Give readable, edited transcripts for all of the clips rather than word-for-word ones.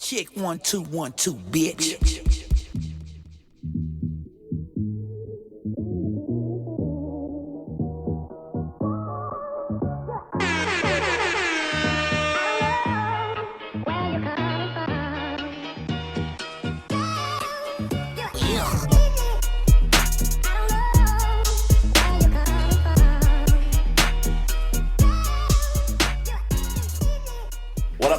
Check 1 2 1 2, bitch.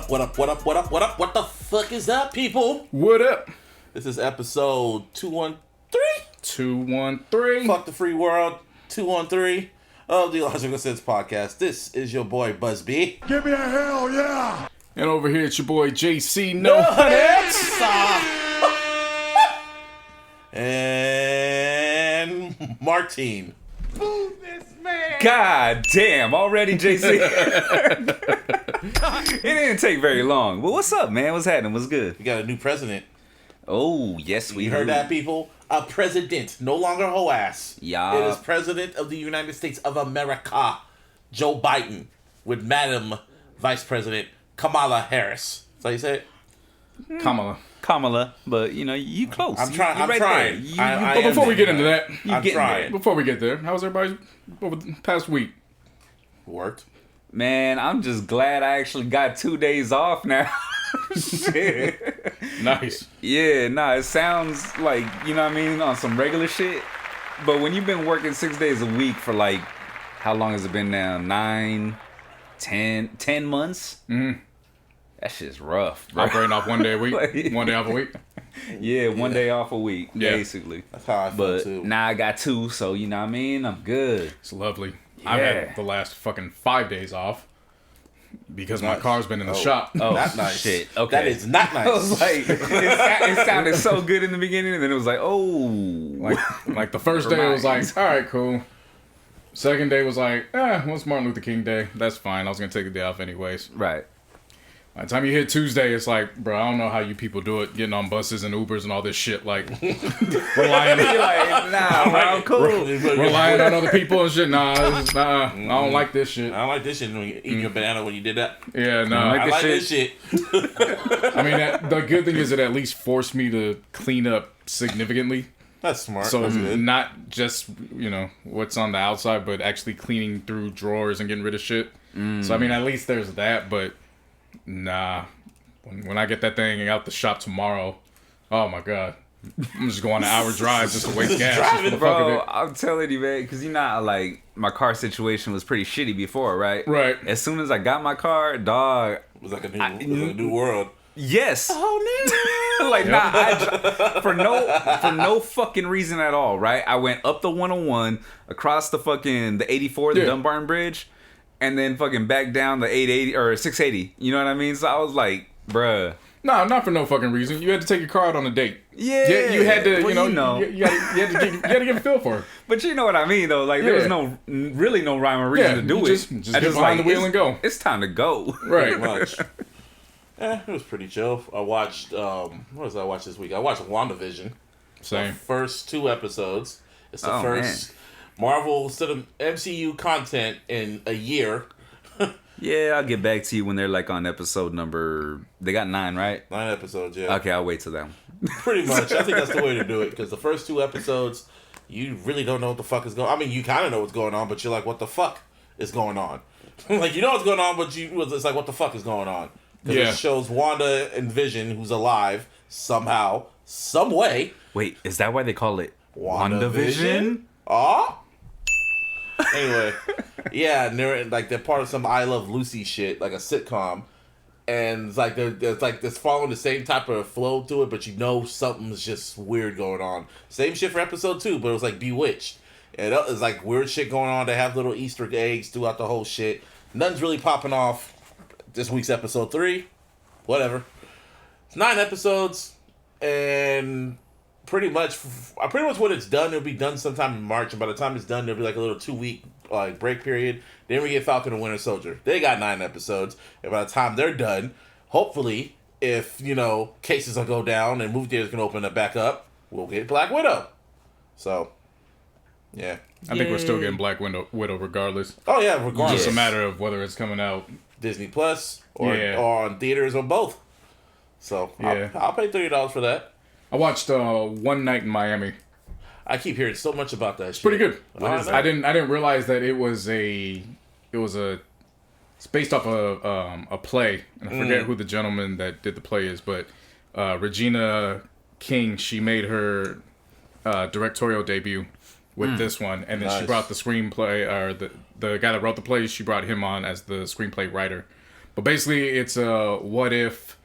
What the fuck is up, people? What up? This is episode 213. 213. Fuck the free world. 213 of the Logical Sense podcast. This is your boy Buzz B. Give me a hell yeah! And over here, it's your boy JC. No hits. And Martine. Move this man! God damn, already, JC. It didn't take very long. Well, what's up, man? What's happening? What's good? We got a new president. Oh, yes, we You heard that, people? A president. No longer ho ass. Yeah. It is President of the United States of America, Joe Biden, with Madam Vice President Kamala Harris. Is that how you say it? Kamala, but you know, you close. I'm trying. You I'm trying. But before we get into that, I'm trying. before we get there, how was everybody over the past week? Worked. Man, I'm just glad I actually got 2 days off now. Shit. Nice. Yeah, nah, it sounds like, you know what I mean, on some regular shit. But when you've been working 6 days a week for like, how long has it been now? 9, 10 months? Mm-hmm. That shit's rough, bro. Operating off 1 day a week? Like- 1 day off a week? Yeah, one day off a week, Yeah. basically. That's how I feel But too. now I got 2, so you know what I mean? I'm good. It's lovely. I've Yeah. had the last fucking 5 days off because my Nice. car's been in the shop. Oh, Not nice. shit. Okay. That is not nice. I was like, it sounded so good in the beginning, and then it was like, oh. Like the first day it was like, all right, cool. Second day was like, well, it's Martin Luther King Day. That's fine. I was going to take the day off anyways. Right. By the time you hit Tuesday, it's like, bro, I don't know how you people do it, getting on buses and Ubers and all this shit. Like, relying, You're like, nah, bro, cool. relying on other people and shit. Nah, I don't like this shit. I don't like this shit when you eating your banana when you did that. Yeah, no. Like I this like this shit. I mean, the good thing is it at least forced me to clean up significantly. That's smart. So That's good. not just, what's on the outside, but actually cleaning through drawers and getting rid of shit. So, I mean, at least there's that, but nah. When I get that thing out the shop tomorrow, oh my God. I'm just going an hour drive just to waste gas. Just for the fuck of Bro, it. I'm telling you, man, because you know, how, like, my car situation was pretty shitty before, right? Right. As soon as I got my car, dog, It was like a new world. yes. Oh no! Like, nah, for no fucking reason at all, right? I went up the 101, across the 84, the Yeah. Dunbarton Bridge, and then fucking back down the 880 or 680. You know what I mean? So I was like, bruh. No, not for no fucking reason. You had to take your car out on a date. Yeah. You had to, Well, you had to get a feel for it. But you know what I mean, though. Like, there was Yeah. really no rhyme or reason Yeah, to do you it. just get behind the wheel and go. It's time to go. Right. Pretty much. It was pretty chill. I watched, what did I watch this week? I watched WandaVision. Same. The first 2 episodes. It's the Oh, first Marvel MCU content in a year. Yeah, I'll get back to you when they're like on episode number. They got 9, right? 9 episodes, yeah. Okay, I'll wait till then. Pretty much. I think that's the way to do it, because the first 2 episodes, you really don't know what the fuck is going on. I mean, you kind of know what's going on, but you're like, what the fuck is going on? Like, you know what's going on, but it's like, what the fuck is going on? Because Yeah. it shows Wanda and Vision, who's alive, somehow, some way. Wait, is that why they call it WandaVision? Aw? Anyway, yeah, and they're part of some I Love Lucy shit, like a sitcom, and it's like there's like this following the same type of flow to it, but you know something's just weird going on. Same shit for episode 2, but it was like Bewitched, and it was like weird shit going on. They have little Easter eggs throughout the whole shit. Nothing's really popping off. This week's episode 3, whatever. It's 9 episodes, and pretty much when it's done, it'll be done sometime in March, and by the time it's done, there'll be like a little 2-week break period. Then we get Falcon and Winter Soldier. They got 9 episodes, and by the time they're done, hopefully, if cases will go down and movie theaters can open it back up, we'll get Black Widow. So, yeah. I think we're still getting Black Widow regardless. Oh yeah, It's regardless. just a matter of whether it's coming out. Disney Plus or Yeah. on theaters or both. So Yeah. I'll pay $30 for that. I watched One Night in Miami. I keep hearing so much about that shit. Pretty good. What is I that? didn't realize that it's based off a play, and I forget who the gentleman that did the play is, but Regina King, she made her directorial debut with this one, and then she Nice. brought the screenplay, or the guy that wrote the play, she brought him on as the screenplay writer. But basically, it's a what if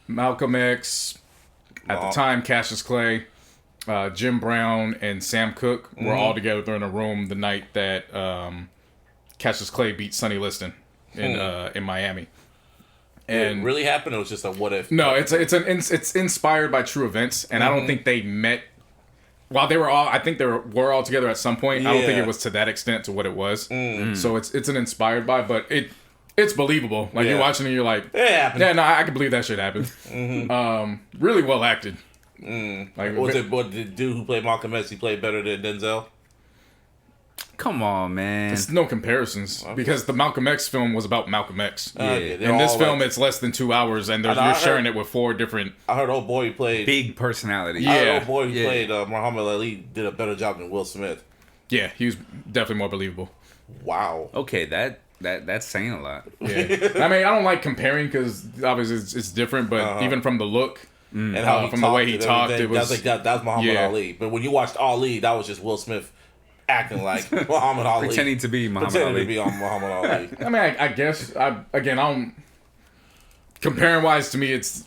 Malcolm X, at the time Cassius Clay, Jim Brown, and Sam Cooke were all together in a room the night that Cassius Clay beat Sonny Liston in Miami. Did And it really happened? It was just a what if? no, it's inspired by true events, and I don't think they met. While they were all, I think they were all together at some point. I don't think Yeah. it was to that extent to what it was. So it's an inspired by, but it's believable. Like Yeah. you're watching it, you're like, It happened. yeah, no, I can believe that shit happened. Really well acted. Like Was it what the dude who played Malcolm X? He played better than Denzel. Come on, man. It's no comparisons because the Malcolm X film was about Malcolm X. They're In this all film, like- it's less than 2 hours, and I you're heard- sharing it with 4 different. I heard old boy who played. Big personality. I heard Yeah. old boy who Yeah. played Muhammad Ali did a better job than Will Smith. Yeah, he was definitely more believable. Wow. Okay, that's saying a lot. Yeah, I mean, I don't like comparing because obviously it's different, but even from the look, And how he from the way he and talked, everything, it was that was Muhammad yeah. Ali. But when you watched Ali, that was just Will Smith acting like Muhammad Ali, Pretending to be Muhammad pretending Ali. to be on Muhammad Ali. I mean, I guess I don't comparing wise to me. It's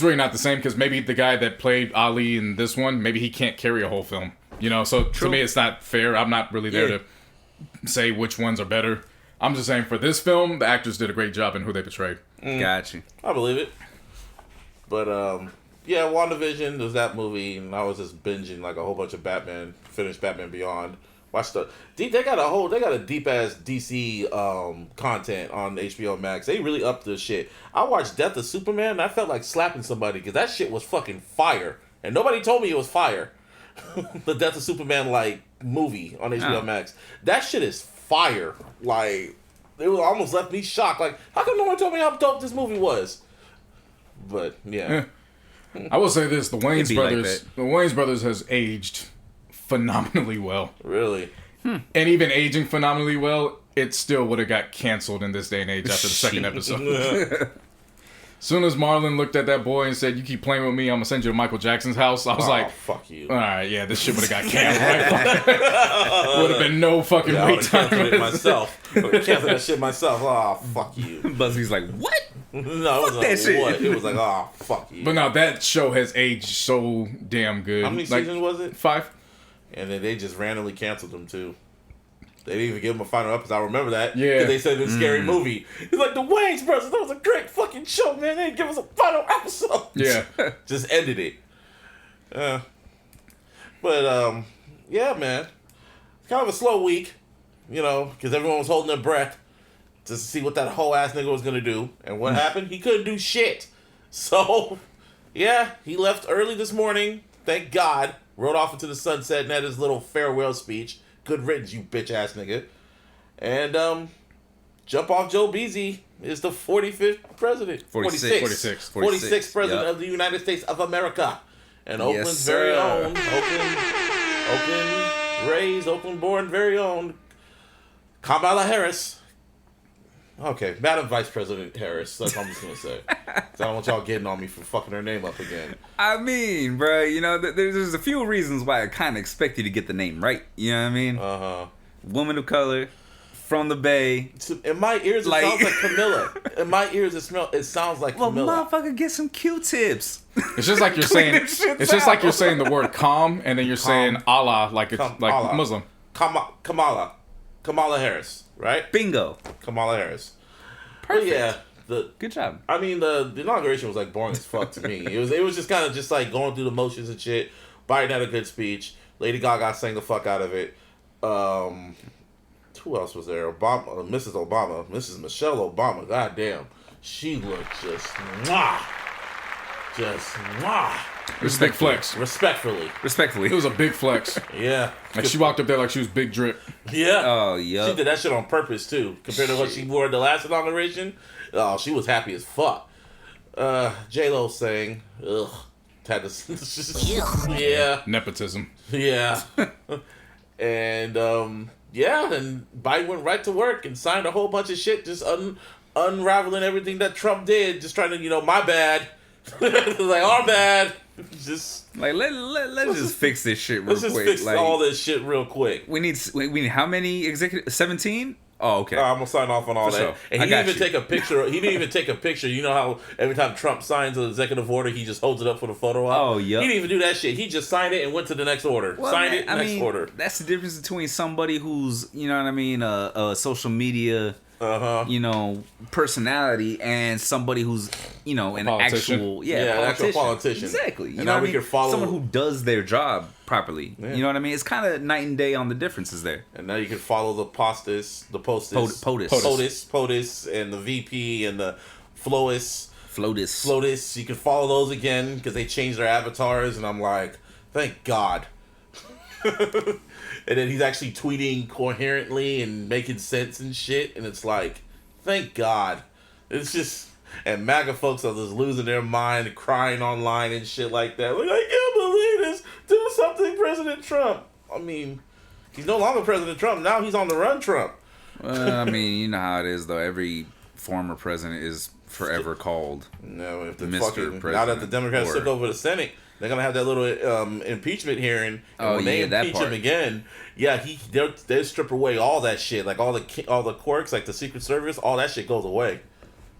really not the same because maybe the guy that played Ali in this one, maybe he can't carry a whole film. You know, so to me, it's not fair. I'm not really there Yeah. to say which ones are better. I'm just saying for this film, the actors did a great job in who they portrayed. Got you. I believe it. But yeah, WandaVision was that movie, and I was just binging like a whole bunch of Batman. Finished Batman Beyond. Watched they got a deep ass DC content on HBO Max. They really upped this shit. I watched Death of Superman, and I felt like slapping somebody because that shit was fucking fire, and nobody told me it was fire. The Death of Superman like movie on HBO Max. That shit is fire. Like it almost left me shocked. Like how come no one told me how dope this movie was? But yeah. I will say this: the Wayans be like brothers, that. the Wayans brothers has aged phenomenally well, Really? and even aging phenomenally well, it still would have got canceled in this day and age after the second episode. Soon as Marlon looked at that boy and said, "You keep playing with me, I'm gonna send you to Michael Jackson's house," I was Oh, like, fuck you. "All right, yeah, this shit would have got canceled. Right? Would have been no fucking I wait would have canceled it time." myself. I would've canceled that shit myself. Oh, fuck you. Buzzy's like, what? No, it was like, that shit. what? It was like, oh, fuck you. But no, that show has aged so damn good. How many Like, seasons was it? 5. And then they just randomly canceled them, too. They didn't even give them a final episode. I remember that. Yeah. 'Cause they said it was a scary movie. It's like, the Wayans Brothers, that was a great fucking show, man. They didn't give us a final episode. Yeah. Just ended it. But, yeah, man. It's kind of a slow week, you know, because everyone was holding their breath to see what that whole ass nigga was going to do. And what happened? He couldn't do shit. So, yeah, he left early this morning. Thank God. Rode off into the sunset and had his little farewell speech. Good riddance, you bitch ass nigga. And, Jump Off Joe Beasy is the 45th president. 46th 46th president yep. of the United States of America. And Oakland's sir. very own. Oakland raised, Oakland born, very own. Kamala Harris. Okay, Madam Vice President Harris. That's what I'm just going to say. 'Cause I don't want y'all getting on me for fucking her name up again. I mean, bro, you know, there's a few reasons why I kind of expect you to get the name right. You know what I mean? Uh-huh. Woman of color, from the Bay. In my ears, it Like- sounds like Camilla. In my ears, it sounds like Well, Camilla. motherfucker, get some Q-tips. It's just like you're Clean saying. them shits It's just like out. you're saying the word "calm" and then you're saying Allah like it's like Allah. Muslim. Kamala Harris, right? Bingo. Kamala Harris. Perfect. But yeah, Good job. I mean, the inauguration was like boring as fuck to me. It was just kind of just like going through the motions and shit. Biden had a good speech. Lady Gaga sang the fuck out of it. Who else was there? Mrs. Obama, Mrs. Michelle Obama. God damn, she looked just mwah. Just, mwah. It was a big flex. Respectfully. It was a big flex. Yeah. Like, she walked up there like she was Big Drip. Yeah. Oh, yeah. She did that shit on purpose, too. Compared to what she wore at the last inauguration. Oh, she was happy as fuck. J-Lo saying, ugh. Had to, yeah. Nepotism. Yeah. And, yeah, and Biden went right to work and signed a whole bunch of shit, just unraveling everything that Trump did, just trying to, my bad. Like, our bad. Just like let's just fix this shit real quick. Let's just fix all this shit real quick. We need how many executives? 17? Oh, okay. I'm gonna sign off on all that. Sure. And he didn't even take a picture. He didn't even take a picture. You know how every time Trump signs an executive order, he just holds it up for the photo op? Oh, yeah. He didn't even do that shit. He just signed it and went to the next order. Well, signed man, it, next order. That's the difference between somebody who's, you know what I mean, a social media, personality, and somebody who's, an actual, actual politician. Exactly. And now we can follow someone who does their job properly. Yeah. You know what I mean? It's kind of night and day on the differences there. And now you can follow the POTUS, and the VP and the FLOTUS. You can follow those again because they changed their avatars, and I'm like, thank God. And then he's actually tweeting coherently and making sense and shit, and it's like, thank God. It's just, and MAGA folks are just losing their mind, crying online and shit like that. Like, I can't believe this. Do something, President Trump. I mean, he's no longer President Trump. Now he's on the run Trump. Well, I mean, you know how it is, though. Every former president is forever called no, if the Mr. President. President. Now that the Democrats took over the Senate, they're gonna have that little impeachment hearing. And when they impeach him again, they'll strip away all that shit, like all the quirks, like the Secret Service, all that shit goes away.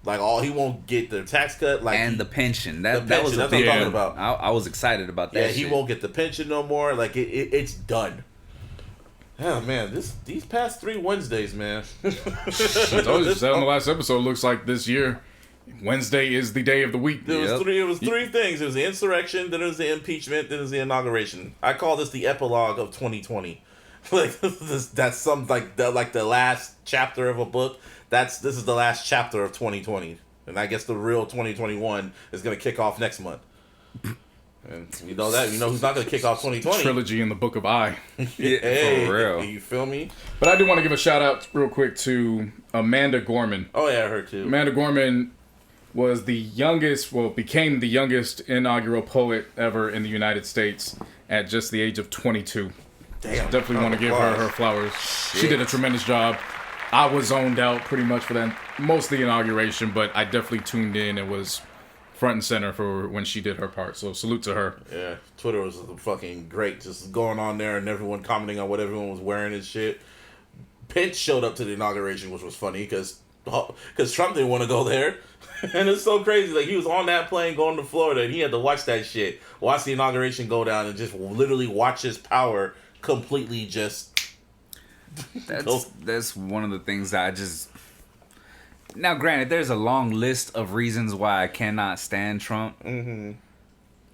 Like he won't get the tax cut, and the pension. That was that's what I'm talking about. I was excited about that. Yeah, he won't get the pension no more. Like it's done. Oh man, these past 3 Wednesdays, man. I told you said on the last episode. Looks like this year, Wednesday is the day of the week. It was three things. It was the insurrection, then it was the impeachment, then it was the inauguration. I call this the epilogue of 2020. Like that's the last chapter of a book. This is the last chapter of 2020, and I guess the real 2021 is gonna kick off next month. And you know who's not gonna kick off 2020? Trilogy in the Book of I. Hey, for real. You feel me? But I do want to give a shout out real quick to Amanda Gorman. Oh yeah, I heard too. Amanda Gorman was became the youngest inaugural poet ever in the United States at just the age of 22. Damn. So definitely want to give her flowers. Shit. She did a tremendous job. I was zoned out pretty much for that, most of the inauguration, but I definitely tuned in and was front and center for when she did her part. So salute to her. Yeah, Twitter was fucking great. Just going on there and everyone commenting on what everyone was wearing and shit. Pence showed up to the inauguration, which was funny because Trump didn't want to go there. And it's so crazy. Like, he was on that plane going to Florida and he had to watch that shit. Watch the inauguration go down and just literally watch his power completely just... That's one of the things that I just... Now, granted, there's a long list of reasons why I cannot stand Trump. Mm-hmm.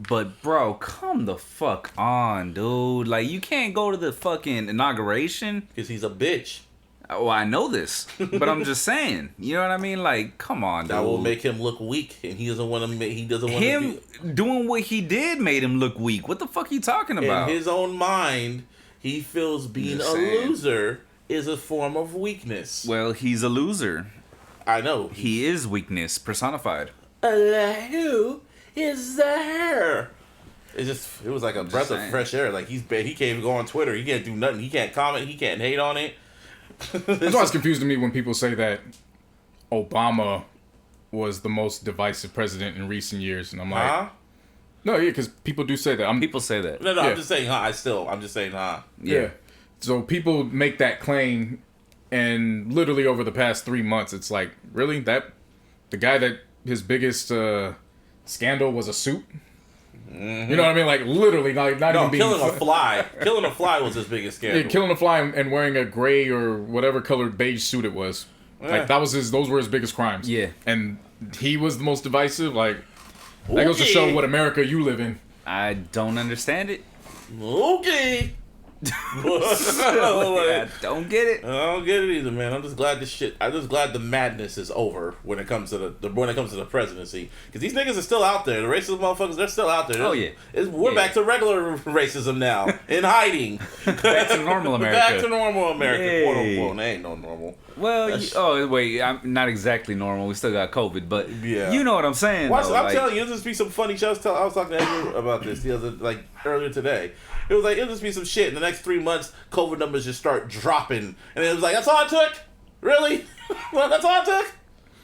But, bro, come the fuck on, dude. Like, you can't go to the fucking inauguration. Because he's a bitch. Oh, I know this. But I'm just saying. You know what I mean? Like, come on, dude. That will make him look weak. And he doesn't want to... Him doing what he did made him look weak. What the fuck are you talking about? In his own mind, he feels being a loser is a form of weakness. Well, he's a loser. I know. He is weakness personified. Who is there? It was like a breath of fresh air. Like he can't even go on Twitter. He can't do nothing. He can't comment. He can't hate on it. That's why it's confused to me when people say that Obama was the most divisive president in recent years, and I'm like, no, yeah, because people do say that. People say that. No, I'm just saying, I'm just saying, Yeah. So people make that claim. And literally over the past 3 months, it's like, really? The guy that his biggest scandal was a suit? Mm-hmm. You know what I mean? Like, literally, not even being... killing a fly. Killing a fly was his biggest scandal. Yeah, killing a fly and wearing a gray or whatever colored beige suit it was. Yeah. Like, those were his biggest crimes. Yeah. And he was the most divisive. Like, that goes to show what America you live in. I don't understand it. Okay. I don't get it. I don't get it either, man. I'm just glad the madness is over when it comes to the presidency. Because these niggas are still out there. The racist motherfuckers, they're still out there. Oh, yeah. We're back to regular racism now. In hiding. Back to normal America. Back to normal America, Yay. quote unquote. They ain't no normal. Well, wait, I'm not exactly normal. We still got COVID, but Yeah. you know what I'm saying. Watch, though, I'm like, telling you, it'll just be some funny shit. I was talking to Edgar about this earlier today. It was like, it'll just be some shit. In the next 3 months, COVID numbers just start dropping. And it was like, that's all it took? Really? Well, that's all it took?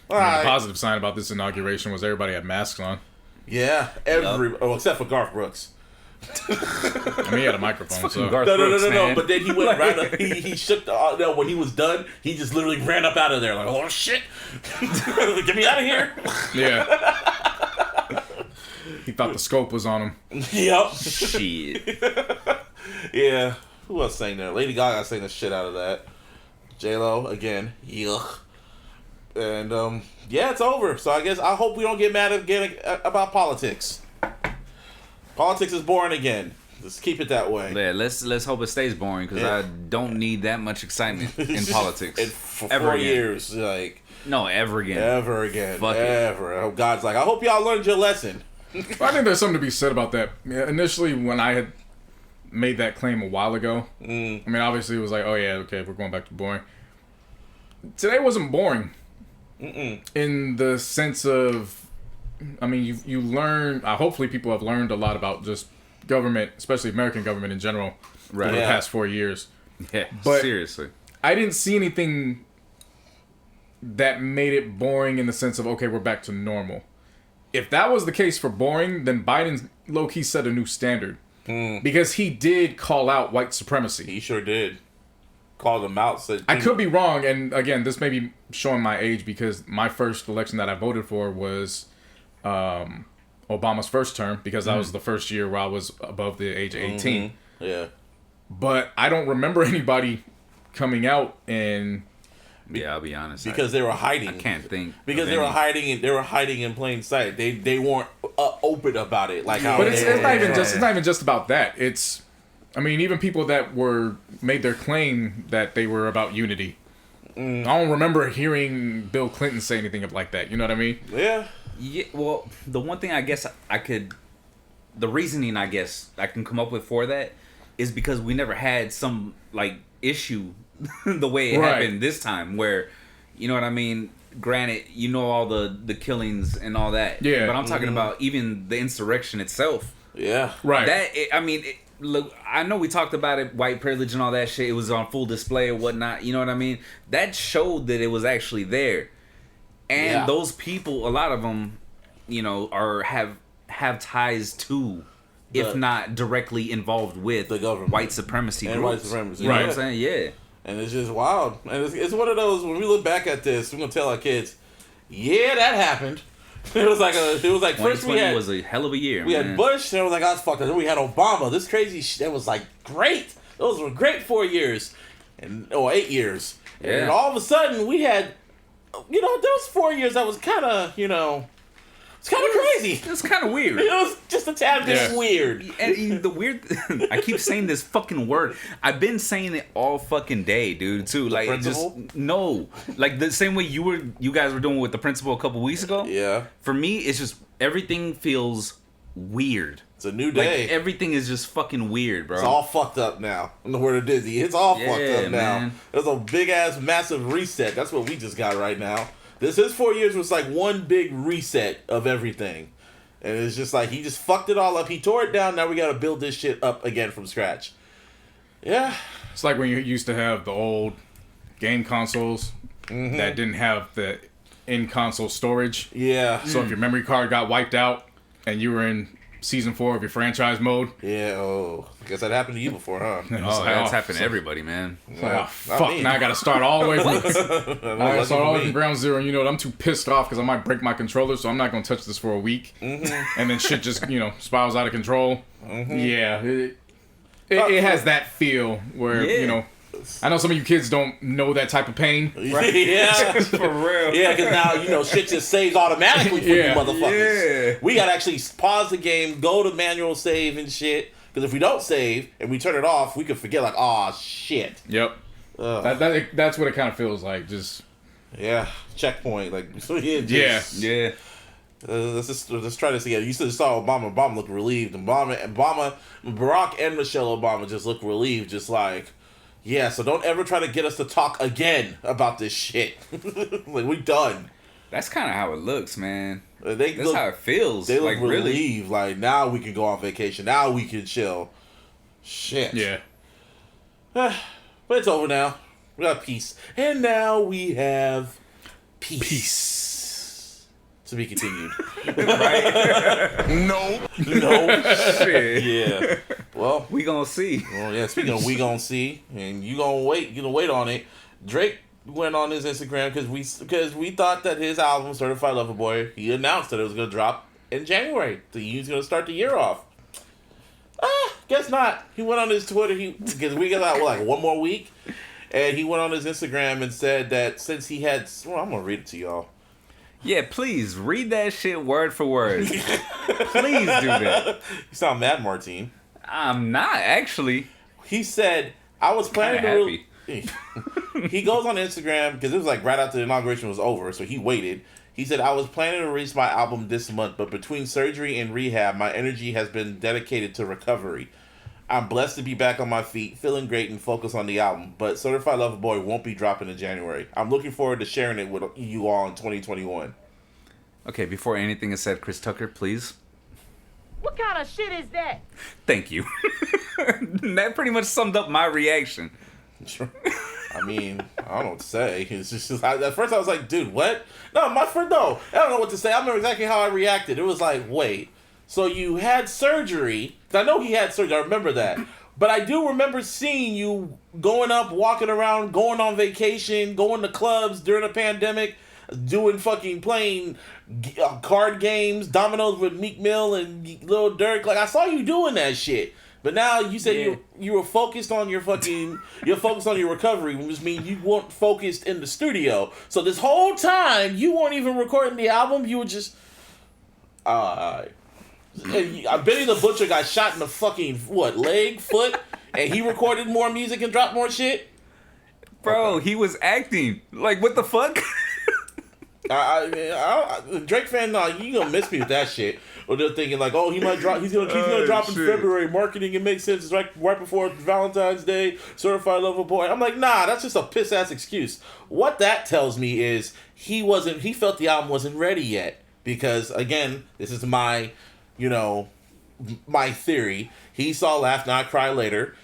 All I mean, right. the positive sign about this inauguration was everybody had masks on. Yeah, except for Garth Brooks. I mean, he had a microphone, so. Garth No, Brooks, no. man. But then he went right up. He shook the. No, when he was done, he just literally ran up out of there like, oh shit, get me out of here. Yeah. He thought the scope was on him. Yep. Shit. Yeah. Who else sang there? Lady Gaga sang the shit out of that. J-Lo again. Yuck. And yeah, it's over. So I hope we don't get mad again about politics. Politics is boring again. Let's keep it that way. Yeah, let's hope it stays boring because I don't need that much excitement in politics. For ever 4 again. years, like No, ever again. ever again, Fuck it. ever. I hope God's like, I hope y'all learned your lesson. I think there's something to be said about that. Yeah, initially, when I had made that claim a while ago, I mean, obviously it was like, oh yeah, okay, we're going back to boring. Today wasn't boring. In the sense of, I mean, you learn, hopefully people have learned a lot about just government, especially American government in general, over the past 4 years. Yeah, But- seriously. I didn't see anything that made it boring in the sense of, okay, we're back to normal. If that was the case for boring, then Biden low-key set a new standard. Because he did call out white supremacy. He sure did. Called them out. Said, I could be wrong, and again, this may be showing my age because my first election that I voted for was Obama's first term, because that was the first year where I was above the age of 18. Yeah. But I don't remember anybody coming out and... Yeah, I'll be honest. Because they were hiding. I can't think. Because of they were any. hiding. They were hiding in plain sight. They weren't open about it. Like how. But it's not even just about that. It's, I mean, even people that made their claim that they were about unity. I don't remember hearing Bill Clinton say anything like that. You know what I mean? Yeah. Yeah, well, the one thing I guess the reasoning I guess I can come up with for that is because we never had some like issue the way it happened this time, where, you know what I mean? Granted, you know all the killings and all that. Yeah. But I'm talking about even the insurrection itself. Yeah. Right. Look, I know we talked about it, white privilege and all that shit. It was on full display or whatnot. You know what I mean? That showed that it was actually there. And those people, a lot of them, you know, have ties to, if not directly involved with, the government, white supremacy and groups. white supremacy. You know what I'm saying? Yeah. And it's just wild. And it's one of those, when we look back at this, we're gonna tell our kids, yeah, that happened. It was like first we 2020 had was a hell of a year. we man. had Bush, and it was like, I was fucked up. Then we had Obama. This crazy shit. That was like great. Those were great 4 years, 8 years. And then all of a sudden we had, you know, those 4 years that was kind of, you know, it's kind of crazy. It's kind of weird. It was just a tad bit weird. And the weird, I keep saying this fucking word. I've been saying it all fucking day, dude. Too like principle? just no, like the same way you guys were doing with the principal a couple weeks ago. Yeah, For me, it's just everything feels weird. it's a new day. Like everything is just fucking weird, bro. It's all fucked up now. In the word of Disney, it's all fucked Yeah, up now. man. There's a big ass, massive reset. That's what we just got right now. His 4 years was like one big reset of everything. And it's just like, he just fucked it all up. He tore it down. Now we got to build this shit up again from scratch. Yeah. It's like when you used to have the old game consoles that didn't have the in-console storage. Yeah. So if your memory card got wiped out and you were in season 4 of your franchise mode, Yeah. Oh, I guess that happened to you before, huh? Oh, that's happened to everybody, man. Well, fuck, now I gotta start all the way from I gotta start all the way from me. ground zero. And you know what? I'm too pissed off because I might break my controller, so I'm not gonna touch this for a week. And then shit just, you know, spirals out of control. Yeah. It has that feel where, you know, I know some of you kids don't know that type of pain. Yeah. For real. Yeah, because now, you know, shit just saves automatically for Yeah. you motherfuckers. Yeah. We gotta actually pause the game, go to manual save and shit. Because if we don't save and we turn it off, we could forget like, oh shit. Yep. That's what it kind of feels like. Just checkpoint. Like yeah. Let's try this again. You just saw Obama. Obama looked relieved. Obama, Barack and Michelle Obama just looked relieved. Just like, yeah. So don't ever try to get us to talk again about this shit. Like we done. That's kind of how it looks, man. That's how it feels. They look like relieved. Like now we can go on vacation. Now we can chill. Shit. Yeah. But it's over now. We got peace, and now we have peace. To be continued. No. Shit. Yeah. Well, we gonna see. Well, yeah. Speaking of, we gonna see, and you gonna wait. You gonna wait on it. Drake went on his Instagram because we thought that his album Certified Lover Boy. He announced that it was gonna drop in January. So he's gonna start the year off. Guess not. He went on his Twitter. Because we got like one more week, and he went on his Instagram and said that since he had. Well, I'm gonna read it to y'all. Yeah, please read that shit word for word. Please do that. You sound mad, Martine. I'm not actually. He said, "I was planning to." He goes on Instagram because it was like right after the inauguration was over, so he waited. He said, "I was planning to release my album this month, but between surgery and rehab, my energy has been dedicated to recovery. I'm blessed to be back on my feet, feeling great and focused on the album, but Certified Lover Boy won't be dropping in January. I'm looking forward to sharing it with you all in 2021. Okay, before anything is said, Chris Tucker, please. What kind of shit is that? Thank you. That pretty much summed up my reaction. I mean, I don't know what to say. It's just at first I was like, dude, what? No, I don't know what to say. I remember exactly how I reacted. It was like, wait, so you had surgery? I know he had surgery. I remember that. But I do remember seeing you going up, walking around, going on vacation, going to clubs during the pandemic, playing card games, dominoes with Meek Mill and Lil Durk. Like, I saw you doing that shit. But now you said you were focused on you're focused on your recovery, which means you weren't focused in the studio. So this whole time, you weren't even recording the album. You were just... Benny the Butcher got shot in the fucking, leg, foot, and he recorded more music and dropped more shit? Bro, He was acting. Like, what the fuck? Drake fan, you gonna miss me with that shit. Or they're thinking like, oh, he's gonna drop in February. Marketing, it makes sense. It's right before Valentine's Day. Certified Lover Boy. I'm like, nah, that's just a piss ass excuse. What that tells me is he felt the album wasn't ready yet because again, this is my theory. He saw Laugh Not Cry Later.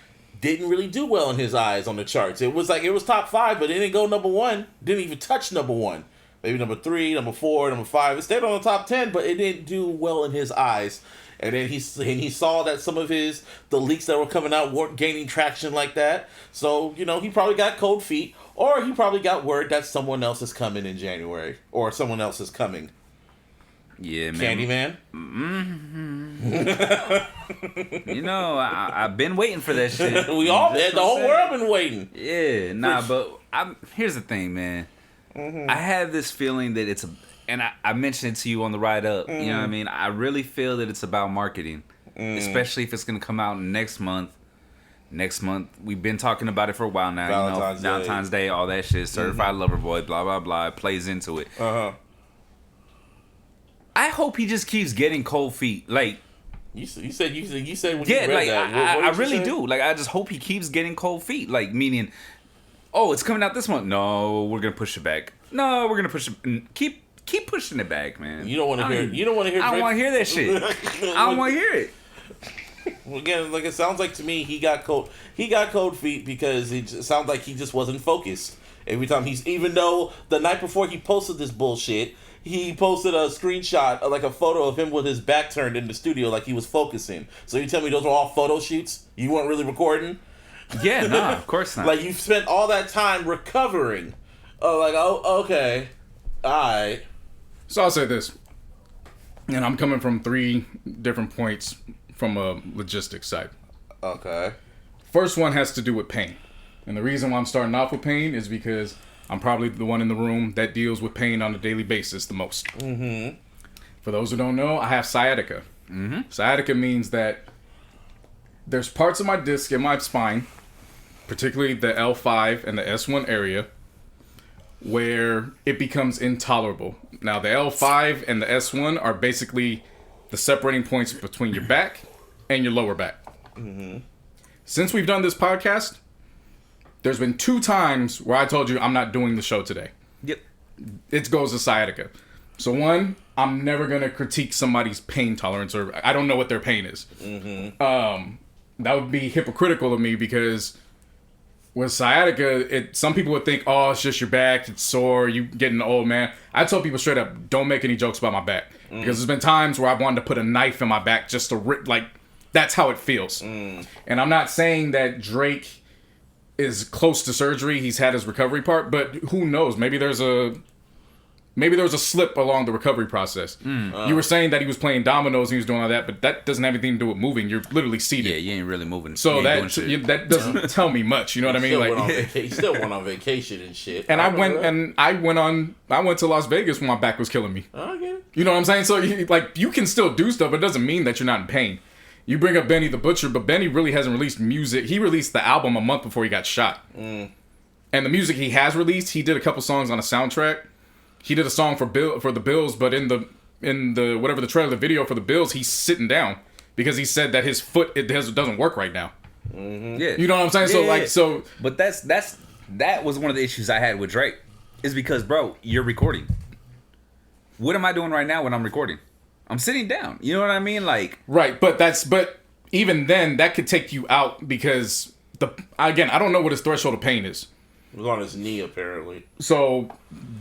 Didn't really do well in his eyes on the charts. It was top 5, but it didn't go number 1. Didn't even touch number 1. Maybe number 3, number 4, number 5. It stayed on the top 10, but it didn't do well in his eyes. And then he saw that some of the leaks that were coming out weren't gaining traction like that. So, he probably got cold feet, or he probably got word that someone else is coming in January, or someone else is coming. Yeah, man. Candyman? I've been waiting for that shit. We all did. The whole world been waiting. Yeah, but here's the thing, man. Mm-hmm. I have this feeling that and I mentioned it to you on the ride up. Mm-hmm. You know what I mean? I really feel that it's about marketing, especially if it's going to come out next month. Next month, we've been talking about it for a while now. Valentine's Day, all that shit. Certified Lover Boy, blah blah blah. It plays into it. I hope he just keeps getting cold feet. Like you said when you read that. I really do. Like I just hope he keeps getting cold feet. Like meaning, oh, it's coming out this month. No, we're gonna push it back. No, we're gonna push it. Keep pushing it back, man. You don't want to hear. You don't want to hear. I don't want to hear that shit. I don't want to hear it. Well, again, like it sounds like to me, he got cold feet because it sounds like he just wasn't focused. Every time even though the night before he posted this bullshit, he posted a screenshot, like a photo of him with his back turned in the studio, like he was focusing. So you tell me those were all photo shoots? You weren't really recording? Yeah, no, of course not. Like you spent all that time recovering. Oh, okay, all right. So I'll say this, and I'm coming from 3 different points from a logistics side. Okay. First one has to do with pain. And the reason why I'm starting off with pain is because I'm probably the one in the room that deals with pain on a daily basis the most. Mm-hmm. For those who don't know, I have sciatica. Mm-hmm. Sciatica means that there's parts of my disc in my spine, particularly the L5 and the S1 area, where it becomes intolerable. Now, the L5 and the S1 are basically the separating points between your back and your lower back. Mm-hmm. Since we've done this podcast, there's been 2 times where I told you I'm not doing the show today. Yep. It goes to sciatica. So one, I'm never going to critique somebody's pain tolerance, or I don't know what their pain is. Mm-hmm. That would be hypocritical of me, because with sciatica, some people would think, oh, it's just your back, it's sore, you getting old, man. I tell people straight up, don't make any jokes about my back. Because there's been times where I've wanted to put a knife in my back just to rip, like, that's how it feels. And I'm not saying that Drake is close to surgery. He's had his recovery part, but who knows? Maybe there's a slip along the recovery process. You were saying that he was playing dominoes and he was doing all that, but that doesn't have anything to do with moving. You're literally seated. Yeah, you ain't really moving. So that doesn't tell me much. You know what I mean? Like, he still went on vacation and shit. And I went to Las Vegas when my back was killing me. Okay. You know what I'm saying? So you can still do stuff, but it doesn't mean that you're not in pain. You bring up Benny the Butcher, but Benny really hasn't released music. He released the album a month before he got shot. And the music he has released, he did a couple songs on a soundtrack. He did a song for the Bills, but in the whatever the trailer, the video for the Bills, he's sitting down because he said that his foot doesn't work right now. Mm-hmm. Yeah, you know what I'm saying. But that was one of the issues I had with Drake, is because, bro, you're recording. What am I doing right now when I'm recording? I'm sitting down. You know what I mean? Like, right, but even then, that could take you out, because I don't know what his threshold of pain is. It was on his knee, apparently. So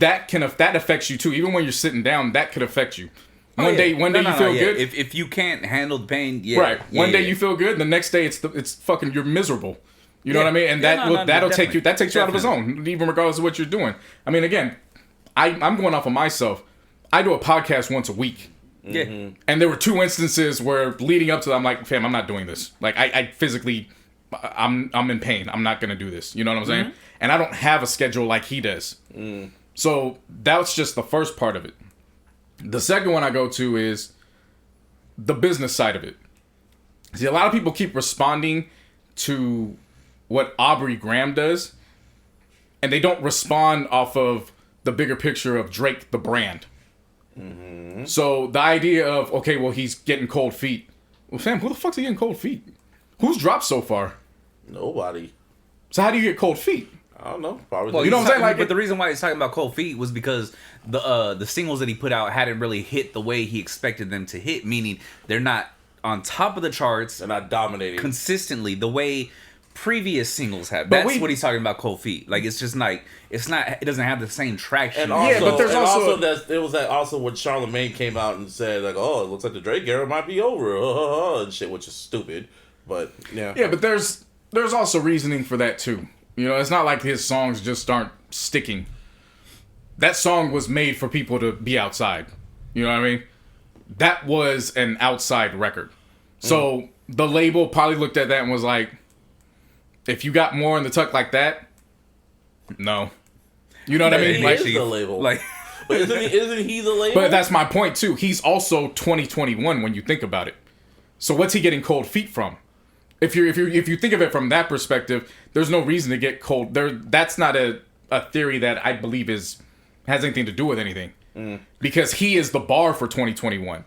that affects you too. Even when you're sitting down, that could affect you. One day you feel good. If you can't handle the pain, right. One day you feel good. The next day it's fucking, you're miserable. You know what I mean? And that'll take you. That takes you out of the zone, even regardless of what you're doing. I mean, again, I'm going off of myself. I do a podcast once a week. Yeah. And there were 2 instances where leading up to that, I'm like, fam, I'm not doing this. Like, I physically, I'm in pain. I'm not going to do this. You know what I'm saying? And I don't have a schedule like he does. So that's just the first part of it. The second one I go to is the business side of it. See, a lot of people keep responding to what Aubrey Graham does, and they don't respond off of the bigger picture of Drake, the brand. So the idea of, okay, well, he's getting cold feet. Well, fam, who the fuck's he getting cold feet? Who's dropped so far? Nobody. So how do you get cold feet? I don't know. Probably. Well, you know what I'm saying? Like, but the reason why he's talking about cold feet was because the singles that he put out hadn't really hit the way he expected them to hit. Meaning they're not on top of the charts. They're not dominating consistently the way previous singles have. That's what he's talking about. Cold feet. Like, it's just like it doesn't have the same traction. And also, but there's also when Charlamagne came out and said, like, oh, it looks like the Drake era might be over and shit, which is stupid. But yeah. Yeah, but there's also reasoning for that too. You know, it's not like his songs just aren't sticking. That song was made for people to be outside. You know what I mean? That was an outside record. So the label probably looked at that and was like, if you got more in the tuck like that, no. You know what I mean? He is the label. Like, but isn't he the label? But that's my point too. He's also 2021 when you think about it. So what's he getting cold feet from? If you think of it from that perspective, there's no reason to get cold. That's not a theory that I believe has anything to do with anything. Because he is the bar for 2021.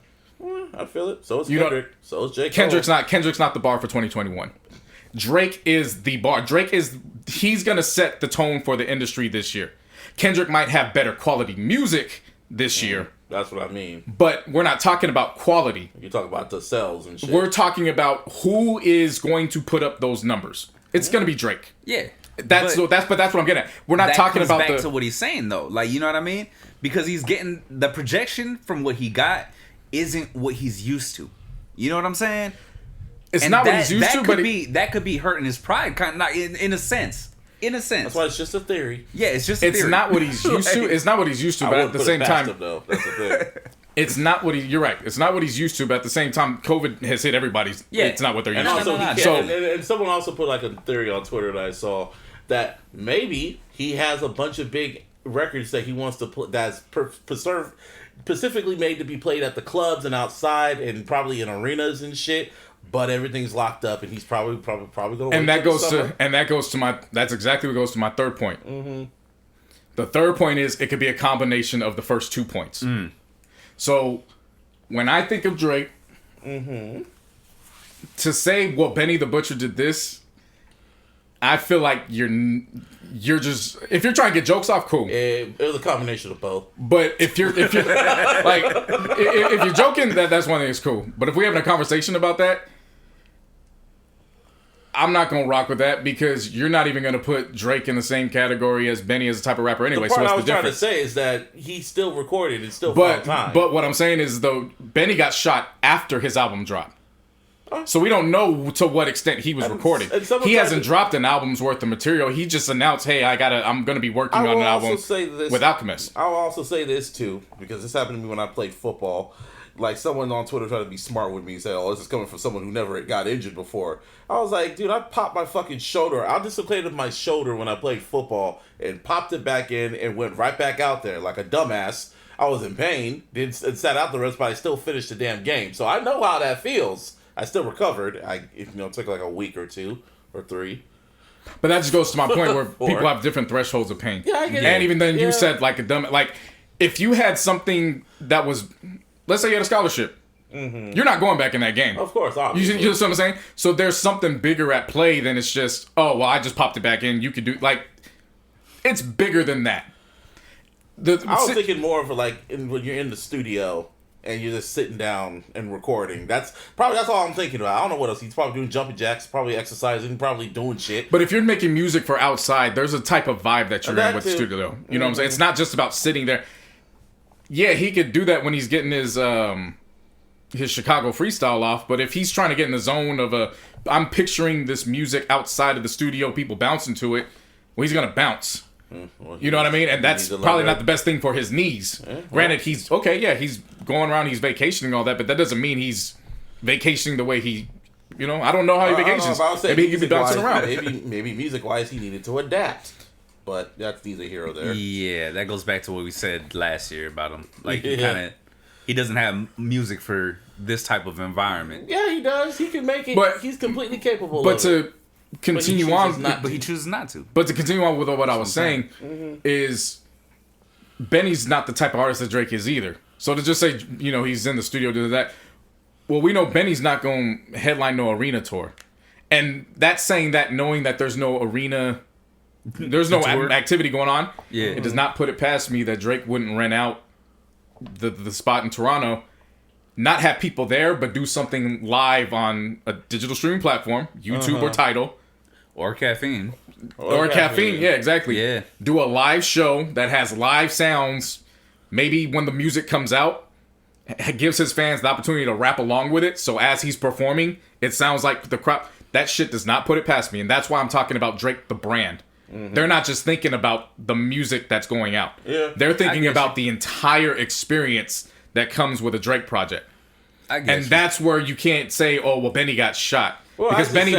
I feel it. So is Kendrick. So is J. Kendrick's not the bar for 2021. Drake is the bar. He's gonna set the tone for the industry this year. Kendrick might have better quality music this year. That's what I mean. But we're not talking about quality. You talk about the sales and shit. We're talking about who is going to put up those numbers. It's going to be Drake. Yeah. That's what I'm getting at. We're not talking about back to what he's saying though. Like, you know what I mean? Because he's getting the projection from what he got isn't what he's used to. You know what I'm saying? It's not what he's used to, but that could be hurting his pride, kind of, in a sense. In a sense. That's why it's just a theory. Yeah, it's just a theory. It's not what he's used to. It's not what he's used to, but at the same time, though. That's the thing. It's not what you're right. It's not what he's used to, but at the same time, COVID has hit everybody's. Yeah. It's not what they're used to. And someone also put like a theory on Twitter that I saw that maybe he has a bunch of big records that he wants to put that's specifically made to be played at the clubs and outside and probably in arenas and shit. but everything's locked up, and he's probably going. And that goes to my. That's exactly what goes to my third point. Mm-hmm. The third point is it could be a combination of the first 2 points. So when I think of Drake, to say, well, Benny the Butcher did this, I feel like you're just, if you're trying to get jokes off, cool. It was a combination of both. But if you're like if you're joking, that's one thing, it's cool. But if we're having a conversation about that, I'm not gonna rock with that because you're not even gonna put Drake in the same category as Benny as a type of rapper anyway. The part so what's I was the trying to difference? say is that he still recorded and still But found time. but what I'm saying is though, Benny got shot after his album dropped. So we don't know to what extent he was recording. He hasn't dropped an album's worth of material. He just announced, "Hey, I'm going to be working on an album with Alchemist." I'll also say this too, because this happened to me when I played football. Like someone on Twitter tried to be smart with me and say, "Oh, this is coming from someone who never got injured before." I was like, "Dude, I popped my fucking shoulder. I dislocated my shoulder when I played football and popped it back in and went right back out there like a dumbass. I was in pain, and sat out the rest, but I still finished the damn game. So I know how that feels." I still recovered. It took like a week or 2 or 3. But that just goes to my point where people have different thresholds of pain. Yeah, I get it. And even then, Yeah. you said like a dumb, like if you had something that was, let's say you had a scholarship, you're not going back in that game. Of course, You obviously. know what I'm saying? So there's something bigger at play than it's just, oh well, I just popped it back in. You could do like, it's bigger than that. I was thinking more of like when you're in the studio and you're just sitting down and recording. That's all I'm thinking about. I don't know what else. He's probably doing jumping jacks, probably exercising, probably doing shit. But if you're making music for outside, there's a type of vibe that you're That in with too. the studio. You know what I'm saying? It's not just about sitting there. Yeah, he could do that when he's getting his Chicago freestyle off, but if he's trying to get in the zone of I'm picturing this music outside of the studio, people bouncing to it, well, he's gonna bounce. Well, You know what I mean? And that's probably not the best thing for his knees. Granted, he's going around, he's vacationing all that, but that doesn't mean he's vacationing the way he, I don't know how he vacations. Maybe he could be bouncing around. Maybe music-wise, he needed to adapt. But that's neither here or there. Yeah, that goes back to what we said last year about him. Like, he doesn't have music for this type of environment. Yeah, he does. He can make it. But he's completely capable But of to it. continue on, But he chooses not to. But to continue on with what I was saying is Benny's not the type of artist that Drake is either. So to just say, he's in the studio doing that, well, we know Benny's not going to headline no arena tour. And that's saying that knowing that there's no arena, there's no activity going on. Yeah. It does not put it past me that Drake wouldn't rent out the spot in Toronto, not have people there, but do something live on a digital streaming platform, YouTube or Tidal. Or caffeine. Or caffeine, yeah, exactly. Yeah. Do a live show that has live sounds. Maybe when the music comes out, it gives his fans the opportunity to rap along with it. So as he's performing, it sounds like the crowd. That shit does not put it past me. And that's why I'm talking about Drake, the brand. They're not just thinking about the music that's going out. Yeah. They're thinking about the entire experience that comes with a Drake project. And that's where you can't say, oh, well, Benny got shot. Well, because Benny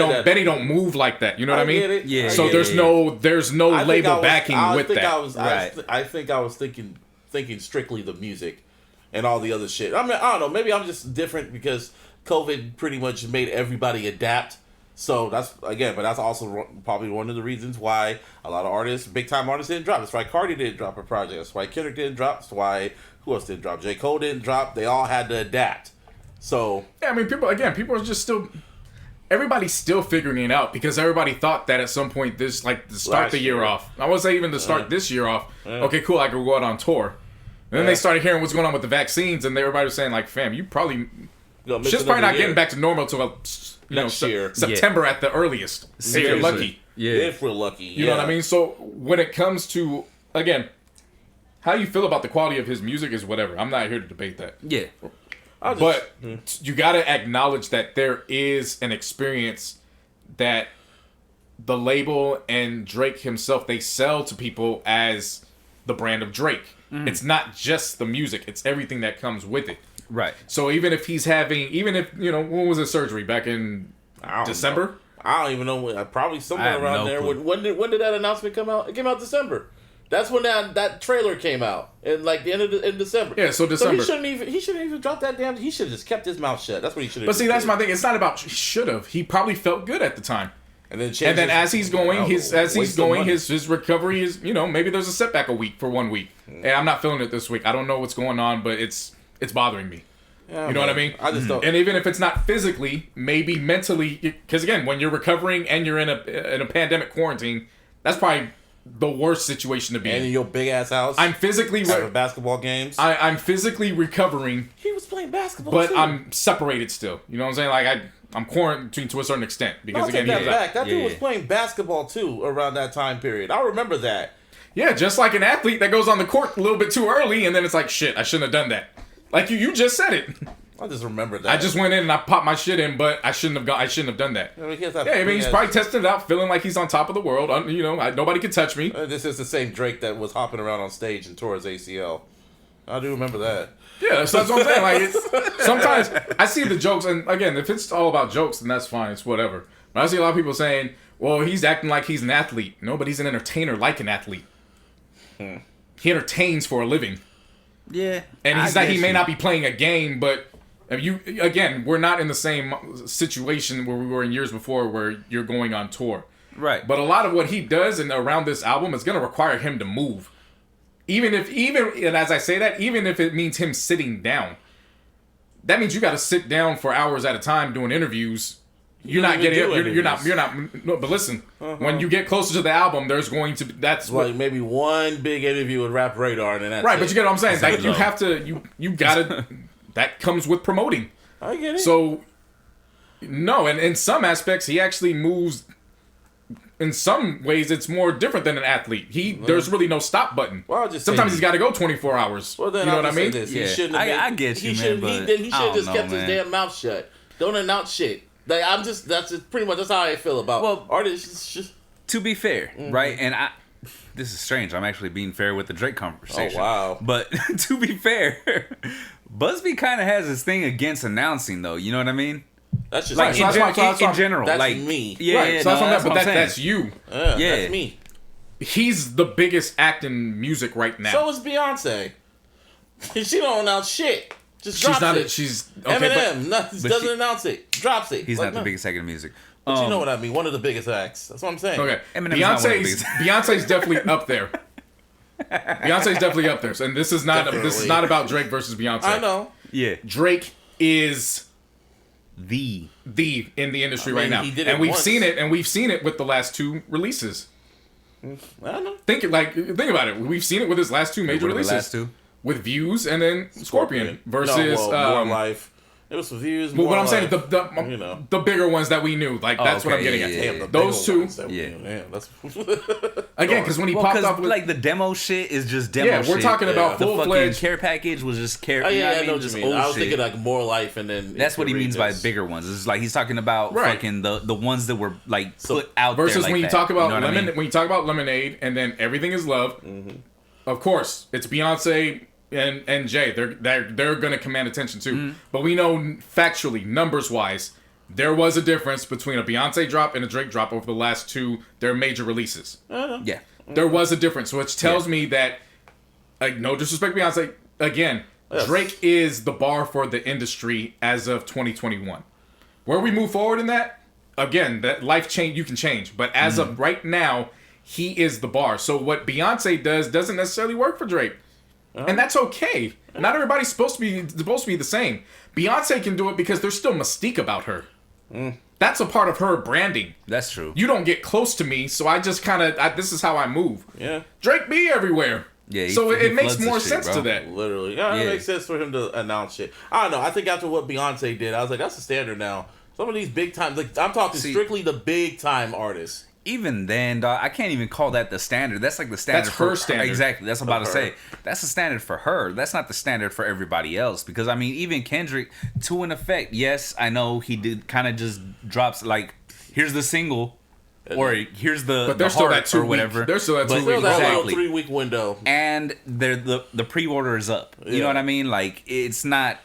don't move like that. You know what I mean? Get it. Yeah. So there's no label backing with that. I think I was thinking strictly the music and all the other shit. I mean, I don't know. Maybe I'm just different because COVID pretty much made everybody adapt. So that's also probably one of the reasons why a lot of artists, big time artists, didn't drop. That's why Cardi didn't drop a project. That's why Kendrick didn't drop. That's why who else didn't drop? J. Cole didn't drop. They all had to adapt. So yeah, I mean, people are just still. Everybody's still figuring it out because everybody thought that at some point to start the year off. I would say even to start this year off. Okay, cool. I could go out on tour. And then they started hearing what's going on with the vaccines, and everybody was saying like, "Fam, you probably shit's probably not getting back to normal till next year, September at the earliest. If you're lucky, if we're lucky, you know what I mean." So when it comes to again, how you feel about the quality of his music is whatever. I'm not here to debate that. Yeah. But you got to acknowledge that there is an experience that the label and Drake himself, they sell to people as the brand of Drake. It's not just the music, it's everything that comes with it. Right. So even if when was his surgery? Back in December? Know. I don't even know. Probably somewhere around there. When did that announcement come out? It came out December. That's when that trailer came out, in like the end of in December. Yeah, so December. He shouldn't even drop that damn. He should have just kept his mouth shut. That's what he should have. But see, that's my thing. It's not about should have. He probably felt good at the time. And then as he's going, his recovery is, maybe there's a setback a week for 1 week. Hey, I'm not feeling it this week. I don't know what's going on, but it's bothering me. Yeah, you know what I mean? I just don't. And even if it's not physically, maybe mentally, because again, when you're recovering and you're in a pandemic quarantine, that's probably the worst situation to be in your big ass house. I'm physically basketball games. I'm physically recovering. He was playing basketball, but too. I'm separated still. You know what I'm saying? Like I'm quarantined to a certain extent because again, that dude was playing basketball too around that time period. I remember that. Yeah, just like an athlete that goes on the court a little bit too early, and then it's like, shit, I shouldn't have done that. Like you just said it. I just remember that. I just went in and I popped my shit in, but I shouldn't have done that. He's probably testing it out, feeling like he's on top of the world. Nobody can touch me. This is the same Drake that was hopping around on stage and tore his ACL. I do remember that. Yeah, so that's what I'm saying. Like, sometimes I see the jokes, and again, if it's all about jokes, then that's fine. It's whatever. But I see a lot of people saying, "Well, he's acting like he's an athlete." No, but he's an entertainer, like an athlete. He entertains for a living. Yeah, and he may not be playing a game, but we're not in the same situation where we were in years before, where you're going on tour, right? But a lot of what he does and around this album is going to require him to move. Even as I say that, even if it means him sitting down, that means you got to sit down for hours at a time doing interviews. You're not. No, but listen, when you get closer to the album, there's going to be maybe one big interview with Rap Radar, and then that's right. it. But you get what I'm saying. Like you have to. You gotta. That comes with promoting. I get it. So, no, and in some aspects, he actually moves. In some ways, it's more different than an athlete. There's really no stop button. Well, sometimes he's got to go 24 hours. Well, then you know what I mean? Yeah. I get you, man. He should have just kept his damn mouth shut. Don't announce shit. Like that's pretty much how I feel about artists. Just to be fair, right? And this is strange. I'm actually being fair with the Drake conversation. Oh wow! But to be fair, Busby kind of has this thing against announcing, though. You know what I mean? That's just like in general. That's like me. Yeah, right. So that's you. Yeah, that's me. He's the biggest act in music right now. So is Beyonce. She don't announce shit. Just drops it. She's okay, Eminem doesn't announce it. Drops it. He's not the biggest act in music. But you know what I mean. One of the biggest acts. That's what I'm saying. Okay. Beyonce's definitely up there. Beyonce's definitely up there. And this is not about Drake versus Beyonce. I know. Yeah. Drake is the in the industry right now. And we've seen it with the last two releases. I don't know. Think about it. We've seen it with his last two major releases. The last two? With Views and then Scorpion versus More Life. It was Views. But what I'm saying, the bigger ones that we knew, that's what I'm getting at. Yeah. Those two. Yeah, that's again, because when he popped up with like the demo shit is just demo. Yeah, we're talking about the full-fledged fucking care package was just care. Oh yeah, I know what just you mean. old I was shit. thinking like More Life, and then that's what he means by bigger ones. It's like he's talking about fucking the ones that were like put out versus there like when you that. talk about You know Lemon, when you talk about Lemonade, and then Everything Is Love. Of course, it's Beyonce and Jay. They're gonna command attention too. But we know factually, numbers wise, there was a difference between a Beyonce drop and a Drake drop over the last two their major releases. Yeah, there was a difference, which tells me that, like, no disrespect, Beyonce. Again, Drake is the bar for the industry as of 2021. Where we move forward in that, again, that life change you can change, but as of right now, he is the bar. So what Beyonce does doesn't necessarily work for Drake. And that's okay. Not everybody's supposed to be the same. Beyonce can do it because there's still mystique about her. That's a part of her branding. that's true. You don't get close to me, so I just kind of this is how I move. Yeah. Drake be everywhere. Yeah. So it makes floods more the shit, sense bro. to that. Literally. Yeah, it makes sense for him to announce shit. I don't know. I think after what Beyonce did, I was like, that's the standard now. Some of these big time, like I'm talking strictly the big time artists. Even then, dog, I can't even call that the standard. That's like the standard. That's for her standard. Exactly. That's what I'm about to say. That's the standard for her. That's not the standard for everybody else. Because I mean, even Kendrick, to an effect, yes, I know he did kind of just drops like, here's the single, or here's the But there's still that 2 or whatever. There's still that 2 week. That little Exactly. 3-week window. And the pre-order is up. You know what I mean? Like it's not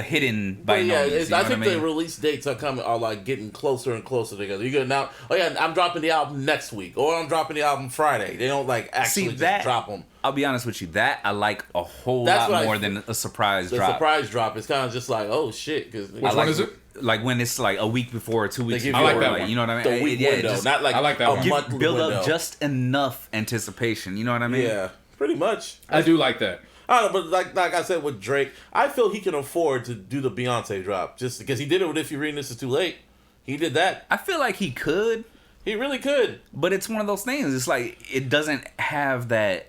hidden by But no yeah, means. You I know think what I mean? the release dates are coming are like getting closer and closer together. You're gonna now. Oh yeah, I'm dropping the album next week, or I'm dropping the album Friday. They don't like actually just drop them. I'll be honest with you, that I like a whole That's lot what more than a surprise The drop. surprise drop is kind of just like, oh shit, because Which one is it? Like when it's like a week before or 2 weeks give before. I like that like, one. you know what I mean? the week Yeah, window, just not like I like that a one. month build window. up just enough anticipation. You know what I mean? Yeah, pretty much. I do like that. I don't know, but like I said with Drake, I feel he can afford to do the Beyonce drop just because he did it with If You're Reading This Is Too Late. He did that. I feel like he could, He really could. but it's one of those things. It's like it doesn't have that.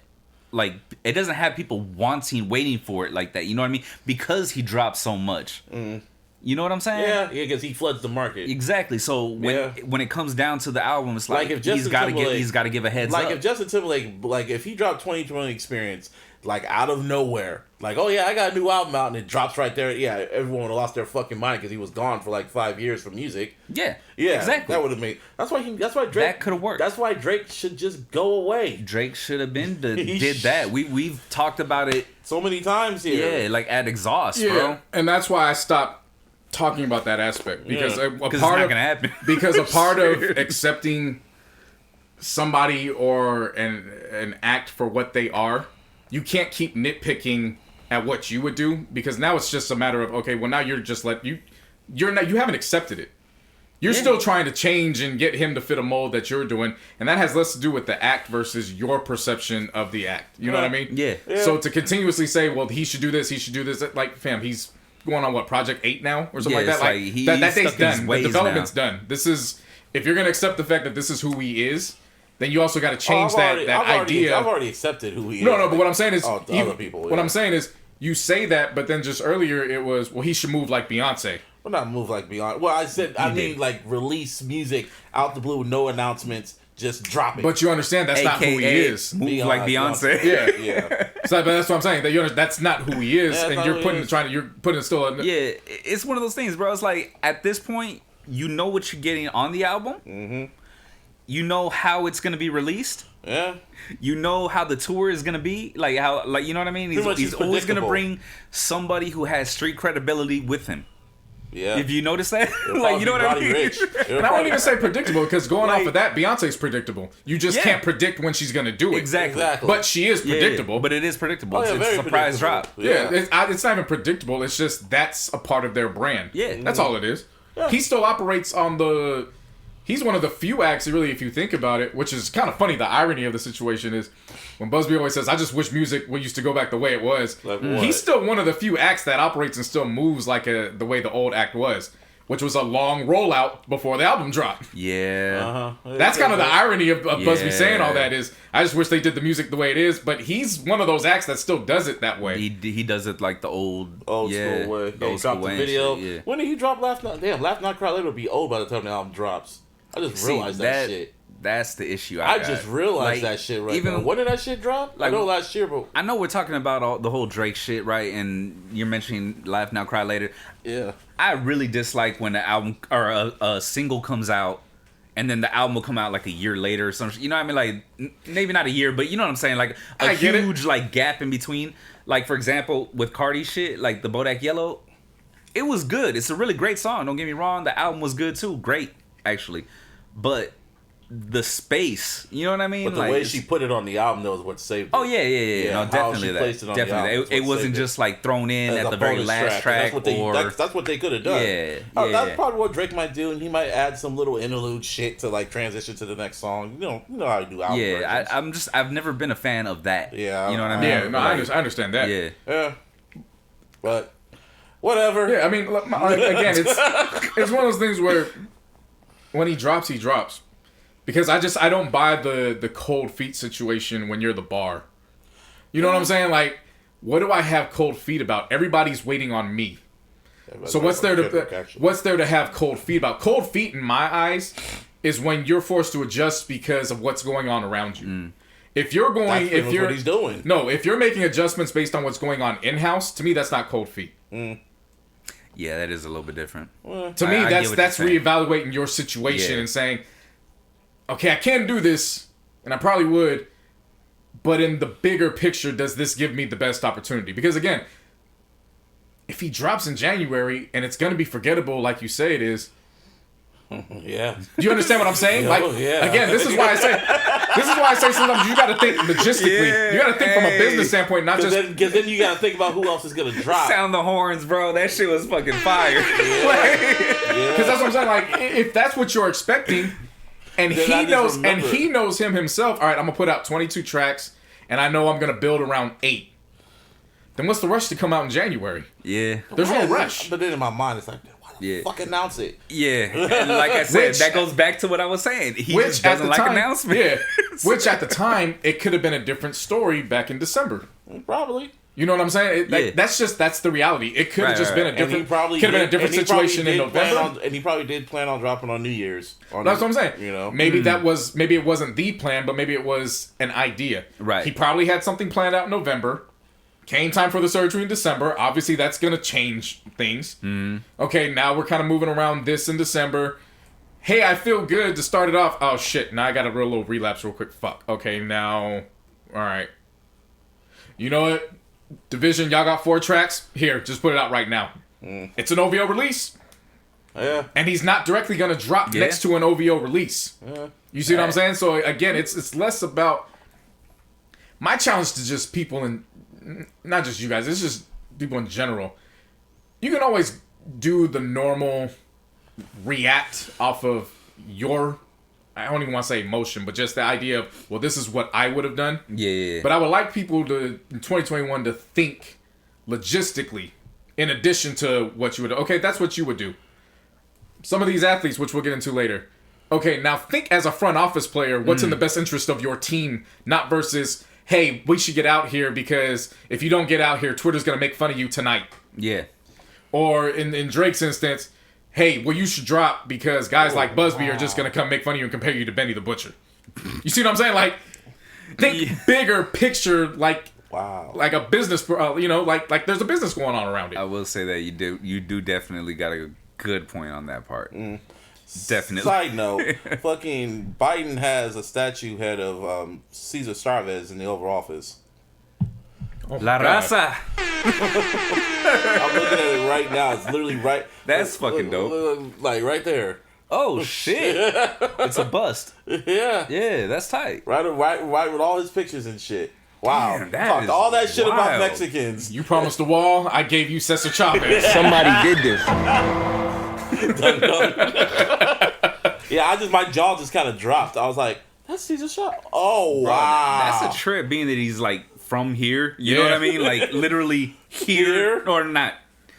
Like it doesn't have people waiting for it like that. You know what I mean? Because he dropped so much. You know what I'm saying? Yeah, because he floods the market. Exactly. So when it comes down to the album, it's like, Like if Justin he's got to give a heads like up. if Justin Timberlake, like if he dropped 2020 Experience, like out of nowhere, like oh yeah, I got a new album out and it drops right there. Yeah, everyone would have lost their fucking mind because he was gone for like 5 years from music. yeah, Exactly. That would have made. That's why Drake. That coulda worked. That's why Drake should just go away. Drake should have been did that. We've talked about it. So many times here. Yeah, like at exhaust, Yeah, bro. and that's why I stopped talking about that aspect because a Because it's part not of gonna happen. because a part of accepting somebody or an act for what they are, you can't keep nitpicking at what you would do because now it's just a matter of okay, well now you're just you haven't accepted it. You're still trying to change and get him to fit a mold that you're doing, and that has less to do with the act versus your perception of the act. You know what I mean? Yeah. So to continuously say, well, he should do this, like, fam, he's going on what, Project 8 now or something like that. it's Like, he's that stuck date's in his done. The ways development's now. done. This is if you're gonna accept the fact that this is who he is, then you also got to change I've idea. I've already accepted who he is. No, but what I'm saying is, the other people. What I'm saying is, you say that, but then just earlier it was, well, he should move like Beyonce. Well, not move like Beyonce. Well, I mean like release music out the blue with no announcements, just drop it. But you understand that's not who he is. Move like Beyonce. Yeah. Yeah. So but that's what I'm saying. That's not who he is, Yeah, and that's you're not who he is. you're putting still. Yeah, it's one of those things, bro. It's like at this point, you know what you're getting on the album. Mm-hmm. You know how it's gonna be released. Yeah. You know how the tour is gonna be. Like how, like you know what I mean. He's always gonna predictable. bring somebody who has street credibility with him. Yeah. If you notice that, It'll like you know probably what I be mean. Roddy Ricch. And I won't even say predictable because going Like- off of that, Beyonce's predictable. You just Yeah. can't predict when she's gonna do it. Exactly. But she is Yeah, predictable. but it is predictable. Oh, yeah, it's a very surprise predictable. drop. Yeah, it's not even predictable. It's just that's a part of their brand. Yeah. That's all it is. Yeah. He still operates on the. He's one of the few acts, really, if you think about it, which is kind of funny. The irony of the situation is when Busby always says, I just wish music used to go back the way it was. Like what? He's still one of the few acts that operates and still moves like the way the old act was, which was a long rollout before the album dropped. Yeah. That's kind of the irony of Busby Yeah. saying all that is, I just wish they did the music the way it is, but he's one of those acts that still does it that way. He does it like the old Old yeah, school way. the Yeah, old he school dropped the way and video. shit, yeah. When did he drop Laugh Not? Damn, Laugh Not Cry Later will be old by the time the album drops. I just See, realized that shit. That's the issue. I got. just realized Like, that shit right even now. When did that shit drop? like- I know last year, but I know we're talking about the whole Drake shit, right? And you're mentioning Laugh Now Cry Later. yeah. I really dislike when the album or a single comes out and then the album will come out like a year later or something. You know what I mean? Like maybe not a year, but you know what I'm saying? Like a I get it. huge like gap in between. Like for example, with Cardi shit, like the Bodak Yellow, it was good. It's a really great song. Don't get me wrong. The album was good too. Great, actually. But the space, you know what I mean? But the like, way she put it on the album, though, is what saved it. Oh yeah. Yeah, No, how definitely she that. placed it on the Definitely, album is it what wasn't saved it. just like thrown in As at a the very bonus last track, that's what they could have done. Yeah, That's yeah. probably what Drake might do, and he might add some little interlude shit to like transition to the next song. You know how you do album versions. I've never been a fan of that. Yeah, you know what I mean. Yeah, no, I understand that. Yeah, Yeah, but whatever. Yeah, I mean, again, it's one of those things where when he drops, because I don't buy the cold feet situation when you're the bar. You know what I'm saying? Like, what do I have cold feet about? Everybody's waiting on me. So what's there to have cold feet about? Cold feet in my eyes is when you're forced to adjust because of what's going on around you. If you're going, That's what he's doing. No, if you're making adjustments based on what's going on in house, to me that's not cold feet. yeah, that is a little bit different. To me, I get what that's you're saying. reevaluating your situation Yeah. and saying, okay, I can do this, and I probably would, but in the bigger picture, does this give me the best opportunity? Because again, if he drops in January and it's gonna be forgettable, like you say it is. Yeah. Do you understand what I'm saying? Like, again, this is why I say sometimes you got to think logistically. Yeah, you got to think from a business standpoint, not just because then you got to think about who else is gonna drop. Sound the horns, bro. That shit was fucking fire. because that's what I'm saying. Like, if that's what you're expecting, and he knows him himself. All right, I'm gonna put out 22 tracks, and I know I'm gonna build around 8. Then what's the rush to come out in January? Yeah. There's no rush. But then in my mind, it's like, why the fuck announce it? Yeah. And like I said, that goes back to what I was saying. He just doesn't like announcements. Yeah. Which at the time, it could have been a different story back in December. Probably. You know what I'm saying? That's the reality. It could have just been a different, situation in November. And he probably did plan on dropping on New Year's. That's what I'm saying. You know, maybe it wasn't the plan, but maybe it was an idea. Right. He probably had something planned out in November. Came time for the surgery in December. Obviously, that's gonna change things. Okay, now we're kind of moving around this in December. Hey, I feel good to start it off. Oh shit! Now I got a real little relapse, real quick. Fuck. Okay, now, all right. You know what? Division, y'all got 4 tracks. Here, just put it out right now. It's an OVO release. Yeah. And he's not directly gonna drop next to an OVO release. Yeah. You see what I'm saying? So again, it's less about my challenge to just people and not just you guys. It's just people in general. You can always do the normal react off of your, I don't even want to say emotion, but just the idea of, well, this is what I would have done. Yeah. But I would like people to, in 2021, to think logistically in addition to what you would do. Okay, that's what you would do. Some of these athletes, which we'll get into later. Okay, now think as a front office player, what's in the best interest of your team, not versus, hey, we should get out here because if you don't get out here, Twitter's going to make fun of you tonight. Yeah. Or in Drake's instance, hey, well, you should drop because guys like Busby are just going to come make fun of you and compare you to Benny the Butcher. You see what I'm saying? Like, think bigger picture, like a business, like there's a business going on around it. I will say that you do definitely got a good point on that part. Definitely. Side note, fucking Biden has a statue head of Cesar Chavez in the Oval Office. La Raza. I'm looking at it right now. It's literally right. That's fucking dope. Like right there. Oh shit! It's a bust. Yeah. Yeah, that's tight. Right with all his pictures and shit. Wow. Damn, that talked is all that shit wild. about Mexicans. You promised the wall, I gave you Cesar Chavez. Somebody did this. Yeah, my jaw just kind of dropped. I was like, that's Cesar Chavez. Oh, Bro, wow. That's a trip, being that he's like from here. You know what I mean? Like literally here or not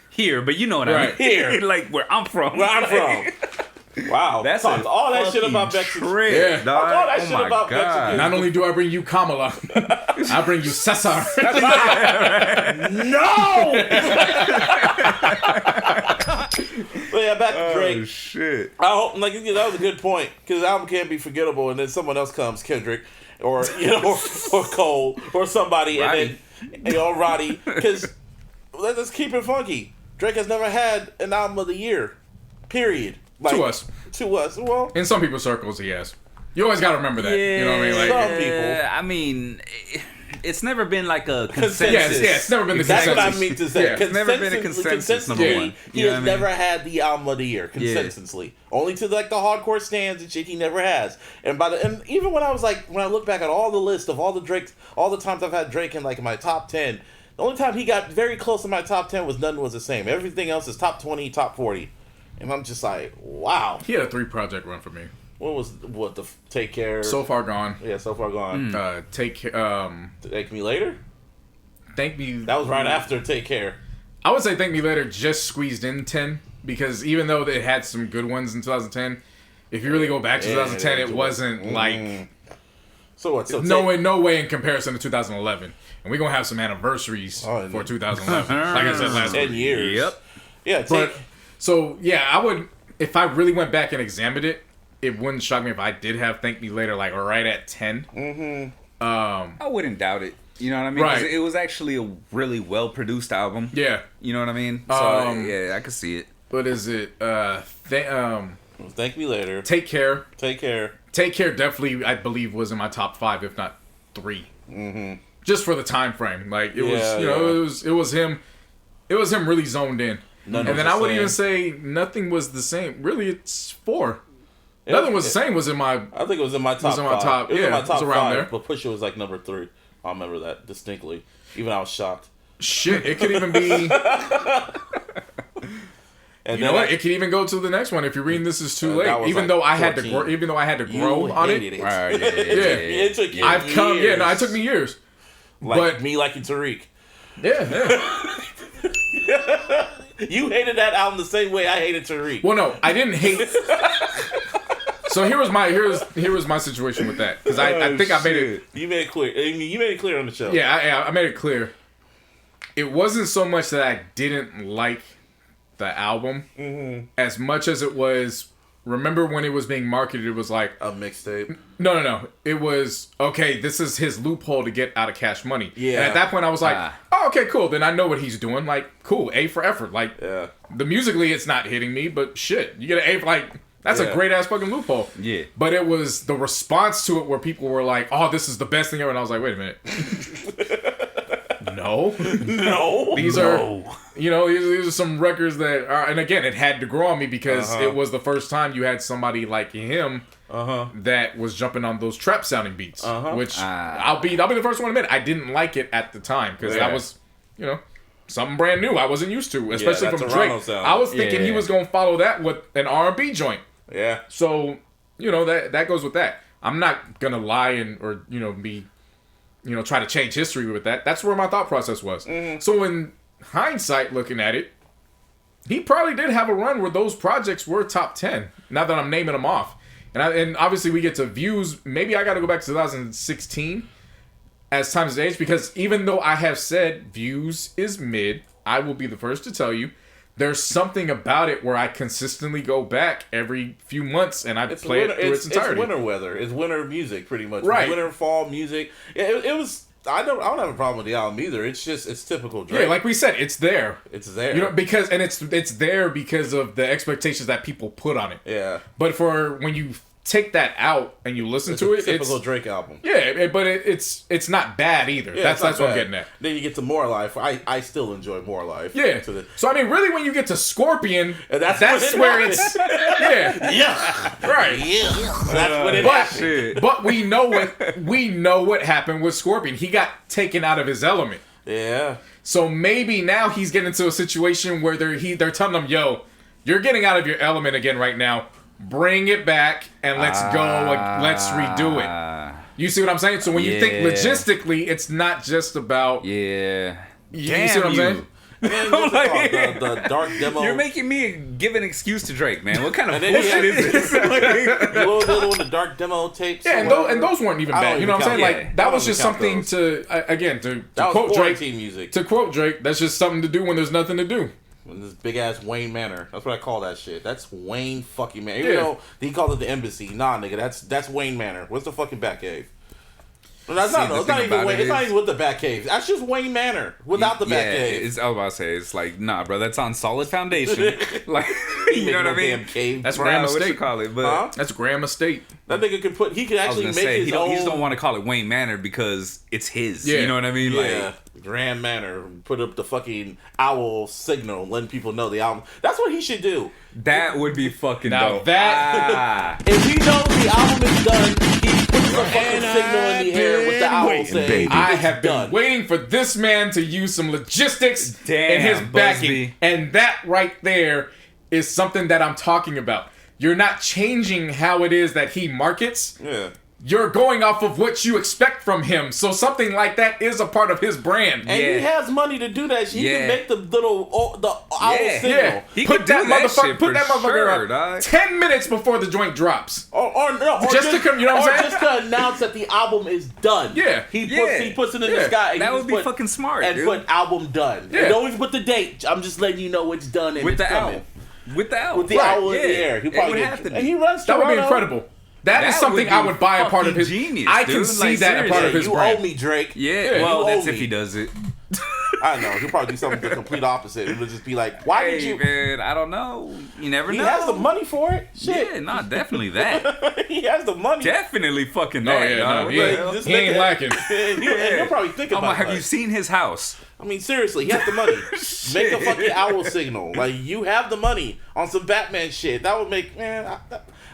here, but you know what I mean. Here, like where I'm from. Wow, that's talked all that shit about Mexicans. Yeah, all that shit about Mexicans. Not only do I bring you Kamala, I bring you Cesar. No. But yeah, back to Drake. Oh shit! I hope, that was a good point, because the album can't be forgettable, and then someone else comes, Kendrick, or or Cole, or somebody, Roddy. and then Roddy, because let's keep it funky. Drake has never had an album of the year, period. Like, to us. Well, in some people's circles, he has. You always got to remember that. You know what I mean? Like, some people. I mean, it's never been like a consensus. Yeah, it's never been the consensus. That's what I mean to say. Yeah. It's never been a consensus, number one. He has never had the album of the year, consensusly. Only to like the hardcore stands and shit, he never has. And even when I look back at all the list of all the Drakes, all the times I've had Drake in like my top 10, the only time he got very close to my top 10 was Nothing Was the Same. Everything else is top 20, top 40. And I'm just like, wow. He had a 3-project run for me. The Take Care? So Far Gone. Yeah, So Far Gone. Take Me Later? Thank Me. That was right after Take Care. I would say Thank Me Later just squeezed in 10, because even though it had some good ones in 2010, if you really go back to 2010, it wasn't like... So what? So no way in comparison to 2011. And we're going to have some anniversaries for 2011. Like I said last 10 week. years. Yep. Yeah, So, yeah, I would, if I really went back and examined it, it wouldn't shock me if I did have Thank Me Later, like, right at 10. Mm-hmm. I wouldn't doubt it. You know what I mean? Right. It was actually a really well-produced album. Yeah. You know what I mean? So, yeah, I could see it. What is it? Thank Me Later. Take Care. Take Care. Take Care definitely, I believe, was in my top 5, if not 3. Mm-hmm. Just for the time frame. Like, it was, it was him. It was him really zoned in. None And was then I the would same. even say nothing was the same. Really, it's 4. Nothing was the same. Was in my. I think it was in my top. in my 5. top- It was in yeah, my it top was around 5. there. But Pusha was like number 3. I remember that distinctly. Even I was shocked. Shit, it could even be. And You know what? It could even go to the next one if you're reading this is too that late. was Even like though I had to 14. grow, even though I had to You grow on it. hated it. Right, Yeah. It took you I've come. Yeah, years. no, it took me years. Like but- me liking Tariq. Yeah. You hated that album the same way I hated Tariq. Well, no, I didn't hate. So here was my situation with that because I think I made it. You made it clear. I mean, you made it clear on the show. Yeah, I made it clear. It wasn't so much that I didn't like the album as much as it was. Remember when it was being marketed? It was like A mixtape. no. It was okay. This is his loophole to get out of Cash Money. Yeah. And at that point, I was like, oh, okay, cool. Then I know what he's doing. Like, cool. A for effort. Like, Yeah. the musically, it's not hitting me, but shit, you get an A for like. That's Yeah. a great ass fucking loophole. Yeah. But it was the response to it where people were like, oh, this is the best thing ever. And I was like, wait a minute. No. No. These are, these are some records that are, and again, it had to grow on me because it was the first time you had somebody like him that was jumping on those trap sounding beats, which I'll be the first one to admit I didn't like it at the time because that was, something brand new I wasn't used to, especially that from Toronto Drake. sound. I was thinking he Yeah. was gonna follow that with an R&B joint. Yeah. So, that goes with that. I'm not gonna lie or be, try to change history with that. That's where my thought process was. So in hindsight, looking at it, he probably did have a run where those projects were top 10. Now that I'm naming them off. And obviously we get to views. Maybe I got to go back to 2016 as times has aged, because even though I have said views is mid, I will be the first to tell you, there's something about it where I consistently go back every few months and I play it through its entirety. It's winter weather. It's winter music, pretty much. Right. Winter, fall music. Yeah, it was. I don't have a problem with the album either. It's just typical Drake. Yeah, like we said, it's there. It's there. It's there because of the expectations that people put on it. Yeah. But for when you take that out and you listen It's to a it, typical Drake album. but it's not bad either. Yeah, that's it's not what I'm bad. getting at. Then you get to More Life. I still enjoy More Life. Yeah. So I mean, really, when you get to Scorpion, And that's where when it it's yeah, right. That's when it happened. But we know what happened with Scorpion. He got taken out of his element. Yeah. So maybe now he's getting into a situation where they're telling him, "Yo, you're getting out of your element again right now. Bring it back and let's go. Let's redo it." You see what I'm saying? So when you think logistically, it's not just about Yeah. You see what I'm saying? And then what's it called? The dark demo. You're making me give an excuse to Drake, man. What kind of And then he bullshit is this? the other one, the dark demo tapes. Yeah, and those weren't even I don't bad. You know what I'm even saying? count- Like I that don't was just even count something those. to again to That was quote Drake. quarantine music. To quote Drake, that's just something to do when there's nothing to do. In this big ass Wayne Manor. That's what I call that shit. That's Wayne fucking Manor. Even Yeah. though he called it the embassy. Nah, nigga, that's Wayne Manor. What's the fucking Batcave? No, that's See, not. the It's thing not even about Wayne. it It's not is- even with the Batcave. That's just Wayne Manor without the Batcave. I was about to say, it's like, nah, bro, that's on solid foundation. Like, you know what I mean? Damn cave. That's Bro, Graham what you Estate. call it? But Huh? That's Graham Estate. That nigga could put. He could I was actually gonna make say, his he own. just don't want to call it Wayne Manor because it's his. Yeah. You know what I mean? Yeah, Like, Grand Manor. Put up the fucking owl signal, letting people know the album. That's what he should do. that would be fucking Now dope. that- If he knows the album is done, he puts the fucking signal in the air with the owl saying, I "It's have been done." waiting for this man to use some logistics Damn, in his backing. Busby. And that right there is something that I'm talking about. You're not changing how it is that he markets. Yeah. You're going off of what you expect from him. So something like that is a part of his brand. And he has money to do that shit. He Yeah. can make the owl Yeah. signal. Yeah, He put could do that motherfucker, shit put for that motherfucker sure, up dog. 10 minutes before the joint drops. Or Just to come- you know what I'm or saying? just to announce that the album is done. Yeah. He puts it in Yeah. the sky. and That he would just be put- fucking smart, And dude. put album done. Yeah. And don't even put the date. I'm just letting you know it's done and with it's the coming. owl. With the owl. With the owl in the air. He It probably would get- have to And be. he runs That would be Toronto. incredible. That is That something would I be would buy a part of his. fucking genius, I can dude. see Like, that a part Yeah, of his you brand. owe me, Drake. Yeah, well, you that's owe if me. he does it. I know. He'll probably do something the complete opposite. It'll just be like, why did Hey, you... man, I don't know. You never He know. has the money for it. Shit. Yeah, not definitely that. He has the money. Definitely fucking Oh, that. yeah, dog. no, What he the ain't- hell? This he ain't nigga- lacking. And he'll probably think I'm about like, have that. you seen his house? I mean, seriously, he has the money. Make a fucking owl signal. Like, you have the money on some Batman shit. That would make, man,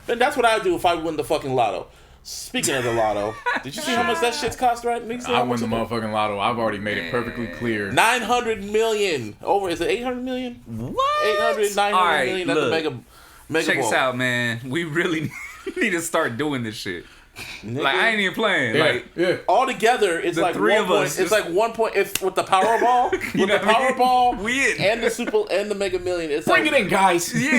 that's what I would do if I win the fucking lotto. Speaking of the lotto, did you see how much that shit's cost right now? I win the motherfucking lotto. I've already made it perfectly clear. 900 million. Over, is it 800 million? What? 800, 900 All right, million. That's look, a mega check ball. us out, man. We really need to start doing this shit. Like, I ain't even playing. Like, all together, it's the like three 1 of point. us It's just- like 1 point. If with the Powerball, with know the what I mean? Powerball, We in. and the Super and the Mega Million, it's Bring like, it in, guys. yeah.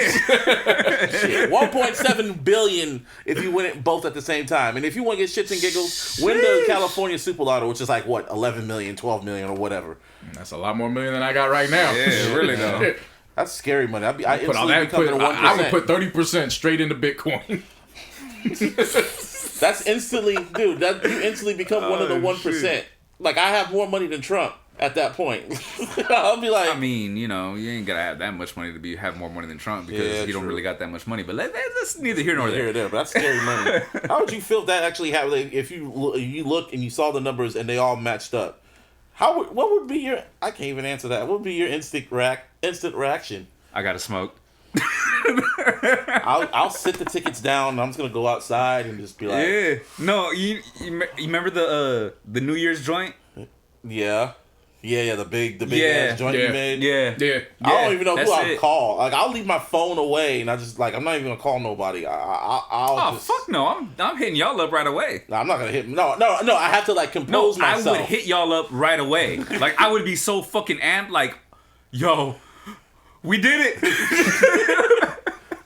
shit, 1.7 billion if you win it both at the same time. And if you want to get shits and giggles, win the California Super Lotto, which is like what, 11 million, 12 million, or whatever. That's a lot more million than I got right now. Yeah, really though. That's scary money. I Put all instantly that. become the 1%. I would put 30% straight into Bitcoin. That's instantly, dude. That you instantly become one of the 1%. Like, I have more money than Trump at that point. I'll be like, I mean, you know, you ain't gotta have that much money to have more money than Trump because Yeah, you don't true. really got that much money. But that's neither here nor here or there. there, but that's scary money. How would you feel if that actually happened? Like, if you look and you saw the numbers and they all matched up, what would be your? I can't even answer that. What would be your instant reaction? I gotta smoke. I'll sit the tickets down. And I'm just gonna go outside and just be like, Yeah. No, you remember the New Year's joint? yeah, the big Yeah. ass joint you made. Yeah. Yeah. I don't even know who that's I'll it. call. Like, I'll leave my phone away and I just like, I'm not even gonna call nobody. I'll Oh just. fuck no! I'm hitting y'all up right away. No, I'm not gonna hit. No. I have to like No, compose myself. I would hit y'all up right away. Like I would be so fucking amped. Like, yo, we did it.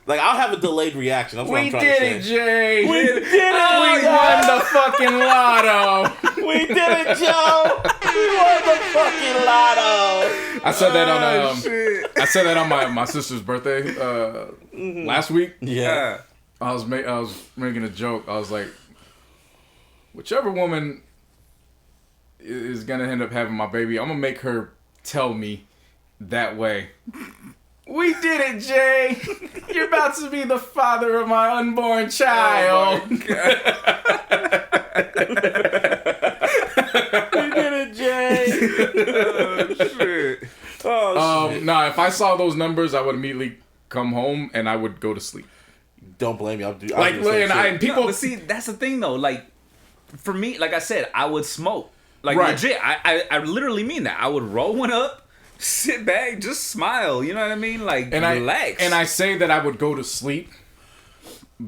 Like, I'll have a delayed reaction. That's what I'm We trying did to it, say. Jay. We did it. We won the fucking lotto. We did it, Joe. We won the fucking lotto. I said that on shit. I said that on my sister's birthday last week. Yeah. I was making a joke. I was like, whichever woman is gonna end up having my baby, I'm gonna make her tell me that way. We did it, Jay. You're about to be the father of my unborn child. Oh my God. We did it, Jay. Oh, shit. Oh, shit. Nah, if I saw those numbers, I would immediately come home and I would go to sleep. Don't blame me. I'll do Like, the same shit. and people. But see, that's the thing though. Like, for me, like I said, I would smoke. Like Right. legit, I literally mean that. I would roll one up, sit back, just smile. You know what I mean? Like, relax. I say that I would go to sleep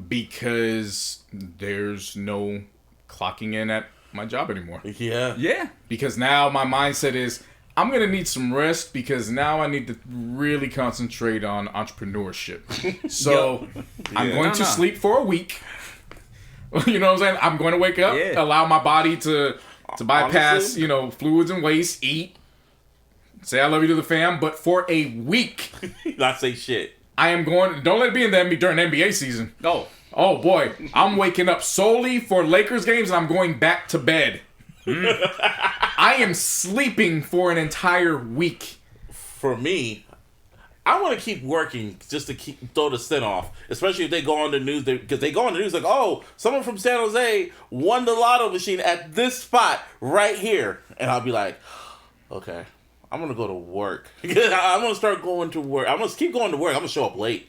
because there's no clocking in at my job anymore. Yeah. yeah. Because now my mindset is I'm gonna need some rest because now I need to really concentrate on entrepreneurship. So I'm going to sleep for a week. You know what I'm saying? I'm going to wake up, allow my body to bypass, Honestly? fluids and waste, eat, say I love you to the fam, but for a week, Not say shit. I am going. Don't let it be in during NBA season. Oh boy, I'm waking up solely for Lakers games and I'm going back to bed. I am sleeping for an entire week. For me, I want to keep working just to throw the scent off, especially if they go on the news, because they go on the news like, oh, someone from San Jose won the lotto machine at this spot right here, and I'll be like, okay, I'm gonna go to work. I'm gonna start going to work. I'm gonna keep going to work. I'm gonna show up late.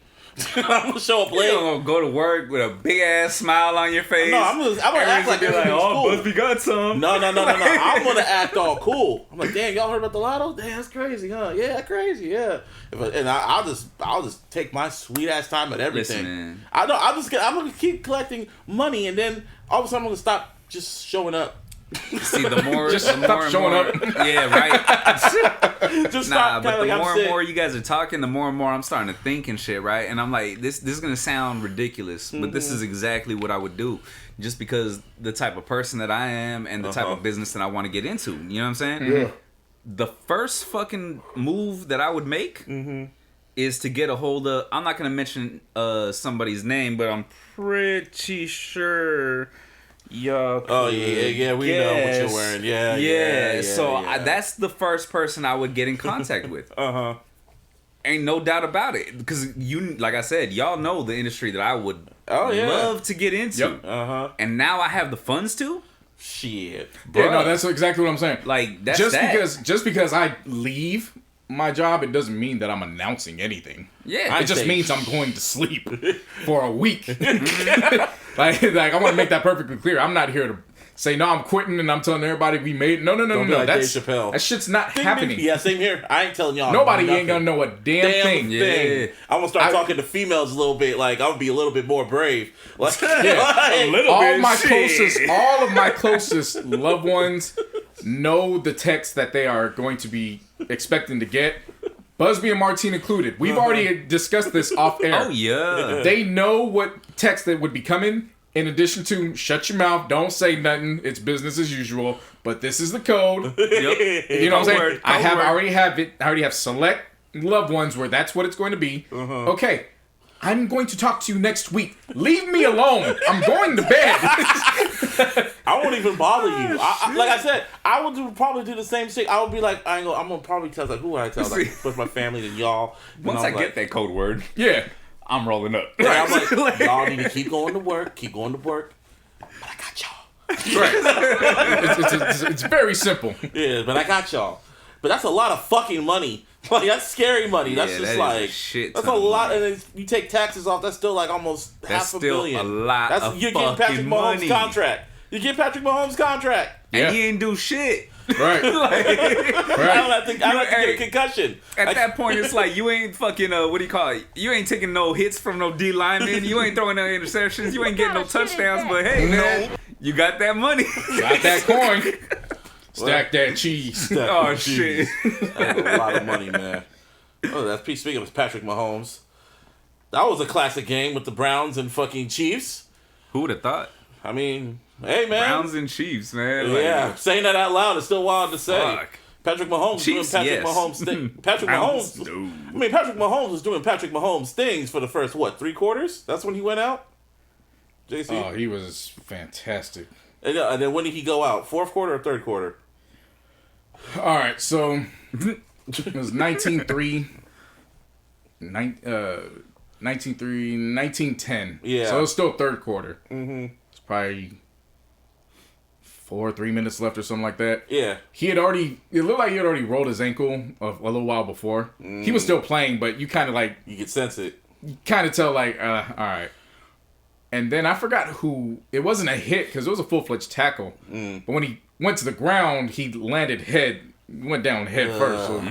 I'm gonna show up You late. gonna go to work with a big ass smile on your face. No, I'm gonna act like everything's cool. Must be got some. No. I'm gonna act all cool. I'm like, damn, y'all heard about the lotto? Damn, that's crazy, huh? Yeah, crazy, yeah. I'll just take my sweet ass time at everything. Listen, man. I'm gonna keep collecting money, and then all of a sudden I'm gonna stop just showing up. See, the more Just the more stop and showing more, up. Yeah, right. Just Nah, stop. but the Like, more I'm and sick. more you guys are talking, the more and more I'm starting to think and shit, right? And I'm like, this is gonna sound ridiculous, but this is exactly what I would do, just because the type of person that I am and the type of business that I want to get into. You know what I'm saying? Yeah. The first fucking move that I would make is to get a hold of. I'm not gonna mention somebody's name, but I'm pretty sure. Oh yeah. We know what you're wearing. Yeah. So yeah. that's the first person I would get in contact with. Ain't no doubt about it, because like I said, y'all know the industry that I would love to get into. Yep. And now I have the funds to. Shit. Yeah, no, that's exactly what I'm saying. Like, that's just because I leave my job, it doesn't mean that I'm announcing anything. Yeah. It just means I'm going to sleep for a week. like I want to make that perfectly clear. I'm not here to say, no, I'm quitting and I'm telling everybody we made it. No. Like Dave Chappelle. That shit's not happening. Yeah, same here. I ain't telling y'all. Nobody ain't gonna know a damn thing. Yeah. I'm gonna start talking to females a little bit. Like, I'm gonna be a little bit more brave. Like, A little all bit. of my closest loved ones know the text that they are going to be expecting to get. Busby and Martine included. We've already discussed this off air. Oh, yeah. They know what text that would be coming. In addition to shut your mouth, don't say nothing. It's business as usual. But this is the code. Yep. You know what I'm saying? Word, I word. already have it. I already have select loved ones where that's what it's going to be. Okay. I'm going to talk to you next week. Leave me alone. I'm going to bed. I won't even bother you. Like I said, I would probably do the same shit. I would be like, I'm gonna probably tell, like, who would I tell? Like, first my family, then y'all. Once I get that code word, Yeah. I'm rolling up. I'm like, y'all need to keep going to work. But I got y'all. Right. It's very simple. Yeah, but I got y'all. But that's a lot of fucking money. Like, that's scary money. That's Yeah, just that is like a shit that's a ton of lot. money. And then you take taxes off. That's still like almost That's half a still billion. a lot of You're getting Patrick fucking Mahomes' money. contract. You get Patrick Mahomes' contract. Yeah. And he ain't do shit. Right. I don't have to get a concussion. At that point, it's like you ain't fucking what do you call it? You ain't taking no hits from no D linemen. You ain't throwing no interceptions. You ain't getting no touchdowns. But hey, man, you got that money. Got that coin. Stack that cheese. Oh shit. That's a lot of money, man. Oh, that's speaking of Patrick Mahomes. That was a classic game with the Browns and fucking Chiefs. Who would have thought? I mean, hey, man. Browns and Chiefs, man. Like, Yeah, saying that out loud is still wild to say. Fuck. Patrick Mahomes Chiefs, doing Patrick yes. Mahomes thing. Patrick Browns, Mahomes. no. I mean, Patrick Mahomes was doing Patrick Mahomes things for the first 3 quarters. That's when he went out. JC. Oh, he was fantastic. And then when did he go out? 4th quarter or 3rd quarter? All right, so it was 19-3. 1910. Yeah. So it was still 3rd quarter. Mm-hmm. It's probably 3 minutes left or something like that. Yeah. It looked like he had already rolled his ankle a little while before. He was still playing, but you kind of You could sense it. tell like, all right. And then I forgot who, it wasn't a hit because it was a full-fledged tackle. But when he went to the ground, he went down head first. So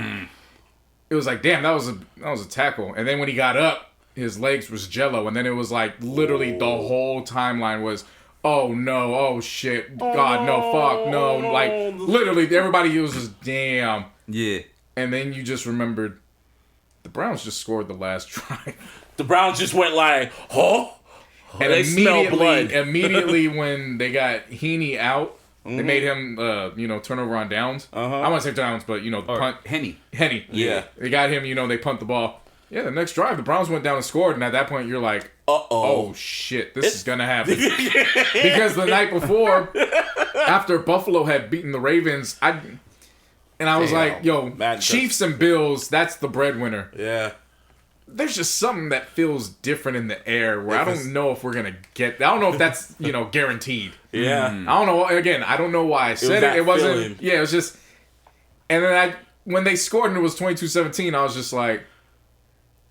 it was like, damn, that was a tackle. And then when he got up, his legs was jello. And then it was like literally the whole timeline was, oh no, oh shit, God, no, fuck, no. Like literally everybody was just, damn. Yeah. And then you just remembered the Browns just scored the last drive. The Browns just went like, huh? And They smell blood. immediately when they got Heaney out, they made him, turn over on downs. I want to say downs, but, the punt. Henny. Yeah. They got him, they punt the ball. Yeah, the next drive, the Browns went down and scored, and at that point, you're like, oh, shit, this is going to happen. Because the night before, after Buffalo had beaten the Ravens, I was like, yo, Chiefs and Bills, that's the breadwinner. Yeah. There's just something that feels different in the air where I don't know if we're going to get... I don't know if that's, guaranteed. Yeah. I don't know. Again, I don't know why I said it. It wasn't... feeling. Yeah, it was just... And then when they scored and it was 22-17, I was just like...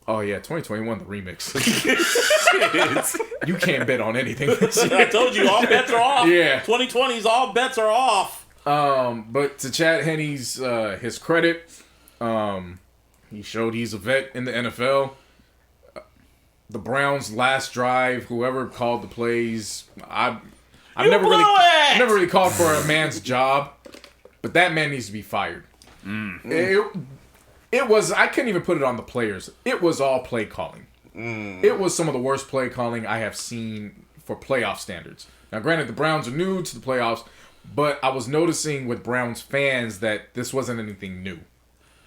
Oh, yeah, 2021, the remix. You can't bet on anything this year. I told you, all bets are off. Yeah. 2020's all bets are off. But to Chad Henne's his credit, he showed he's a vet in the NFL. The Browns' last drive, whoever called the plays, I've never really called for a man's job, but that man needs to be fired. It was, I couldn't even put it on the players. It was all play calling. It was some of the worst play calling I have seen for playoff standards. Now, granted, the Browns are new to the playoffs, but I was noticing with Browns fans that this wasn't anything new.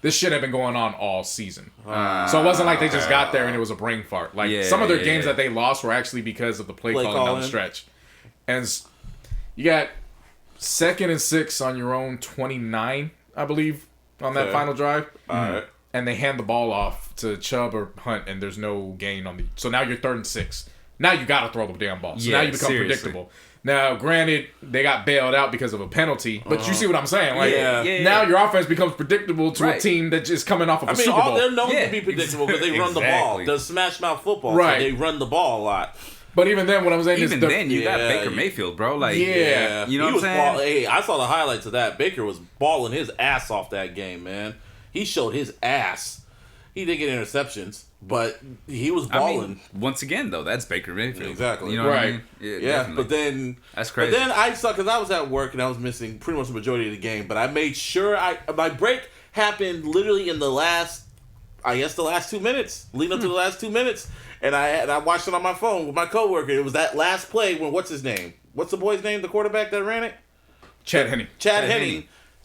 This shit had been going on all season. So it wasn't like they just got there and it was a brain fart. Like, some of their games that they lost were actually because of the play calling down the stretch. And you got 2nd and 6 on your own 29, I believe, on that final drive. All right. And they hand the ball off to Chubb or Hunt, and there's no gain on the... So now you're 3rd and 6. Now you got to throw the damn ball. So now you become predictable. Now, granted, they got bailed out because of a penalty, but you see what I'm saying? Like, Yeah. now your offense becomes predictable to a team that is coming off of a Super Bowl. They're known to be predictable because they run the ball. The smash mouth football, right? So they run the ball a lot. But even then, what I'm saying is... Even then, you got Baker Mayfield, bro. Like, you know what I'm saying? Hey, I saw the highlights of that. Baker was balling his ass off that game, man. He showed his ass. He did get interceptions, but he was balling. I mean, once again, though, that's Baker Mayfield. Exactly. You know what I mean? Yeah, but then... That's crazy. But then I saw, because I was at work and I was missing pretty much the majority of the game, but I made sure my break happened literally in the last 2 minutes, leading up to the last 2 minutes. And I watched it on my phone with my coworker. It was that last play when, what's his name? What's the boy's name, the quarterback that ran it? Chad Henne. Chad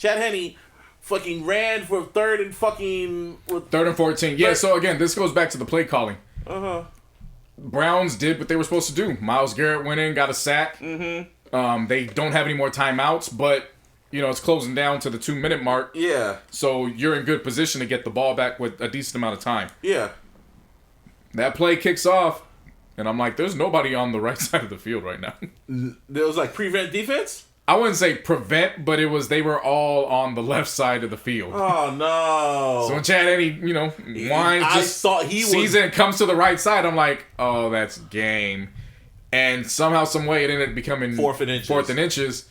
Henne fucking ran for third and 14. Yeah, so again, this goes back to the play calling. Browns did what they were supposed to do. Myles Garrett went in, got a sack. Mm-hmm. They don't have any more timeouts, but it's closing down to the 2-minute mark. Yeah. So you're in good position to get the ball back with a decent amount of time. Yeah. That play kicks off, and I'm like, there's nobody on the right side of the field right now. There was like prevent defense? I wouldn't say prevent, but they were all on the left side of the field. Oh, no. So when Chad Henne, whines, sees it and comes to the right side, I'm like, oh, that's game. And somehow, some way, it ended up becoming fourth and inches.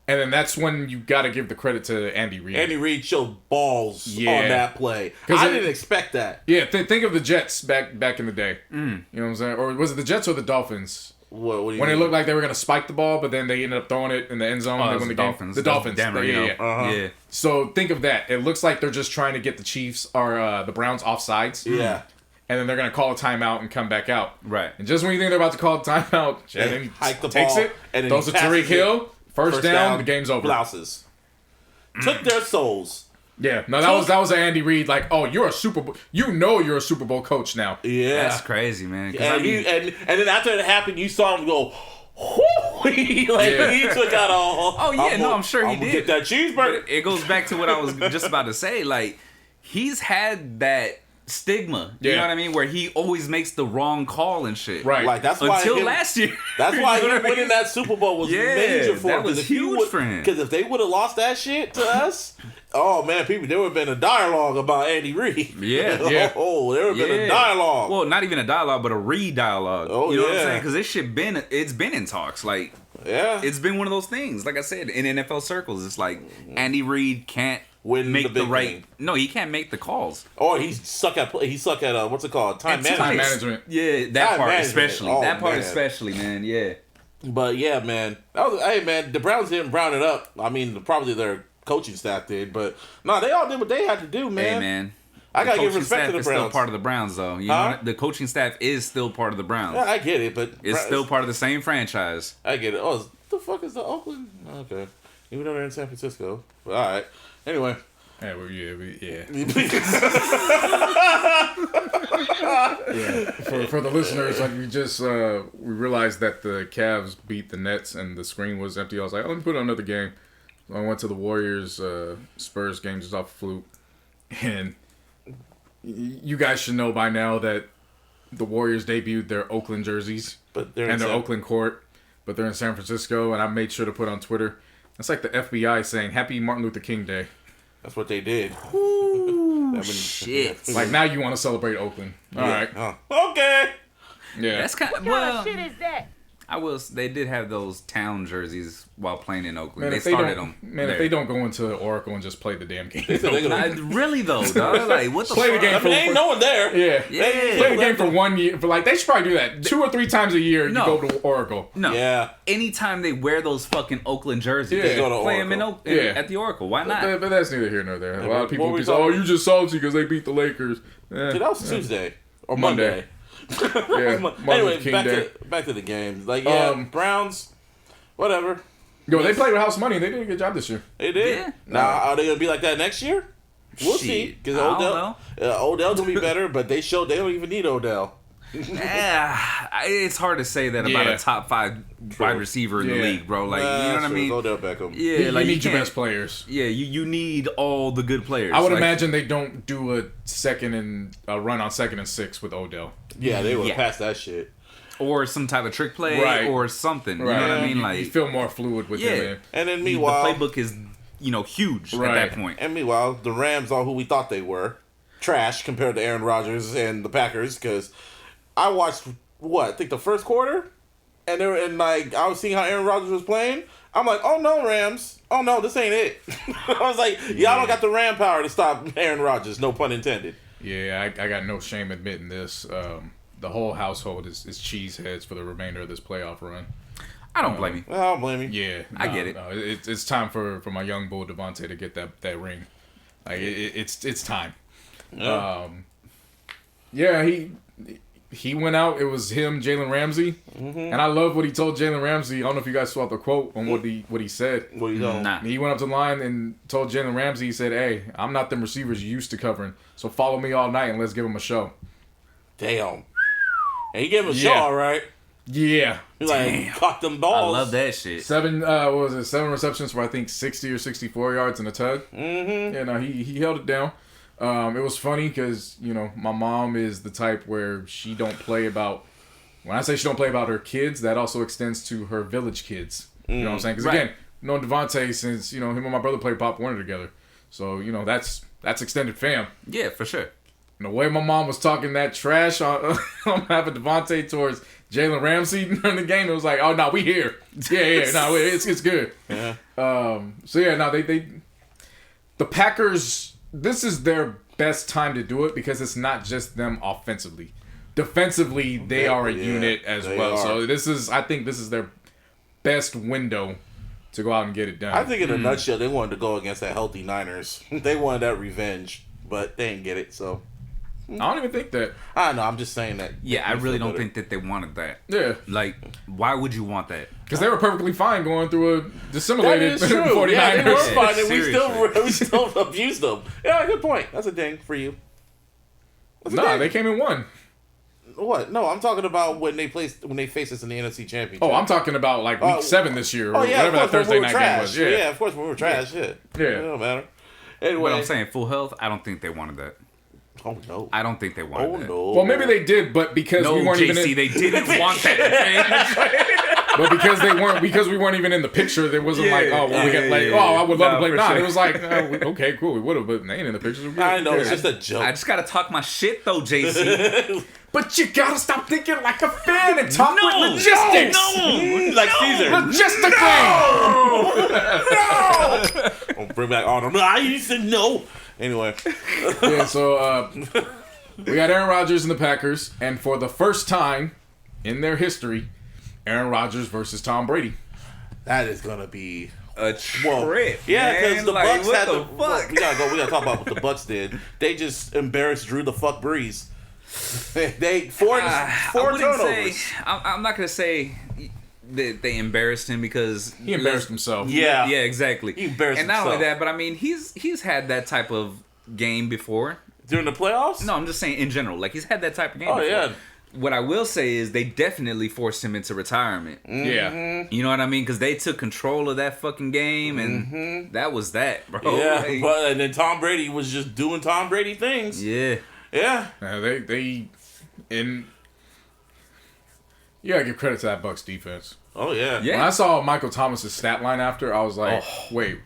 And then that's when you got to give the credit to Andy Reid. Andy Reid showed balls on that play. I didn't expect that. Yeah, think of the Jets back in the day. You know what I'm saying? Or was it the Jets or the Dolphins? What do you when mean? it looked like they were going to spike the ball, but then they ended up throwing it in the end zone. They won the Dolphins. Game. The Dolphins. Yeah. So think of that. It looks like they're just trying to get the Chiefs or the Browns offsides. Yeah. And then they're going to call a timeout and come back out. Right. And just when you think they're about to call a timeout, Shannon takes it, and throws it to Tariq Hill. First down, the game's over. Blouses. Took their souls. Yeah, no, that was an Andy Reid. Like, oh, you're a Super Bowl. You're a Super Bowl coach now. Yeah, that's crazy, man. And, and then after it happened, you saw him go. He took out all. Oh yeah, I'm sure he did. Get that cheeseburger. But it goes back to what I was just about to say. Like, he's had that stigma. You know what I mean? Where he always makes the wrong call and shit. Right. Like that's why until last year. That's why him winning that Super Bowl was major for him. That was huge for him. Because if they would have lost that shit to us, oh man, there would have been a dialogue about Andy Reid. Yeah. Oh, there would have been a dialogue. Well, not even a dialogue, but a re-dialogue. Oh, you know what I'm saying? Because this shit it's been in talks. Like, it's been one of those things. Like I said, in NFL circles, it's like Andy Reid can't make the right game. No, he can't make the calls. Or he suck at what's it called? Time management. Yeah, that part especially. That part especially, man. Yeah. But yeah, man. Hey man, the Browns didn't brown it up. I mean, probably their coaching staff did, but no, they all did what they had to do, man. Hey man. I gotta give respect to the Browns. Still part of the Browns, though. You know, the coaching staff is still part of the Browns. Yeah, I get it, but it's still part of the same franchise. I get it. Oh, the fuck is the Oakland? Okay, even though they're in San Francisco. But, all right. Anyway. Yeah. For the listeners, like we realized that the Cavs beat the Nets and the screen was empty. I was like, let me put on another game. So I went to the Warriors Spurs game just off the fluke, and you guys should know by now that the Warriors debuted their Oakland jerseys and their Oakland court, but they're in San Francisco, and I made sure to put on Twitter. It's like the FBI saying Happy Martin Luther King Day. That's what they did. Ooh, shit. Like now you want to celebrate Oakland. All right. Okay. Yeah. That's kind of, What kind of shit is that? They did have those town jerseys while playing in Oakland. Man, they started them. Man, if they don't go into Oracle and just play the damn game. Really though, dog? Like, what the play fuck? the game there ain't no one there. Yeah. Play the game for 1 year. They should probably do that 2 or 3 times a year. You go to Oracle. No. Yeah. Anytime they wear those fucking Oakland jerseys, they go to play them at the Oracle. Why not? But that's neither here nor there. A lot of people say, "Oh, you just salty because they beat the Lakers." Dude, that was Tuesday or Monday. Anyway, back to the game. Like, Browns, whatever. Yo, they played with house money. They did a good job this year. They did. Yeah. Now, are they gonna be like that next year? We'll see. Because Odell's gonna be better, but they don't even need Odell. It's hard to say that about a top 5 wide receiver in the league, bro. Like, you know what I mean? Odell Beckham. Yeah, like you need your best players. Yeah, you need all the good players. I would imagine they don't do a run on 2nd and 6 with Odell. Yeah, they would pass that shit. or some type of trick play, Right. or something. Right. You know what I mean? Like, you feel more fluid with him. Man. And then meanwhile, the playbook is huge Right. at that point. And meanwhile, the Rams are who we thought they were. Trash compared to Aaron Rodgers and the Packers, because I watched, I think the first quarter, and I was seeing how Aaron Rodgers was playing. I'm like, oh no, Rams. Oh no, this ain't it. I was like, y'all don't got the Ram power to stop Aaron Rodgers, no pun intended. Yeah, I got no shame admitting this. The whole household is cheeseheads for the remainder of this playoff run. I don't blame you. I don't blame you. Yeah, I get it. No, it's time for my young bull Devontae to get that ring. Like it's time. Yeah, he went out. It was him, Jalen Ramsey, and I love what he told Jalen Ramsey. I don't know if you guys saw the quote on what he said. What you doing? Nah. He went up to the line and told Jalen Ramsey. He said, "Hey, I'm not them receivers you used to covering. So follow me all night and let's give him a show." Damn. And he gave him a Yeah. show, all right. Yeah, He like caught them balls. I love that shit. 7 receptions for I think 60 or 64 yards in a tug. Mm-hmm. Yeah, no, he held it down. It was funny because my mom is the type where she don't play about. When I say she don't play about her kids, that also extends to her village kids. You know what I'm saying? Because again, knowing Devontae since him and my brother played Pop Warner together, so that's extended fam. Yeah, for sure. And the way my mom was talking that trash on having Devontae towards Jalen Ramsey during the game, it was like, oh no, we here. Yeah, no, it's good. Yeah. So yeah, no, the Packers. This is their best time to do it because it's not just them offensively. Defensively, they are a unit as well. Are. So I think this is their best window to go out and get it done. I think in a nutshell, they wanted to go against that healthy Niners. They wanted that revenge, but they didn't get it. So I don't even think that. I don't know. I'm just saying that. Yeah, I really don't think that they wanted that. Yeah. Like, why would you want that? Because they were perfectly fine going through a dissimulated That is true. 49ers. Yeah, they were fine, and Seriously. we still abused them. Yeah, good point. That's a ding for you. That's a Nah, ding. they came in one. What? No, I'm talking about when they faced us in the NFC Championship. Oh, I'm talking about like week 7 this year, or Oh yeah, whatever of that course, when Thursday we were night trash. game was. Yeah. Of course when we were trash. Yeah. Yeah. It don't matter. Anyway, But I'm saying full health, I don't think they wanted that. Oh no. I don't think they wanted Oh that. no. Well, maybe they did, but because No, we weren't JC, even in, they didn't want that. but because we weren't even in the picture, there wasn't like, oh, well, we got like, yeah, oh, I would love to no, play. for Nah, sure. it was like, okay, cool, we would have, but they ain't in the picture. I know it's just a joke. I just gotta talk my shit though, JC. But you gotta stop thinking like a fan and talk No, with logistics. like Caesar. Logistically. I'll bring back Arnold. I used to know. Anyway, Yeah, so we got Aaron Rodgers and the Packers, and for the first time in their history, Aaron Rodgers versus Tom Brady. that is gonna be A trip. yeah, because man. the Like, Bucks what had the fuck? We gotta talk about what the Bucks did. They just embarrassed Drew the fuck Brees. They four I wouldn't turnovers. say. I'm not gonna say that they embarrassed him because He embarrassed himself. Yeah. Yeah, exactly. He embarrassed and not himself. only that, but I mean, he's had that type of game before. During the playoffs. No, I'm just saying in general. Like he's had that type of game. Oh before. yeah. What I will say is they definitely forced him into retirement. Yeah. You know what I mean? Because they took control of that fucking game, and that was that, bro. Yeah, Like, but and then Tom Brady was just doing Tom Brady things. yeah. Yeah. You gotta give credit to that Bucks defense. Oh yeah. Yeah. When I saw Michael Thomas's stat line after, I was like, wait,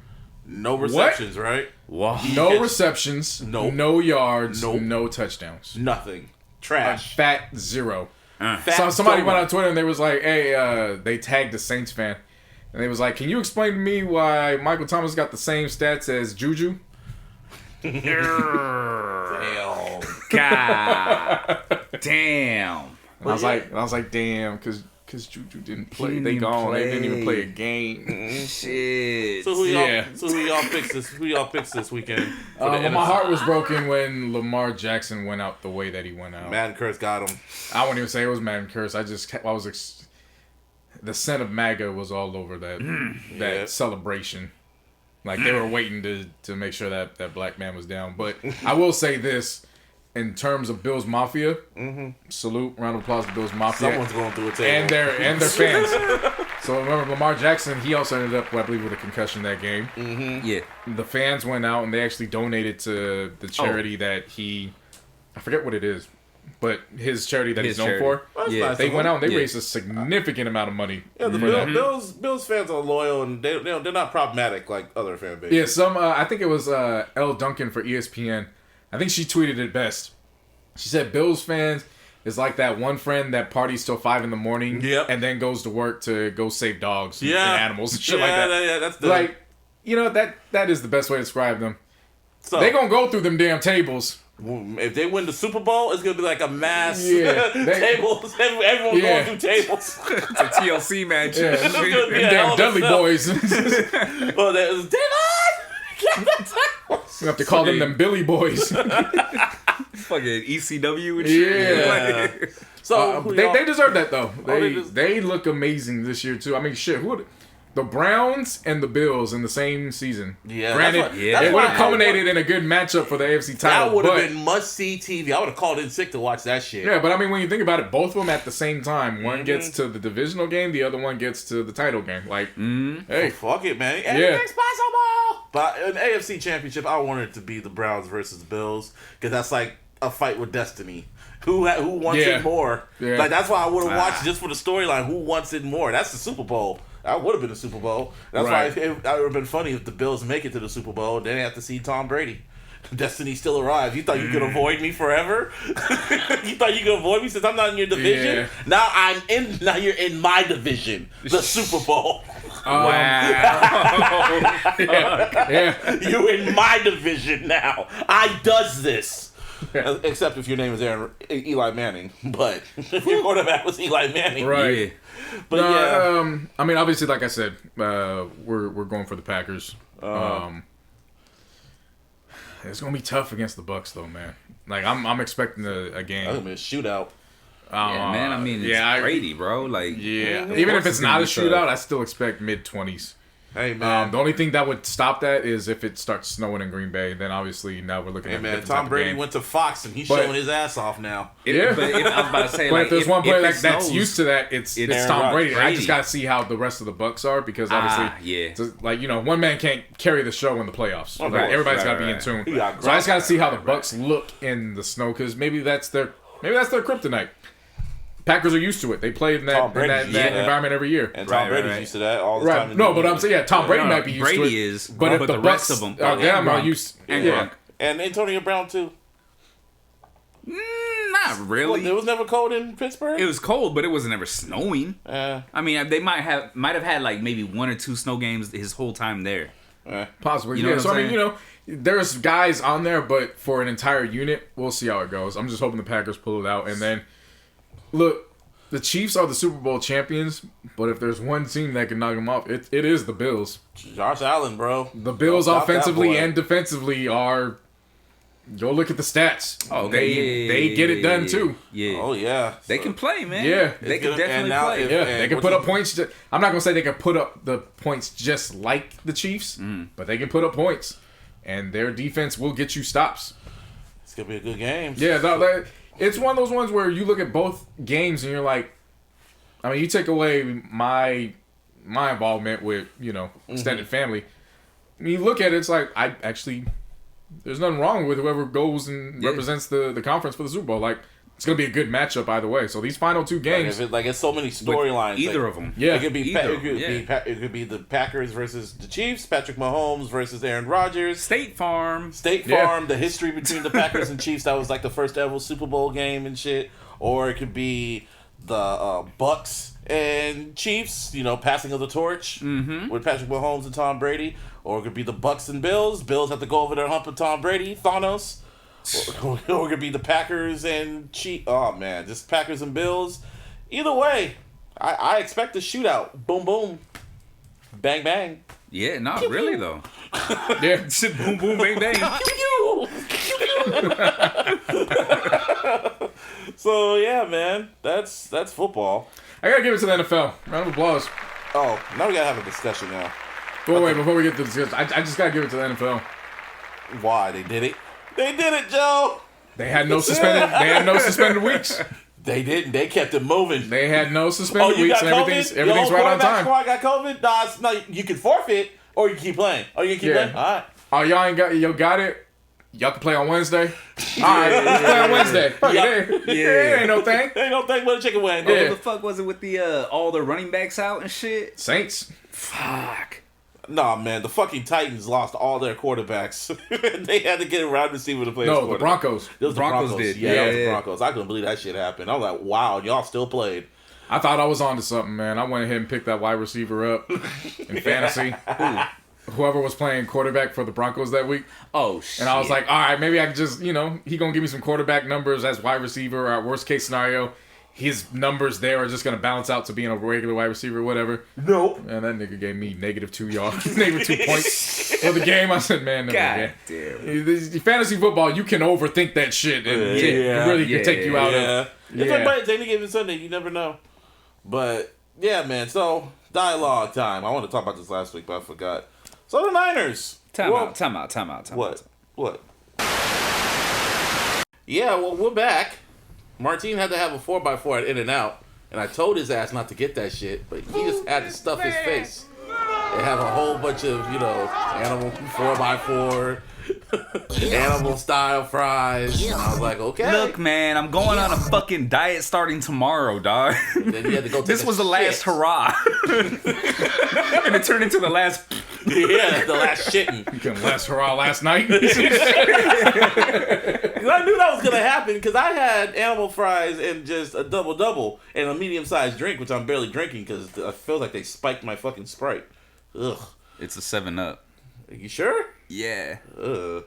No receptions, right? Wow. no Yes. receptions, Nope. no yards, Nope. no touchdowns. Nothing. Trash. Fat zero. Fat So somebody donut. went on Twitter and they was like, hey, they tagged the Saints fan. And they was like, can you explain to me why Michael Thomas got the same stats as Juju? Damn. God damn. And I was like, damn, because Juju didn't play. didn't They even gone. They didn't even play a play. game. Shit. So who Yeah. y'all picks this? Who y'all picks this weekend? For the Well, my NFC? heart was broken when Lamar Jackson went out the way that he went out. Madden Curse got him. I wouldn't even say it was Madden curse. The scent of MAGA was all over that Yeah. celebration. Like they were waiting to make sure that black man was down. But I will say this, in terms of Bills Mafia, salute, round of applause to Bills Mafia. Someone's going through a table. and their fans. So remember Lamar Jackson, he also ended up, I believe, with a concussion that game. Yeah. The fans went out and they actually donated to the charity that I forget what it is. but his charity that His he's known charity. for. That's Yeah. nice They of went him. out and they Yeah. raised a significant amount of money. Yeah, the for that. Bills fans are loyal and they're not problematic like other fan bases. Yeah, some I think it was Elle Duncan for ESPN. I think she tweeted it best. She said Bills fans is like that one friend that parties till 5 a.m. Yep. and then goes to work to go save dogs and Yeah. animals and shit like that. Yeah, that's the Like, you know, that is the best way to describe them. so, They gonna go through them damn tables. if they win the Super Bowl, it's gonna be like a mass Yeah, tables. Everyone's Yeah. going through tables. It's a TLC match. Yeah, gonna be them a hell damn of a Dudley film. boys. Oh, there's David. We have to call them Billy boys. Fucking ECW and shit. Yeah. So They deserve that though. they just- They look amazing this year too. I mean, shit. Who would, the Browns and the Bills in the same season. Yeah, Granted, that's yeah. it would have why I culminated in a good matchup for the AFC title. that would have but, been must see TV. I would have called in sick to watch that shit. yeah, but I mean, when you think about it, both of them at the same time. One gets to the divisional game, the other one gets to the title game. Like, hey, Fuck it, man. Yeah. Anything's possible. But an AFC Championship, I want it to be the Browns versus the Bills because that's like a fight with destiny. Who wants Yeah. it more? Yeah. Like that's why I would have watched just for the storyline. Who wants it more? That's the Super Bowl. That would have been the Super Bowl. That's Right. why it would have been funny if the Bills make it to the Super Bowl. Then they have to see Tom Brady. Destiny still arrives. You thought you could avoid me forever? You thought you could avoid me since I'm not in your division? Yeah. Now you're in my division, the Super Bowl. Wow. yeah, You in my division now. I does this. Except if your name is Eli Manning. But if your quarterback was Eli Manning. right. Yeah. But No, yeah. I mean, obviously, like I said, we're going for the Packers. It's gonna be tough against the Bucks, though, man. Like I'm expecting a That's game. going to be a shootout. Yeah, man, I mean, it's Brady, bro. Like, Yeah, Mhm. even if Of course it's it's not gonna a be tough. shootout, I still expect mid-20s. Hey, man. The only thing that would stop that is if it starts snowing in Green Bay. Then obviously now we're looking Hey, at a man. different Tom type of Brady game. went to Fox and he's But- showing his ass off now. Yeah. But if, I was about to say, But like, if there's one player it that's snows- used to that, it's Aaron Tom Brady. I Brady. just gotta see how the rest of the Bucks are because obviously, yeah. it's just, like one man can't carry the show in the playoffs. Of Like, course. everybody's Right, gotta be in right. tune. He got So I just gotta Gronk. see how the Bucks look in the snow because maybe that's their kryptonite. Packers are used to it. They played in Tom that, Brady, that yeah. environment every year. And Tom Right, Brady's right. used to that all the time. Right. No, but I'm saying, Tom Brady No, might be used Brady to it. is, but if but the the Bucks, rest of them- them are Gronk. used. And Yeah. Gronk. And Antonio Brown, too. Not Well, really. it was never cold in Pittsburgh? It was cold, but it wasn't ever snowing. I mean, they might have had like maybe 1 or 2 snow games his whole time there. Possibly. You know Yeah. what So I'm I mean, saying? there's guys on there, but for an entire unit, we'll see how it goes. I'm just hoping the Packers pull it out. And then, look, the Chiefs are the Super Bowl champions, but if there's one team that can knock them off, it is the Bills. Josh Allen, bro. The Bills Don't stop that offensively boy. and defensively are. Go look at the stats. Oh, okay. They get it done too. Yeah. Oh, yeah. They can play, man. Yeah. They can It's gonna- definitely and now play. if- Yeah, And they can what put you- up points. I'm not gonna say they can put up the points just like the Chiefs, but they can put up points, and their defense will get you stops. It's going to be a good game. Yeah, it's one of those ones where you look at both games and you're like, I mean, you take away my involvement with extended family. I mean, you look at it, it's like there's nothing wrong with whoever goes and represents the conference for the Super Bowl. Like, it's gonna be a good matchup either way. So these final 2 games, It's so many storylines. Either like, of them. yeah, It could be Either, it could be the Packers versus the Chiefs, Patrick Mahomes versus Aaron Rodgers, State Farm. State Yeah. Farm, the history between the Packers and Chiefs that was like the first ever Super Bowl game and shit, or it could be the Bucks and Chiefs, passing of the torch with Patrick Mahomes and Tom Brady, or it could be the Bucks and Bills. Bills have to go over there and hump with Tom Brady, Thanos. Or it could be the Packers and Chiefs. Oh man, just Packers and Bills. Either way, I expect a shootout. Boom, boom, bang, bang. Yeah, not really though. yeah, Boom, boom, bang, bang. So yeah, man, that's football. I gotta give it to the NFL. Round of applause. Oh, now we gotta have a discussion now. But wait, before we get to the discussion, I just gotta give it to the NFL. Why they did it? They did it, Joe. They had no suspended. They had no suspended weeks. They didn't. They kept it moving. They had no Oh, suspended you weeks, got and COVID? everything's Your right on quarterback time. squad got COVID? Nah, no, you can forfeit or you keep playing. Oh, you can keep Yeah. playing? All right. Oh, y'all ain't got it. y'all can play on Wednesday. All right, let's play on Wednesday. Fuck it. Yeah, ain't no thing. Ain't no thing but a chicken wing. What the fuck was it with the all the running backs out and shit? Saints. Fuck. Nah, man, the fucking Titans lost all their quarterbacks. They had to get a wide receiver to play. No, the Broncos. It was the Broncos did. Yeah, it was the Broncos. I couldn't believe that shit happened. I was like, wow, y'all still played. I thought I was onto something, man. I went ahead and picked that wide receiver up in fantasy. Whoever was playing quarterback for the Broncos that week. Oh, shit. And I was like, all right, maybe I can just, he gonna give me some quarterback numbers as wide receiver, or worst case scenario, his numbers there are just gonna balance out to being a regular wide receiver or whatever. Nope. And that nigga gave me -2 yards, -2 points for the game. I said, man, no, God damn. Fantasy football, you can overthink that shit, and it really can take you out of. It's like by any given Sunday, you never know. But yeah, man. So dialogue time. I wanted to talk about this last week, but I forgot. So the Niners. Time out. What? Yeah, well, we're back. Martin had to have a 4x4 at In-N-Out, and I told his ass not to get that shit, but he just had to stuff his face. They have a whole bunch of, animal 4x4, animal style fries. And I was like, okay. Look, man, I'm going on a fucking diet starting tomorrow, dog. Then you had to go take This was the last shit. hurrah. And it turned into the last... Yeah, the last shitting. Last hurrah last night. I knew that was going to happen because I had animal fries and just a double-double and a medium-sized drink, which I'm barely drinking because I feel like they spiked my fucking Sprite. Ugh. It's a 7-Up. Are you sure? Yeah. Ugh.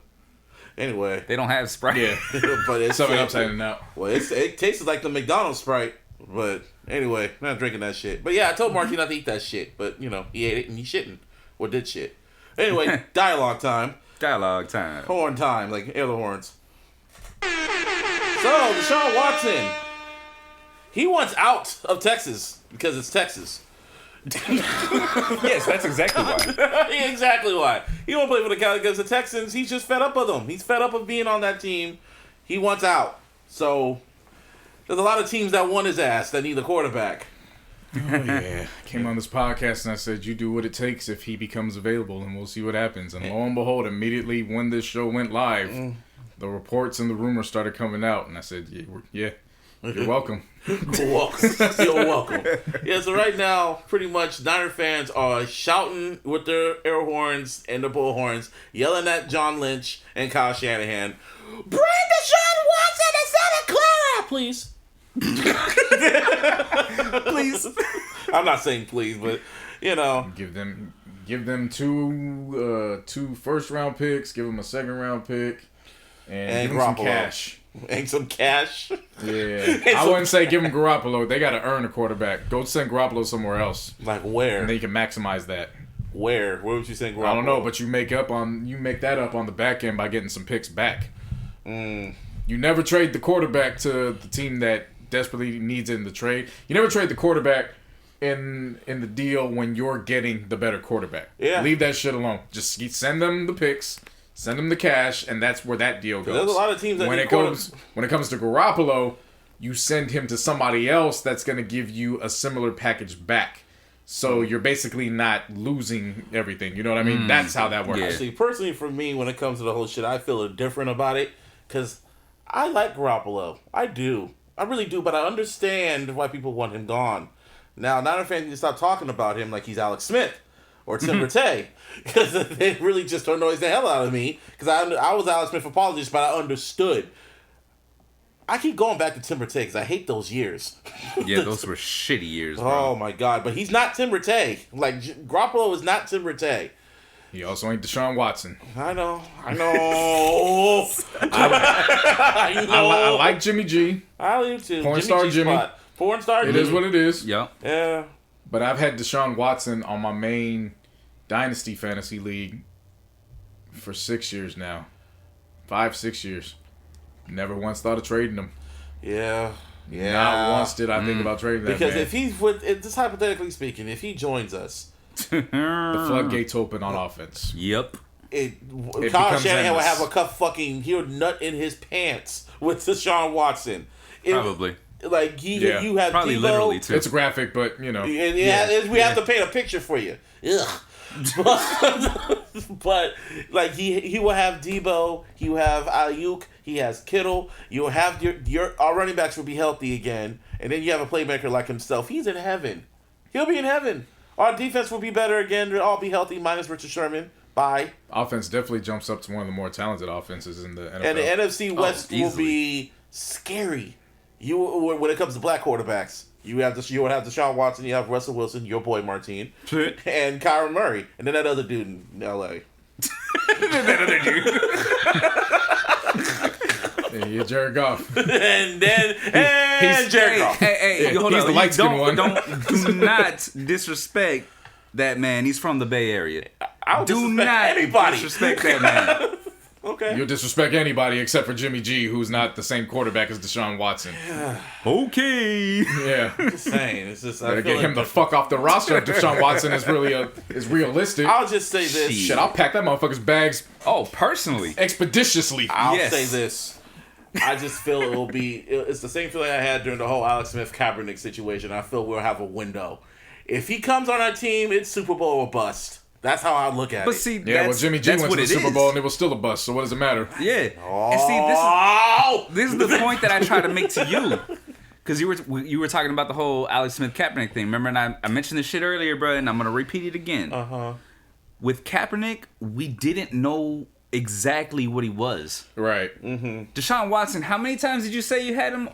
Anyway. They don't have Sprite. Yeah. But it's 7-Up's heading out. Well, it tasted like the McDonald's Sprite. But anyway, not drinking that shit. But yeah, I told Martin not to eat that shit. But, he ate it and he shitting. Or did shit. Anyway, dialogue time. Dialogue time. Horn time, like air the horns. So, DeShaun Watson. He wants out of Texas because it's Texas. Yes, that's exactly why. Exactly why. He won't play for the Cowboys because the Texans, he's just fed up with them. He's fed up of being on that team. He wants out. So, there's a lot of teams that want his ass that need a quarterback. Oh, yeah. Came on this podcast and I said, you do what it takes if he becomes available and we'll see what happens. And lo and behold, immediately when this show went live, the reports and the rumors started coming out. And I said, yeah, you're welcome. You're welcome. Yeah, so right now, pretty much, Niner fans are shouting with their air horns and their bullhorns, yelling at John Lynch and Kyle Shanahan, bring DeShaun Watson to Santa Clara, please. Please. I'm not saying please, but give them two first round picks, give them a second round pick, and give them some cash. And some cash. Yeah, I wouldn't say give them Garoppolo. They got to earn a quarterback. Go send Garoppolo somewhere else. Like where? And they can maximize that. Where would you send Garoppolo? I don't know, but you make that up on the back end by getting some picks back. You never trade the quarterback to the team that desperately needs it in the trade. You never trade the quarterback in the deal when you're getting the better quarterback. Yeah. Leave that shit alone. Just send them the picks, send them the cash, and that's where that deal goes. There's a lot of teams that when it comes to Garoppolo, you send him to somebody else that's going to give you a similar package back. So you're basically not losing everything. You know what I mean? That's how that works. Yeah. Actually, personally, for me, when it comes to the whole shit, I feel different about it because I like Garoppolo. I do. I really do, but I understand why people want him gone. Now, Niner fans need to stop talking about him like he's Alex Smith or Tim Rattay, because it really just annoys the hell out of me, because I was Alex Smith apologist, but I understood. I keep going back to Tim Rattay because I hate those years. Yeah, those were shitty years, bro. Oh, my God. But he's not Tim Rattay. Like, Garoppolo is not Tim Rattay. He also ain't DeShaun Watson. I know. I like Jimmy G. I do too. Porn star Jimmy. Porn star Jimmy. It is what it is. Yeah. Yeah. But I've had DeShaun Watson on my main Dynasty Fantasy League for 6 years now. 5-6 years. Never once thought of trading him. Yeah. Yeah. Not once did I think about trading that because man. if he's just hypothetically speaking, if he joins us, the floodgates open on offense. Yep. Kyle Shanahan would have he would nut in his pants with DeShaun Watson. Probably. Like you have probably Debo, literally too. It's graphic, but we have to paint a picture for you. Ugh. But like he will have Debo, he will have Ayuk, he has Kittle. You'll have our running backs will be healthy again, and then you have a playmaker like himself. He's in heaven. He'll be in heaven. Our defense will be better again. They'll all be healthy, minus Richard Sherman. Bye. Offense definitely jumps up to one of the more talented offenses in the NFL. And the NFC West will be scary. When it comes to black quarterbacks, you will have DeShaun Watson, you have Russell Wilson, your boy Martine, and Kyler Murray, and then that other dude in L.A. That other dude. Yeah, Jared Goff. and Jared Goff. Hey, hold he's on. the light-skinned one. Do not disrespect that man. He's from the Bay Area. I don't disrespect anybody. Disrespect that man. Okay. You'll disrespect anybody except for Jimmy G, who's not the same quarterback as DeShaun Watson. Okay. Yeah. Just saying. It's just Better get him the fuck off the roster if DeShaun Watson is really is realistic. I'll just say this. Shit, I'll pack that motherfucker's bags Personally. expeditiously. I'll say this. I just feel it's the same feeling I had during the whole Alex Smith-Kaepernick situation. I feel we'll have a window. If he comes on our team, it's Super Bowl or bust. That's how I look at it. But see, Yeah, well, Jimmy G went to the Super Bowl and it was still a bust, so what does it matter? Yeah. Oh. And see, this is the point that I try to make to you. Because you were talking about the whole Alex Smith-Kaepernick thing. Remember, and I mentioned this shit earlier, bro, and I'm going to repeat it again. Uh-huh. With Kaepernick, we didn't know exactly what he was. Right. Mm-hmm. DeShaun Watson, how many times did you say you had him?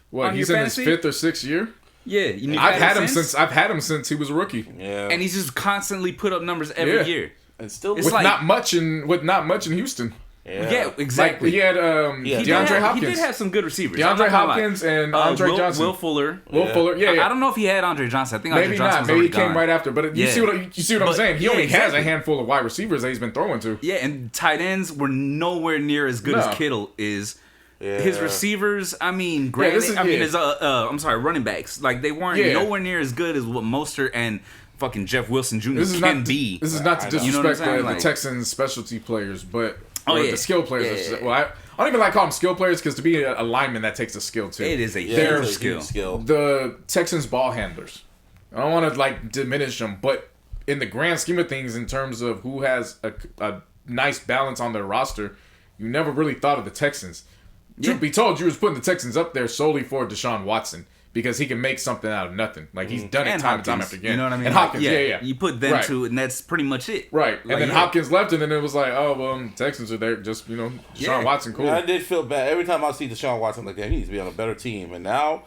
What, On he's your in his fantasy? 5th or 6th year? Yeah. I've had him since he was a rookie. Yeah. And he's just constantly put up numbers every year. And still It's With like- not much in Houston. Yeah, exactly. Like, he had DeAndre Hopkins. He did have some good receivers. DeAndre Hopkins and Andre Johnson. Will Fuller. Fuller, yeah. I don't know if he had Andre Johnson. I think Maybe Andre Johnson not. was Maybe he already came gone. right after. But you see what I'm saying? He only has a handful of wide receivers that he's been throwing to. Yeah, and tight ends were nowhere near as good as Kittle is. Yeah. His receivers, I mean, granted, running backs, like they weren't nowhere near as good as what Mostert and fucking Jeff Wilson Jr. can be. This is not to disrespect You know what I'm saying? the Like- Texans' specialty players, but yeah. the skill players. Yeah. Well, I don't even like calling them skill players because to be a lineman that takes a skill too. It is a They're huge skill. The Texans ball handlers. I don't want to like diminish them, but in the grand scheme of things, in terms of who has a nice balance on their roster, you never really thought of the Texans. Truth be told, you was putting the Texans up there solely for DeShaun Watson because he can make something out of nothing. Like he's done it And time and time Hopkins, after again. You know what I mean? And Hopkins, yeah. You put them Right. two, and that's pretty much it. Right. Like, And then Hopkins left, and then it was like, oh, well, Texans are there. Just, Deshaun Watson, cool. Yeah, I did feel bad. Every time I see Deshaun Watson, like, damn, he needs to be on a better team. And now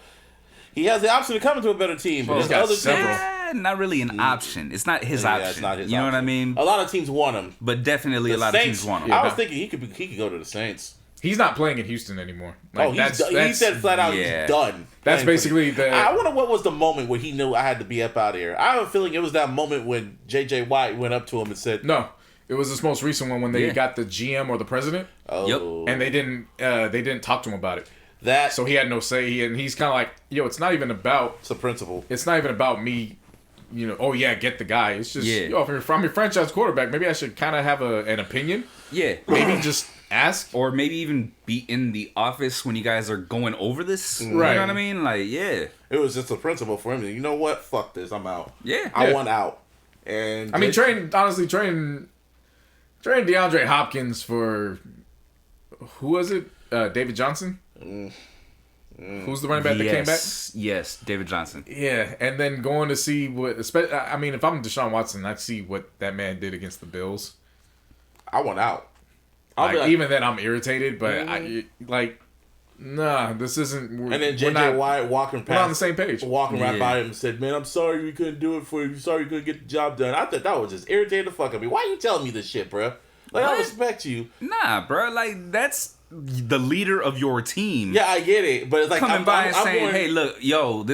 he has the option to come into a better team. But He's there's got other several. teams. Not really an option. It's not his Yeah, option. it's not his you know option. what I mean? A lot of teams want him. But definitely a The lot Saints, of teams want him. I was thinking he could go to the Saints. He's not playing in Houston anymore. Like, He said flat out yeah. he's done. That's playing basically for the... I wonder what was the moment where he knew I had to be up out of here. I have a feeling it was that moment when J.J. Watt went up to him and said, No. It was this most recent one when they Yeah. got the GM or the president. "Oh, Yep. And they didn't talk to him about it. that." So he had no say. And he's kind of like, yo, it's not even about It's a principle. me, oh yeah, get the guy. It's just, Yeah. yo, if I'm your franchise quarterback, maybe I should kind of have an opinion. Yeah. Maybe just ask. Or maybe even be in the office when you guys are going over this. Right. You know what I mean? Like, yeah. It was just a principle for him. You know what? Fuck this. I'm out. Yeah. I Yeah. want out. And I mean, train DeAndre Hopkins for, who was it? David Johnson? Who's the running back that came back? Yes, David Johnson. Yeah, and then going to see if I'm Deshaun Watson, I'd see what that man did against the Bills. I want out. I'll be Like, like, even then, I'm irritated, but nah, this isn't. and then J.J. Watt walking past, we're not on the same page. walking right Yeah. by him and said, "Man, I'm sorry we couldn't do it for you. Sorry you couldn't get the job done." I thought that was just irritating the fuck out of me. Why you telling me this shit, bro? Like, I What? respect you. Nah, bro. Like, that's the leader of your team. Yeah, I get it, but it's like Coming by and I'm saying, going, hey, look, yo,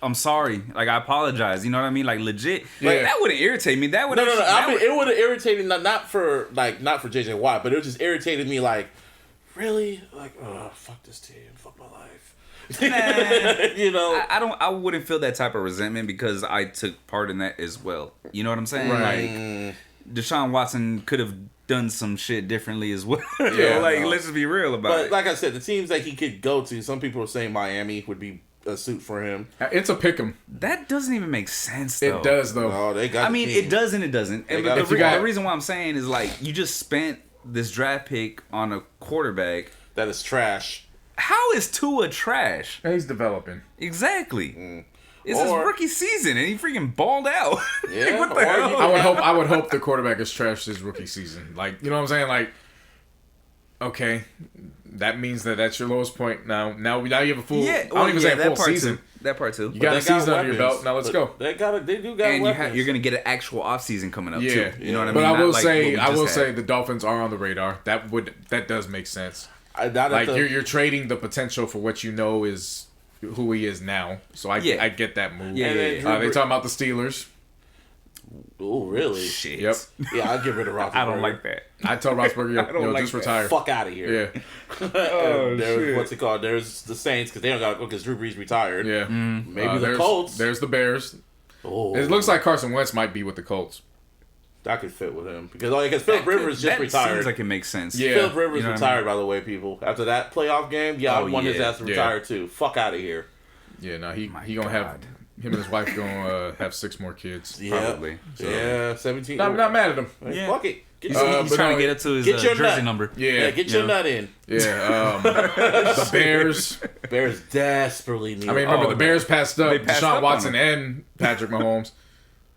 I'm sorry. Like, I apologize. You know what I mean? Like, legit. Like, Yeah. that wouldn't irritate me. That would No. I mean, it would have irritated not for J.J. Watt, but it just irritated me. Like, really? Like, oh, fuck this team, fuck my life. You know? I wouldn't feel that type of resentment because I took part in that as well. You know what I'm saying? Right. Like, Deshaun Watson could have done some shit differently as well. Yeah, like, no. let's just be real about But it. like I said, the teams that he could go to, some people are saying Miami would be a suit for him. It's a pick 'em. That doesn't even make sense, though. It does, though. No, they got. I mean, it does and it doesn't. And the reason why I'm saying is like you just spent this draft pick on a quarterback that is trash. How is Tua trash? He's developing. Exactly. It's his rookie season, and he freaking balled out. Yeah, what the hell? I would hope the quarterback is trash his rookie season. Like, you know what I'm saying? Like, okay, that means that's your lowest point. Now you have a full. I don't even say a full season. That part too. You got a season under your belt. Now let's go. They do got and weapons. you're gonna get an actual off season coming up too. You know what I mean? But I will say the Dolphins are on the radar. That does make sense. Like you're trading the potential for what you know is who he is now. So I get that move. They talking about the Steelers. Oh, really? Shit. Yep. Yeah, I'll get rid of Roethlisberger. I don't like that. I tell Roethlisberger, just retire. Fuck out of here. Yeah. There's what's it called? There's the Saints because they don't got to go because Drew Brees retired. Yeah. Maybe the Colts. There's the Bears. Oh. It looks like Carson Wentz might be with the Colts. That could fit with him because Philip Rivers just retired. Seems like it makes sense. Yeah. Philip Rivers retired, by the way, people. After that playoff game, I want his ass to retire too. Fuck out of here. Yeah, no, he gonna have him and his wife gonna have 6 more kids. Probably. So. Yeah, 17. I'm not mad at him. Yeah. Fuck it. He's trying to get up to his jersey number. Yeah, get your nut in. Yeah, the Bears. Bears desperately need. I mean, remember the Bears passed up DeShaun Watson and Patrick Mahomes,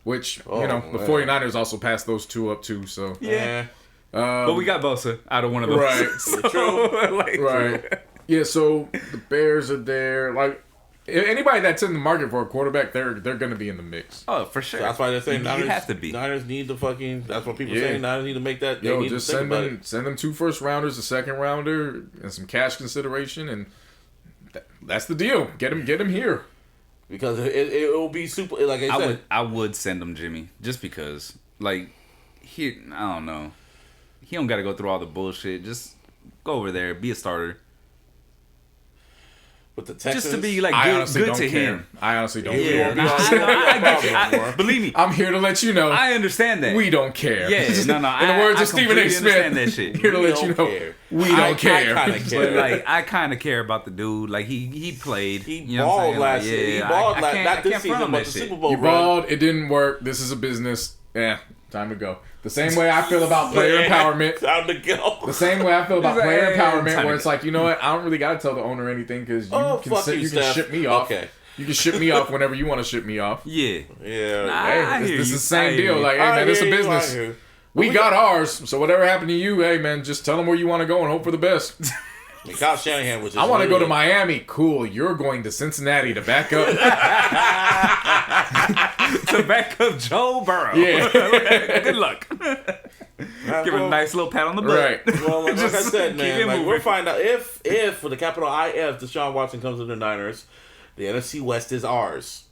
which the 49ers also passed those two up too. So yeah. But we got Bosa out of one of those. Right. So, True. Right. Yeah. So the Bears are there. Like anybody that's in the market for a quarterback, they're going to be in the mix. Oh, for sure. So that's why they're saying Niners. You have to be. Niners need the fucking. That's what people saying. Niners need to make that. They need just to send them 2 first rounders, a second rounder, and some cash consideration, and that's the deal. Get him here. Because it will be super. Like I said, I would send him Jimmy just because. Like I don't know. He don't got to go through all the bullshit. Just go over there, be a starter. With the Texans, just to be like good to him. I honestly don't care. I get you. Believe me, I'm here to let you know. I understand that. We don't care. Yeah, no. In the words of Stephen A. Smith, that shit. Here to let you know. We don't care. I kind of care. But like, I kind of care about the dude. Like he played. He balled last year. He balled not this season, but the Super Bowl. You balled. It didn't work. This is a business. Yeah, time to go. The same way I feel about player empowerment. Time to go. The same way I feel about player empowerment, where it's like, you know what? I don't really got to tell the owner anything because you can ship me off. Okay. You can ship me off whenever you want to ship me off. Yeah. Yeah. This is the same deal. Like, hey, man, it's a business. We got ours, so whatever happened to you, hey, man, just tell them where you want to go and hope for the best. Kyle Shanahan was just I want to go to Miami. Cool. You're going to Cincinnati to back up. To back up Joe Burrow. Yeah. Good luck. Give him a nice little pat on the butt. Right. Well, like I said, man, like we'll find out if with a capital IF, DeShaun Watson comes to the Niners, the NFC West is ours.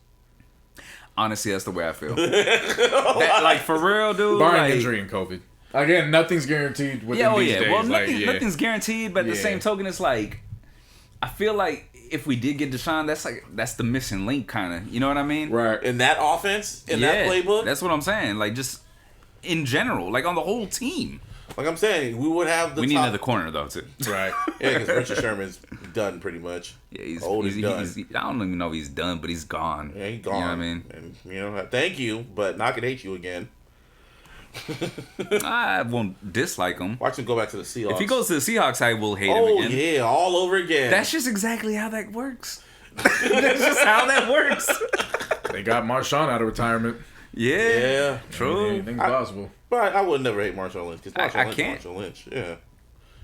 Honestly, that's the way I feel. Like for real, dude. Barring injury and COVID. Again, nothing's guaranteed with these days. Well, nothing's guaranteed, but at the same token, it's like I feel like if we did get Deshaun, that's the missing link, kind of. You know what I mean? Right. In that offense, in that playbook. That's what I'm saying. Like just in general, like on the whole team. Like I'm saying, we would have the. We need another corner though, too. Right. Yeah, because Richard Sherman's done pretty much. Yeah, he's old. He's done. I don't even know if he's done, but he's gone. Yeah, he's gone. You know what I mean? And thank you, but not gonna hate you again. I won't dislike him. Watch him go back to the Seahawks. If he goes to the Seahawks, I will hate him again. Oh yeah, all over again. That's just exactly how that works. That's just how that works. They got Marshawn out of retirement. Yeah, true. Anything's possible. But I would never hate Marshawn Lynch because Marshawn Lynch is Marshawn Lynch. Yeah.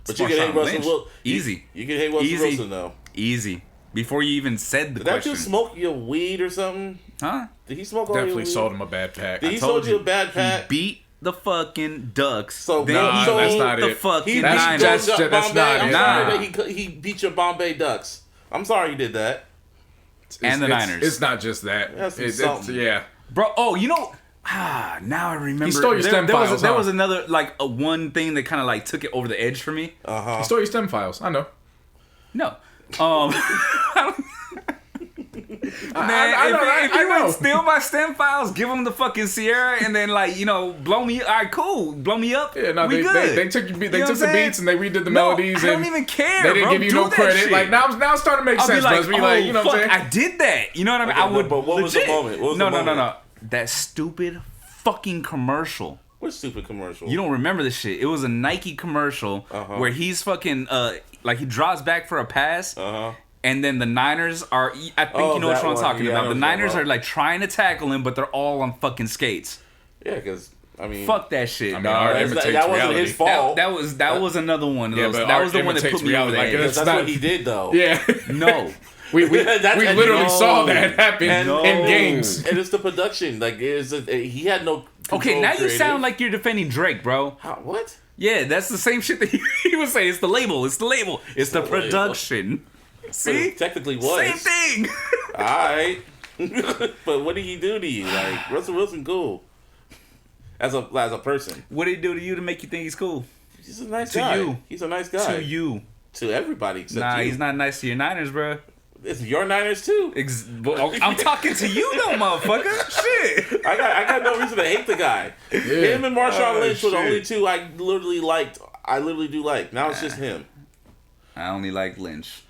But you can hate Russell Wilson. Easy. You can hate Russell Wilson though. Easy. Before you even said the question. Did that you smoke your weed or something? Huh? Did he smoke all your weed? Definitely sold him a bad pack. Did he sold you a bad pack? He beat the fucking Ducks. So then he sold that's not the it. fucking Niners. That's not it. I'm sorry he beat your Bombay Ducks. I'm sorry he did that. And the Niners. It's not just that. It's yeah. Bro, oh, you know... now I remember. He stole your stem files. There was another, like, a one thing that kind of, like, took it over the edge for me. He stole your stem files. I know. No. if you would steal my stem files, give them the fucking Sierra, and then blow me. All right, cool, blow me up. Yeah, no, we good. They took the beats and they redid the melodies. I don't even care. They didn't give you no credit. Shit. Like now it's starting to make sense. I'll be like, you know what I'm saying? I did that. You know what I mean? Okay, I would. but what was the moment? What was the moment? No. That stupid fucking commercial. What stupid commercial? You don't remember this shit? It was a Nike commercial where he's fucking he drops back for a pass. And then the Niners are, I think you know what I'm talking about. The Niners are like trying to tackle him, but they're all on fucking skates. Yeah, because, I mean. Fuck that shit. I mean, that wasn't his fault. That was another one of those. But that was the one that put me over like, there. That's what he did, though. Yeah. No. We literally saw that happen in games. And it's the production. Like, he had no Okay, now you sound like you're defending Drake, bro. What? Yeah, that's the same shit that he was saying. It's the label. It's the production. See? It technically was. Same thing. Alright. But what did he do to you? Like, Russell Wilson cool. As a person. What did he do to you to make you think he's cool? He's a nice guy. To you. He's a nice guy. To you. To everybody except you. He's not nice to your Niners, bro. It's your Niners too. I'm talking to you though, motherfucker. Shit. I got no reason to hate the guy. Yeah. Him and Marshawn Lynch were the only two I literally liked. I literally do like. Now it's just him. I only like Lynch.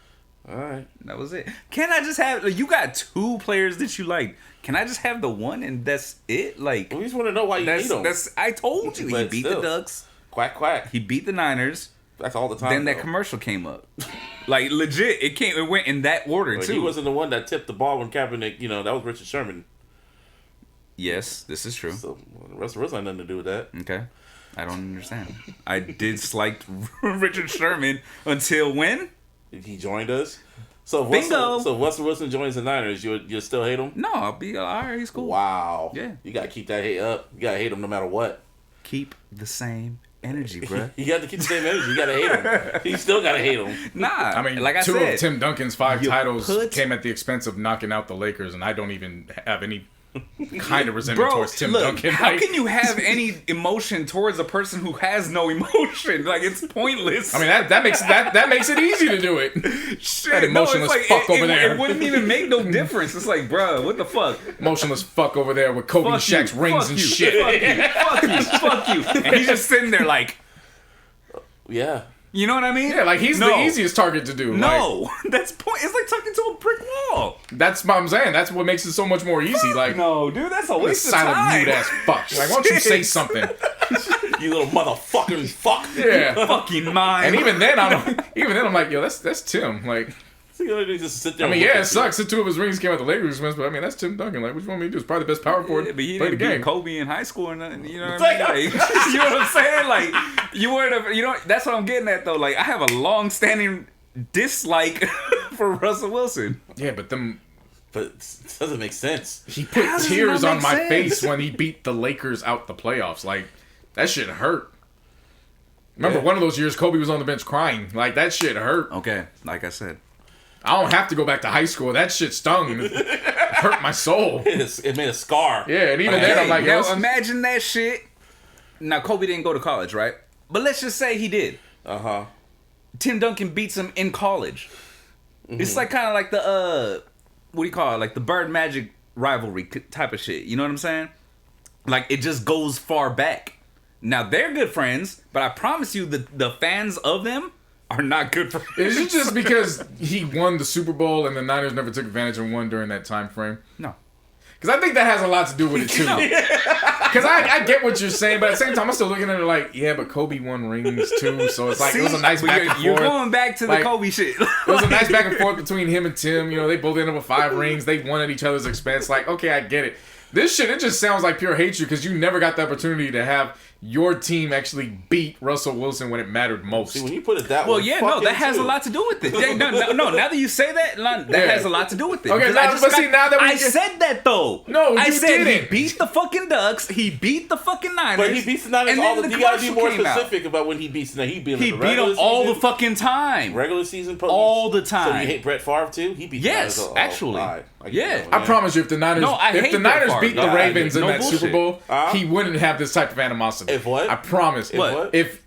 Alright. That was it. Can I just have... You got two players that you like. Can I just have the one and that's it? Like... We just want to know why you hate him. I told you. He beat the Ducks. Quack, quack. He beat the Niners. That's all the time. Then that commercial came up. Like, legit. It went in that order, too. He wasn't the one that tipped the ball when Kaepernick... that was Richard Sherman. Yes, this is true. So, Russell Wilson had nothing to do with that. Okay. I don't understand. I disliked Richard Sherman until when? He joined us. So Bingo. So Russell Wilson joins the Niners. You still hate him? No, I'll be all right. He's cool. Wow. Yeah. You gotta keep that hate up. You gotta hate him no matter what. Keep the same energy, bro. You got to keep the same energy. You gotta hate him. You still gotta hate him. Nah. I mean, like I two said, of Tim Duncan's 5 titles came at the expense of knocking out the Lakers, and I don't even have any kind of resentment towards Tim Duncan. How can you have any emotion towards a person who has no emotion? Like, it's pointless. I mean, that makes it easy to do it. Shit, that emotionless fuck over there. It wouldn't even make no difference. It's like, bro, what the fuck? Emotionless fuck over there with Kobe and Shaq's rings and shit. Fuck you. And he's just sitting there like, yeah. You know what I mean? Yeah, like he's the easiest target to do. No, that's point. It's like talking to a brick wall. That's what I'm saying. That's what makes it so much more easy. Like, no, dude, that's a waste of time. Silent mute ass fuck. Like, why don't you say something? You little motherfucking fuck. Yeah, fucking mind. And even then, I'm like, yo, that's Tim. Like, so you gotta just sit there. I mean, yeah, it sucks that 2 of his rings came out the Lakers expense, but I mean, that's Tim Duncan. Like, what you want me to do? It's probably the best power forward. Yeah, but he play the didn't game. beat Kobe in high school or nothing. You know what I mean? Like, you know what I'm saying? Like, you were you know, that's what I'm getting at though. Like, I have a long-standing dislike for Russell Wilson. Yeah, but it doesn't make sense. He put tears on my face when he beat the Lakers out the playoffs. Like, that shit hurt. Remember one of those years Kobe was on the bench crying. Like, that shit hurt. Okay, like I said. I don't have to go back to high school. That shit stung. It hurt my soul. It made a scar. Yeah, and even then I'm like, now imagine that shit. Now, Kobe didn't go to college, right? But let's just say he did. Uh-huh. Tim Duncan beats him in college. Mm-hmm. It's like kind of like the, what do you call it? Like the Bird Magic rivalry type of shit. You know what I'm saying? Like, it just goes far back. Now, they're good friends, but I promise you the fans of them are not good friends. Is it just because he won the Super Bowl and the Niners never took advantage and won during that time frame? No. Because I think that has a lot to do with it, too. Because I get what you're saying, but at the same time, I'm still looking at it like, yeah, but Kobe won rings, too, so it's like, it was a nice back and forth. You're going back to the Kobe shit. It was a nice back and forth between him and Tim. You know, they both ended up with 5 rings. They won at each other's expense. Like, okay, I get it. This shit, it just sounds like pure hatred because you never got the opportunity to have your team actually beat Russell Wilson when it mattered most. See, when you put it that way, well, yeah, no, that has a lot to do with it. Yeah, no, now that you say that, that has a lot to do with it. Okay, now that I said that though. No, I said didn't. He beat the fucking Ducks. He beat the fucking Niners. But he beats the Niners all the time. You gotta be more specific about when he beats them. He beat them all the fucking time. Regular season, all the time. So you hate Brett Favre too? He beat the Niners. Actually. Yeah. I promise you, if the Niners beat the Ravens in that Super Bowl, he wouldn't have this type of animosity. If what? I promise. If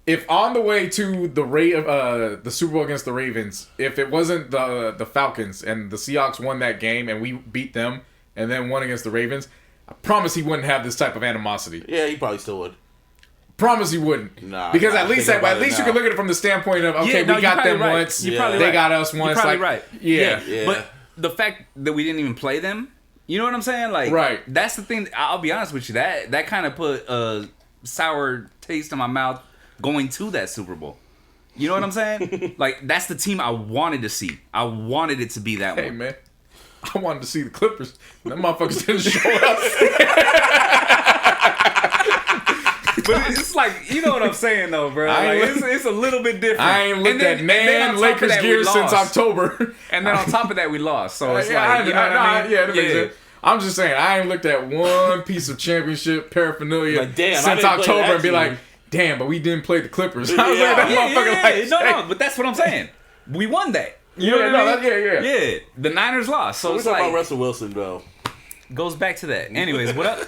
if on the way to the Super Bowl against the Ravens, if it wasn't the Falcons and the Seahawks won that game and we beat them and then won against the Ravens, I promise he wouldn't have this type of animosity. Yeah, he probably still would. Promise he wouldn't. Nah, because nah, at least you can look at it from the standpoint of, okay, we got them right. once. You're probably they right. got us once. You're probably like, right. Yeah. But the fact that we didn't even play them, you know what I'm saying? Like, right. That's the thing. I'll be honest with you. That kind of put a sour taste in my mouth going to that Super Bowl. You know what I'm saying? Like, that's the team I wanted to see. I wanted it to be that one. Hey, man. I wanted to see the Clippers. Them motherfuckers didn't show up. But it's like, you know what I'm saying, though, bro. Like, it's a little bit different. I ain't looked at Lakers gear since October. And then on top of that, we lost. So it's yeah, like, you know what I mean? Yeah, that makes sense. I'm just saying, I ain't looked at one piece of championship paraphernalia Like, damn, since October and be like, damn, but we didn't play the Clippers. I was like, that motherfucker like, no, but that's what I'm saying. We won that. You know what I mean? Yeah. The Niners lost. So we're it's talking like, about Russell Wilson, though. Goes back to that. Anyways, what up?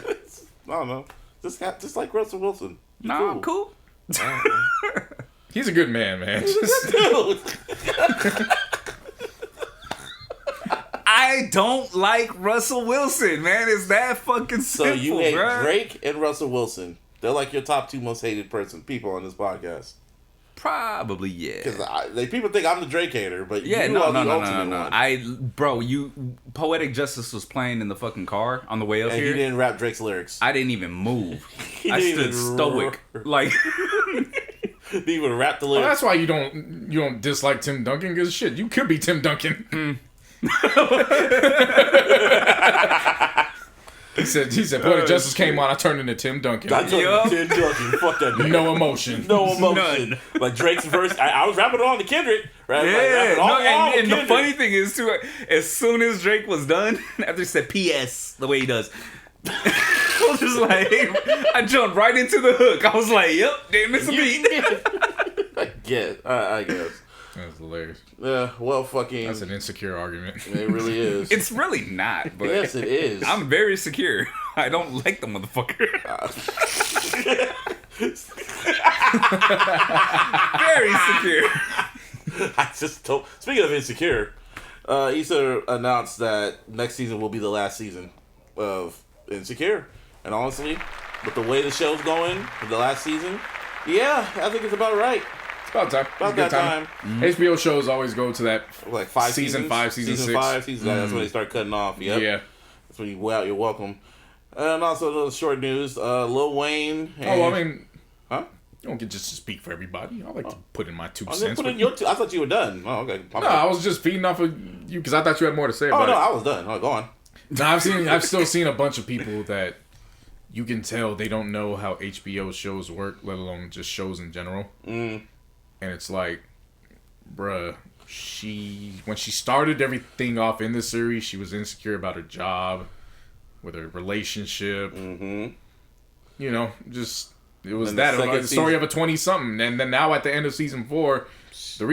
I don't know. Just like Russell Wilson. No, I'm cool. He's a good man. Dude. I don't like Russell Wilson, man. It's that fucking simple, So you hate bro. Drake and Russell Wilson. They're like your top two most hated people on this podcast. Probably, yeah. Because people think I'm the Drake hater, but Yeah, you no. are the ultimate one. Bro, Poetic Justice was playing in the fucking car on the way up And here. you didn't rap Drake's lyrics. I didn't even move. He I didn't stood even stoic. Like, Didn't even rap the Well, lyrics. that's why you don't dislike Tim Duncan, because shit, you could be Tim Duncan. He said, Poetic Justice came on, I turned into Tim Duncan. I told Tim Duncan, fuck that nigga. No emotion. No emotion. None. Like Drake's verse, I was rapping on to Kendrick. Right? yeah. Like, rapping No, on and the Kendrick. funny thing is, too, as soon as Drake was done, after he said P.S., the way he does, I was just like, I jumped right into the hook. I was like, yep, damn, it's a beat. I guess. That's hilarious. Yeah, well, fucking. That's an insecure argument. It really is. It's really not, but Yes, it is. I'm very secure. I don't like the motherfucker. Very secure. I just told. Speaking of insecure, Issa announced that next season will be the last season of Insecure. And honestly, with the way the show's going, the last season, yeah, I think it's about right. About time. About that time. HBO shows always go to that Like five season seasons? 5, season 6. 5, season that's when they start cutting off. Yep. Yeah. That's when you go out, you're welcome. And also, the short news, Lil Wayne. And, Oh, I mean, huh? you don't get just to speak for everybody. I like to put in my 2 I cents. put in your I thought you were done. Oh, okay. No, I was just feeding off of you because I thought you had more to say Oh, about no, it. I was done. Oh, go on. No, I've still seen a bunch of people that you can tell they don't know how HBO shows work, let alone just shows in general. And it's like, bruh, when she started everything off in the series, she was insecure about her job, with her relationship. You know, just it was that the story of a 20-something, and then now at the end of season 4. The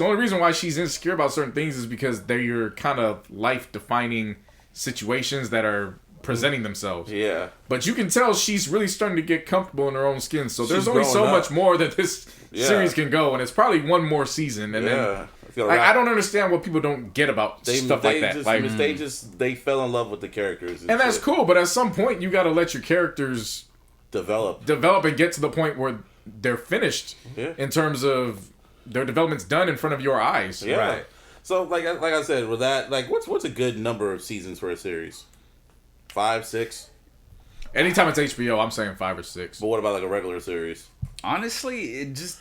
only reason why she's insecure about certain things is because they're your kind of life-defining situations that are presenting themselves. Yeah. But you can tell she's really starting to get comfortable in her own skin. So there's She's only so growing up. much more that this series can go, and it's probably one more season. And then I don't understand what people don't get about stuff like that. They fell in love with the characters, and that's cool. But at some point, you got to let your characters develop and get to the point where they're finished in terms of their development's done in front of your eyes. Yeah. Right. So like I said, with that, like what's a good number of seasons for a series? 5, 6? Anytime it's HBO, I'm saying 5 or 6. But what about like a regular series? Honestly, it just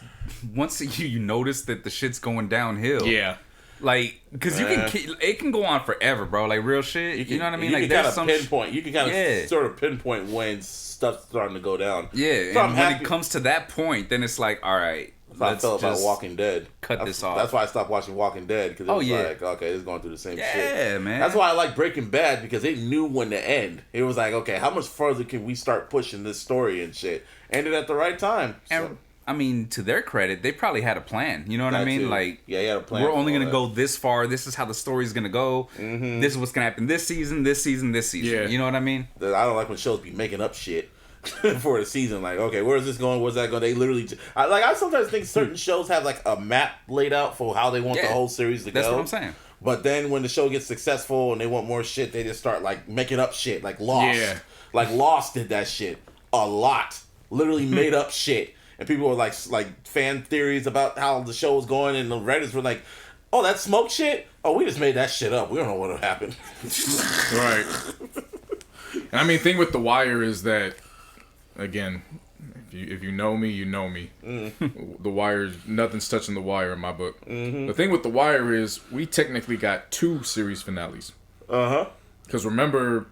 once you notice that the shit's going downhill. Yeah. Like, because it can go on forever, bro. Like real shit. You know what I mean? You Like can there's kind of some pinpoint. You can kind of sort of pinpoint when stuff's starting to go down. Yeah, So and when it comes to that point, then it's like, all right, That's how I felt about Walking Dead. Cut this off. That's why I stopped watching Walking Dead, because it was like, okay, it's going through the same shit. Yeah, man. That's why I like Breaking Bad, because they knew when to end. It was like, okay, how much further can we start pushing this story and shit? Ended at the right time. And I mean, to their credit, they probably had a plan. You know what I mean? Too. Like, yeah, you had a plan. We're only gonna go this far. This is how the story's gonna go. This is what's gonna happen this season. Yeah. You know what I mean? I don't like when shows be making up shit. before the season. Like, okay, where is this going? Where's that going? They literally, I sometimes think certain shows have like a map laid out for how they want the whole series to go. That's what I'm saying. But then when the show gets successful and they want more shit, they just start like making up shit. Like Lost. Yeah. Like Lost did that shit a lot. Literally made up shit. And people were like fan theories about how the show was going, and the Redditors were like, oh, that smoke shit? Oh, we just made that shit up. We don't know what happened. Right. And I mean, thing with The Wire is that, again, if you know me, you know me. The Wire, nothing's touching The Wire in my book. The thing with The Wire is we technically got 2 series finales. Because remember,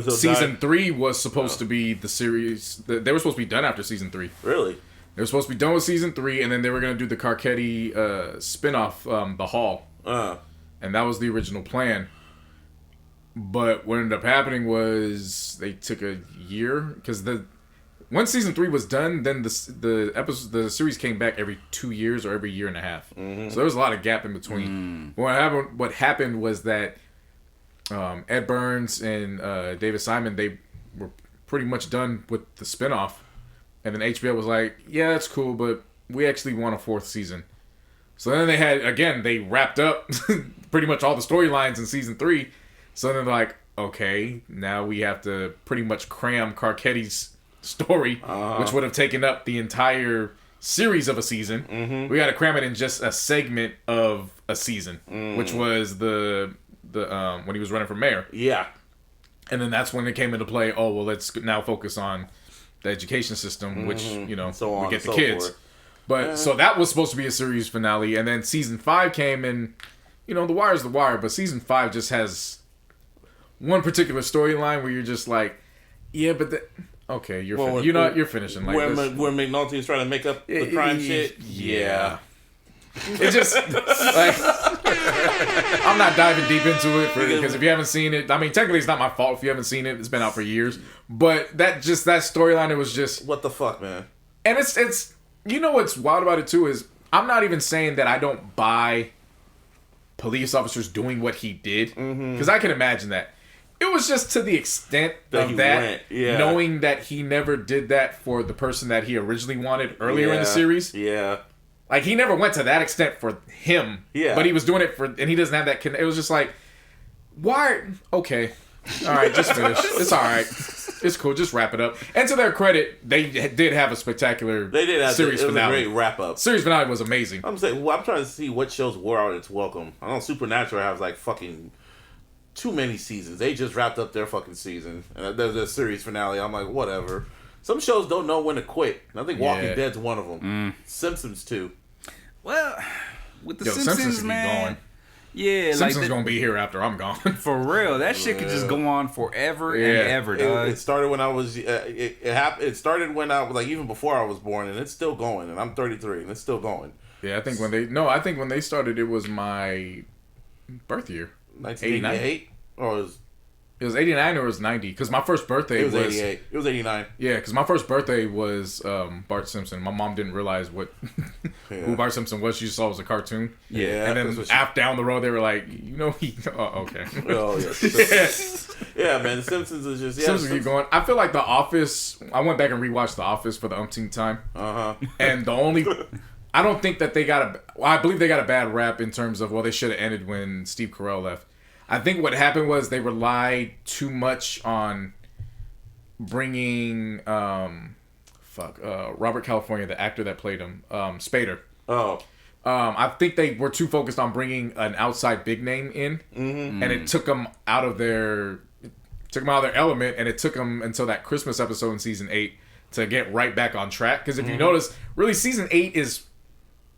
season 3 was supposed to be the series. They were supposed to be done after season 3. Really? They were supposed to be done with season 3, and then they were going to do the Carcetti spinoff, The Hall. And that was the original plan. But what ended up happening was they took a year, because once season 3 was done, then the series came back every 2 years or every year and a half. So there was a lot of gap in between. What happened was that Ed Burns and David Simon, they were pretty much done with the spinoff, and then HBO was like, yeah, that's cool, but we actually want a 4th season. So then they wrapped up pretty much all the storylines in season 3. So then they're like, okay, now we have to pretty much cram Carcetti's story, which would have taken up the entire series of a season. We got to cram it in just a segment of a season, which was the when he was running for mayor. Yeah. And then that's when it came into play. Oh, well, let's now focus on the education system, which, we get the kids. Forth. But so that was supposed to be a series finale. And then season 5 came, and, The Wire's The Wire, but season 5 just has one particular storyline where you're just like, yeah, but okay, you're finishing like where this. Where McNulty is trying to make up the crime shit. Yeah. It just like I'm not diving deep into it because if you haven't seen it, I mean, technically it's not my fault if you haven't seen it. It's been out for years, but that storyline, it was just what the fuck, man. And it's what's wild about it too is I'm not even saying that I don't buy police officers doing what he did, because I can imagine that. It was just to the extent of that, knowing that he never did that for the person that he originally wanted earlier in the series. Yeah. Like, he never went to that extent for him. Yeah. But he was doing it and he doesn't have that. It was just like, why? Okay. All right, just finish. It's all right. It's cool. Just wrap it up. And to their credit, they did have a spectacular series finale. It was a great wrap-up. Series finale was amazing. I'm trying to see what shows wore out its welcome. I know Supernatural has, like, fucking too many seasons. They just wrapped up their fucking season. And there's a series finale. I'm like, whatever. Some shows don't know when to quit. And I think Walking Dead's one of them. Simpsons, too. Well, with the Simpsons, man. Going. Yeah, Simpsons gonna be here after I'm gone. For real, that shit could just go on forever and ever. It started when I was. It started when I was like even before I was born, and it's still going. And I'm 33, and it's still going. Yeah, I think when they started, it was my birth year. 1988, or it was 89 or it was 90? Because my first birthday was 88. It was 89. Yeah, because my first birthday was Bart Simpson. My mom didn't realize who Bart Simpson was. She just saw it was a cartoon. Yeah. And then down the road, they were like, he... Oh, okay. Oh, yes. Yeah, man. The Simpsons is just... Simpsons keep going. I feel like The Office... I went back and rewatched The Office for the umpteenth time. And the only... I don't think that they got I believe they got a bad rap in terms of, they should have ended when Steve Carell left. I think what happened was they relied too much on bringing Robert California, the actor that played him, Spader. Oh. I think they were too focused on bringing an outside big name in, and it took them out of their element, and it took them until that Christmas episode in season 8 to get right back on track. Because if you notice, really season 8 is,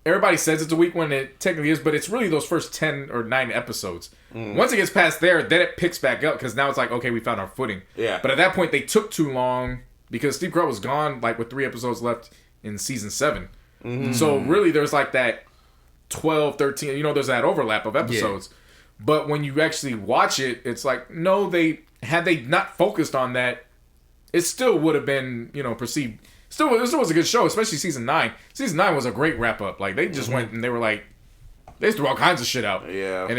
everybody says it's a weak one, it technically is, but it's really those first 10 or 9 episodes. Once it gets past there, then it picks back up, because now it's like, okay, we found our footing. Yeah. But at that point, they took too long, because Steve Carell was gone, like, with 3 episodes left in season 7. So really, there's like that 12, 13, there's that overlap of episodes. Yeah. But when you actually watch it, it's like, no, had they not focused on that, it still would have been, perceived... it still was a good show, especially season 9. Season 9 was a great wrap-up. Like, they just went and they were like... They threw all kinds of shit out. Yeah. And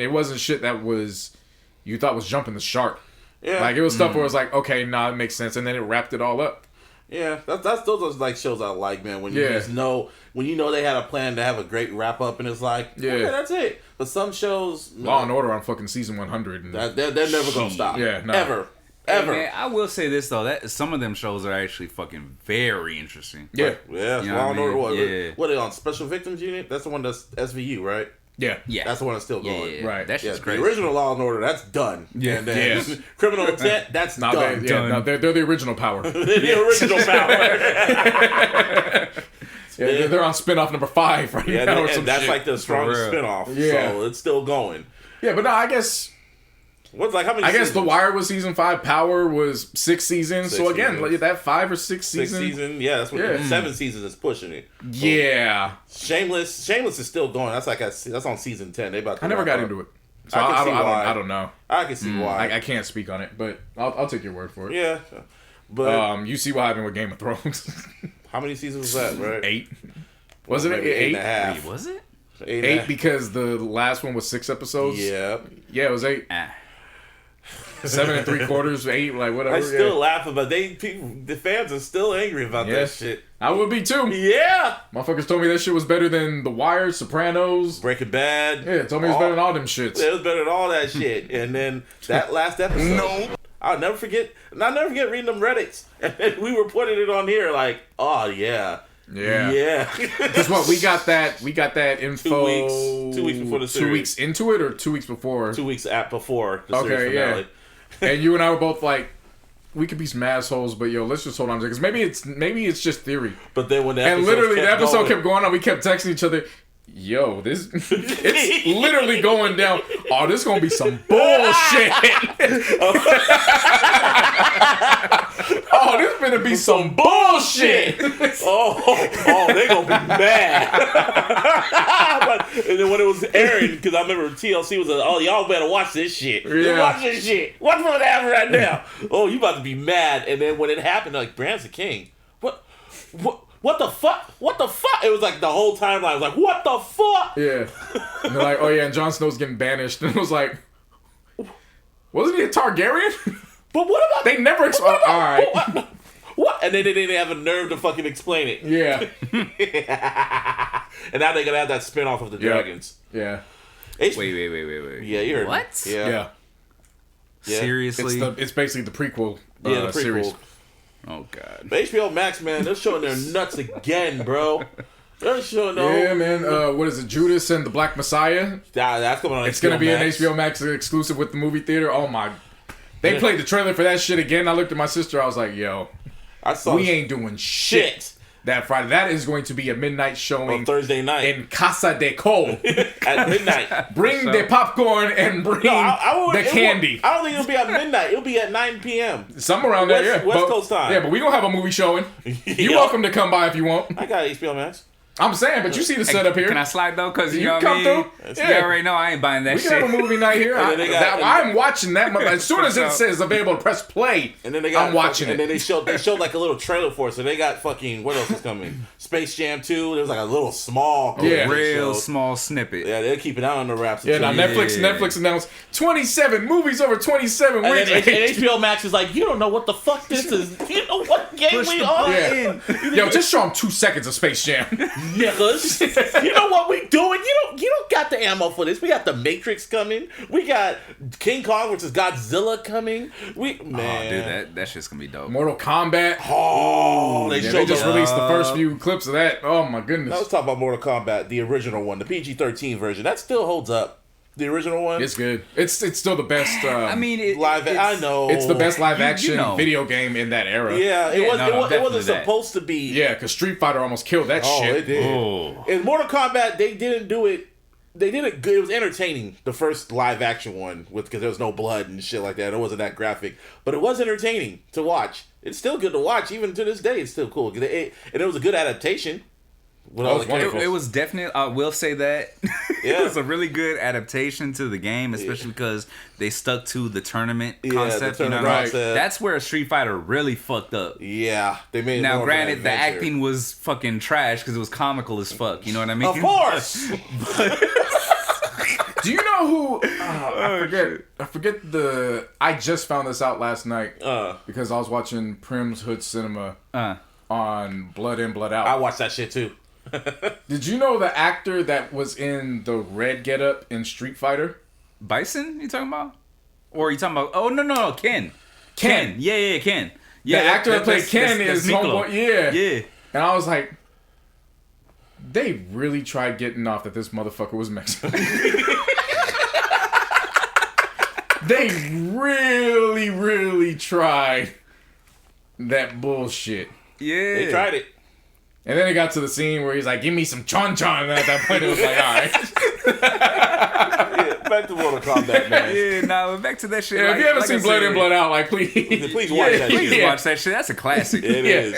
it wasn't shit that was... You thought was jumping the shark. Yeah. Like, it was stuff where it was like, okay, nah, it makes sense. And then it wrapped it all up. Yeah, those are like shows I like, man. When you just know, when you know they had a plan to have a great wrap up, and it's like, okay, that's it. But some shows, Law and Order on fucking season 100, and they're never gonna stop. Yeah, no. ever. Hey, man, I will say this though, that some of them shows are actually fucking very interesting. Yeah, yeah. You know Law and Order. What are they on? Special Victims Unit? That's the one that's SVU, right? Yeah. That's the one that's still going. Yeah. Right. That's just crazy. The original Law and Order, that's done. Yeah. And then Criminal Intent, that's Nah, done. they're the original power. They're the original power. They're on spinoff number 5 right now. Or some that's shit. like the strongest spinoff. Yeah. So it's still going. Yeah, but no, I guess. What's like how many? I guess seasons? The Wire was season 5. Power was 6 seasons. So again, like that 5 or 6 season. 6 season. Yeah, that's what 7 seasons is pushing it. Yeah. Shameless is still going. That's like that's on season 10. They about. To I never got into it. So I don't know. I can see why. I can't speak on it, but I'll take your word for it. Yeah, but you see what happened with Game of Thrones. How many seasons was that? Right, 8. Was it maybe 8? 8.5? Wait, was it? 8 because the last one was 6 episodes. Yeah, it was 8. 7 3/4, 8, like whatever. I still laugh about the fans are still angry about that shit. I would be too. Yeah, motherfuckers told me that shit was better than The Wire, Sopranos, Breaking Bad. Yeah, told me it was better than all them shits. It was better than all that shit. And then that last episode, I'll never forget. And I'll never forget reading them Reddits, and we were putting it on here like, oh yeah. Because what we got that info 2 weeks before the series. 2 weeks into it or 2 weeks before? 2 weeks before the series finale. And you and I were both like, we could be some assholes, but yo, let's just hold on to it, because maybe it's just theory. But then when the episode kept going on, we kept texting each other. Yo, this it's literally going down. Oh, this is gonna be some bullshit. Oh, this gonna be some bullshit. Oh, they gonna be mad. And then when it was airing, because I remember TLC was like, oh, y'all better watch this shit. Watch this shit. Watch what happened right now. Oh, you about to be mad. And then when it happened, like, Brand's the king. What the fuck? What the fuck? It was like the whole timeline. I was like, what the fuck? Yeah. And they're like, oh yeah, and Jon Snow's getting banished. And it was like, wasn't he a Targaryen? But what about... They never explained... All right. What? And then they didn't have a nerve to fucking explain it. Yeah. And now they're going to have that spinoff of the dragons. Yeah. Wait. Yeah, you heard what? Me. Yeah. Seriously? It's basically the prequel the prequel. series. Oh, God. But HBO Max, man, they're showing their nuts again, bro. They're showing Yeah, man. What is it? Judas and the Black Messiah? That's coming on HBO Max. It's going to be an HBO Max exclusive with the movie theater. Oh, my... They played the trailer for that shit again. I looked at my sister. I was like, yo, we ain't doing shit that Friday. That is going to be a midnight showing on Thursday night in Casa de Cole. At midnight. Bring the popcorn and bring the candy. I don't think it'll be at midnight. It'll be at 9 p.m. Somewhere around there, yeah. West Coast time. Yeah, but we going to have a movie showing. You're welcome to come by if you want. I got HBO Max. I'm saying, but you see the setup here. Can I slide though? Because you know what come I mean? through. You already know I ain't buying that shit. We got a movie night here. I'm watching that. As soon as it says available to press play, and then they got I'm watching it. And then they showed like a little trailer for it. So they got fucking, what else is coming? Space Jam 2. There was like a little small, real small snippet. Yeah, they're keeping that on the wraps. Yeah, now Netflix announced 27 movies over 27 weeks. And HBO Max is like, you don't know what the fuck this is. You know what game we are in. Yo, just show them 2 seconds of Space Jam. Niggas. You know what we doing? You don't got the ammo for this. We got the Matrix coming. We got King Kong versus Godzilla coming. Oh, dude, that shit's gonna be dope. Mortal Kombat. Oh, they just released the first few clips of that. Oh my goodness. Now let's talk about Mortal Kombat, the original one, the PG-13 version. That still holds up. The original one, it's good. It's still the best. I mean, I know it's the best live action video game in that era. Yeah, it wasn't supposed to be. Yeah, because Street Fighter almost killed that shit. It did. Oh. In Mortal Kombat, they didn't do it. They did it good. It was entertaining. The first live action one, because there was no blood and shit like that. It wasn't that graphic, but it was entertaining to watch. It's still good to watch, even to this day. It's still cool, and it was a good adaptation. It was definitely, I will say that. Yeah. It was a really good adaptation to the game, especially because they stuck to the tournament concept. That's where Street Fighter really fucked up. Yeah, they made it now. Granted, the acting was fucking trash because it was comical as fuck. You know what I mean? Of course. Do you know know who? I forget the. I just found this out last night because I was watching Prim's Hood Cinema on Blood In, Blood Out. I watched that shit too. Did you know the actor that was in the red getup in Street Fighter? Bison? You talking about? Or are you talking about? Oh no, Ken. Yeah, Ken. Yeah, the actor that played Ken is Miklo. homeboy. Yeah. Yeah. And I was like, they really tried getting off that this motherfucker was Mexican. They really, really tried that bullshit. Yeah. They tried it. And then it got to the scene where he's like, give me some chon-chon. And at that point, it was like, all right. Yeah, back to Mortal Kombat, man. Yeah, nah, back to that shit. Yeah, like, if you haven't like seen Blood In, Blood Out, like, please. Please watch that shit. Please watch that shit. That's a classic. It is.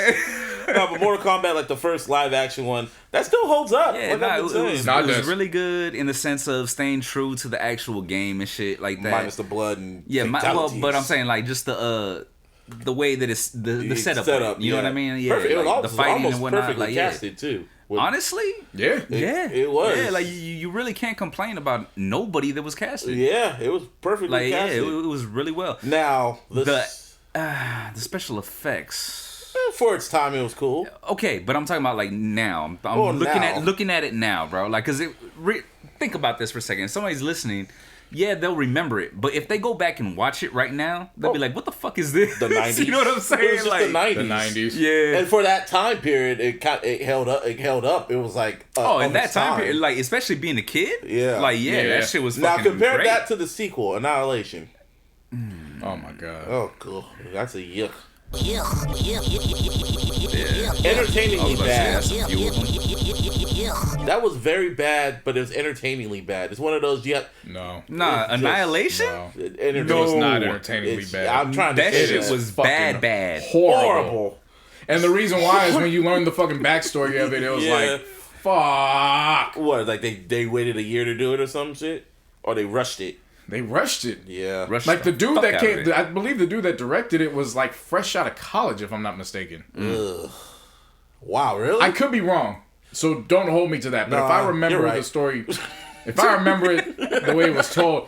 No, but Mortal Kombat, like the first live action one, that still holds up. Yeah, like nah, I've it been was saying. really good in the sense of staying true to the actual game and shit like that. Minus the blood and well, fatalities. but I'm saying like just the way that it's the setup. You know what I mean? Yeah, perfect. It was like, almost, the fighting almost and whatnot. perfectly Like, casted too. Honestly, Yeah. It was. Yeah, like you really can't complain about nobody that was casted. Yeah, it was perfectly Like casted. it was really well. Now The special effects. for its time, it was cool. Okay, but I'm talking about like now. I'm looking at it now, bro. Like, cause think about this for a second. If somebody's listening, yeah, they'll remember it. But if they go back and watch it right now, they'll be like, "What the fuck is this?" The 90s. You know what I'm saying? It was just like the 90s. The 90s. Yeah. And for that time period, it held up. It held up. It was like in that time period, like especially being a kid, Yeah. like Yeah. that shit was now fucking compare great. that to the sequel, Annihilation. Oh, my God. Oh, cool. That's a yuck. Yeah. Entertainingly I was about to say, bad. that's a few of them. That was very bad, but it was entertainingly bad. It's one of those. Yeah, No. Nah, It's just- Annihilation. No. entertaining. No, it's not entertainingly It's- bad. I'm trying to That say shit that. was fucking bad. horrible. And the reason why is when you learn the fucking backstory of it, it was Yeah. like, fuck. What? Like they waited a year to do it or some shit, or they rushed it. They rushed it. Yeah. Rushed Like the dude fuck that out of came, it. I believe the dude that directed it was like fresh out of college, if I'm not mistaken. Ugh. Wow. Really? I could be wrong, so don't hold me to that. But if I Nah, remember you're right. the story, if I remember it the way it was told,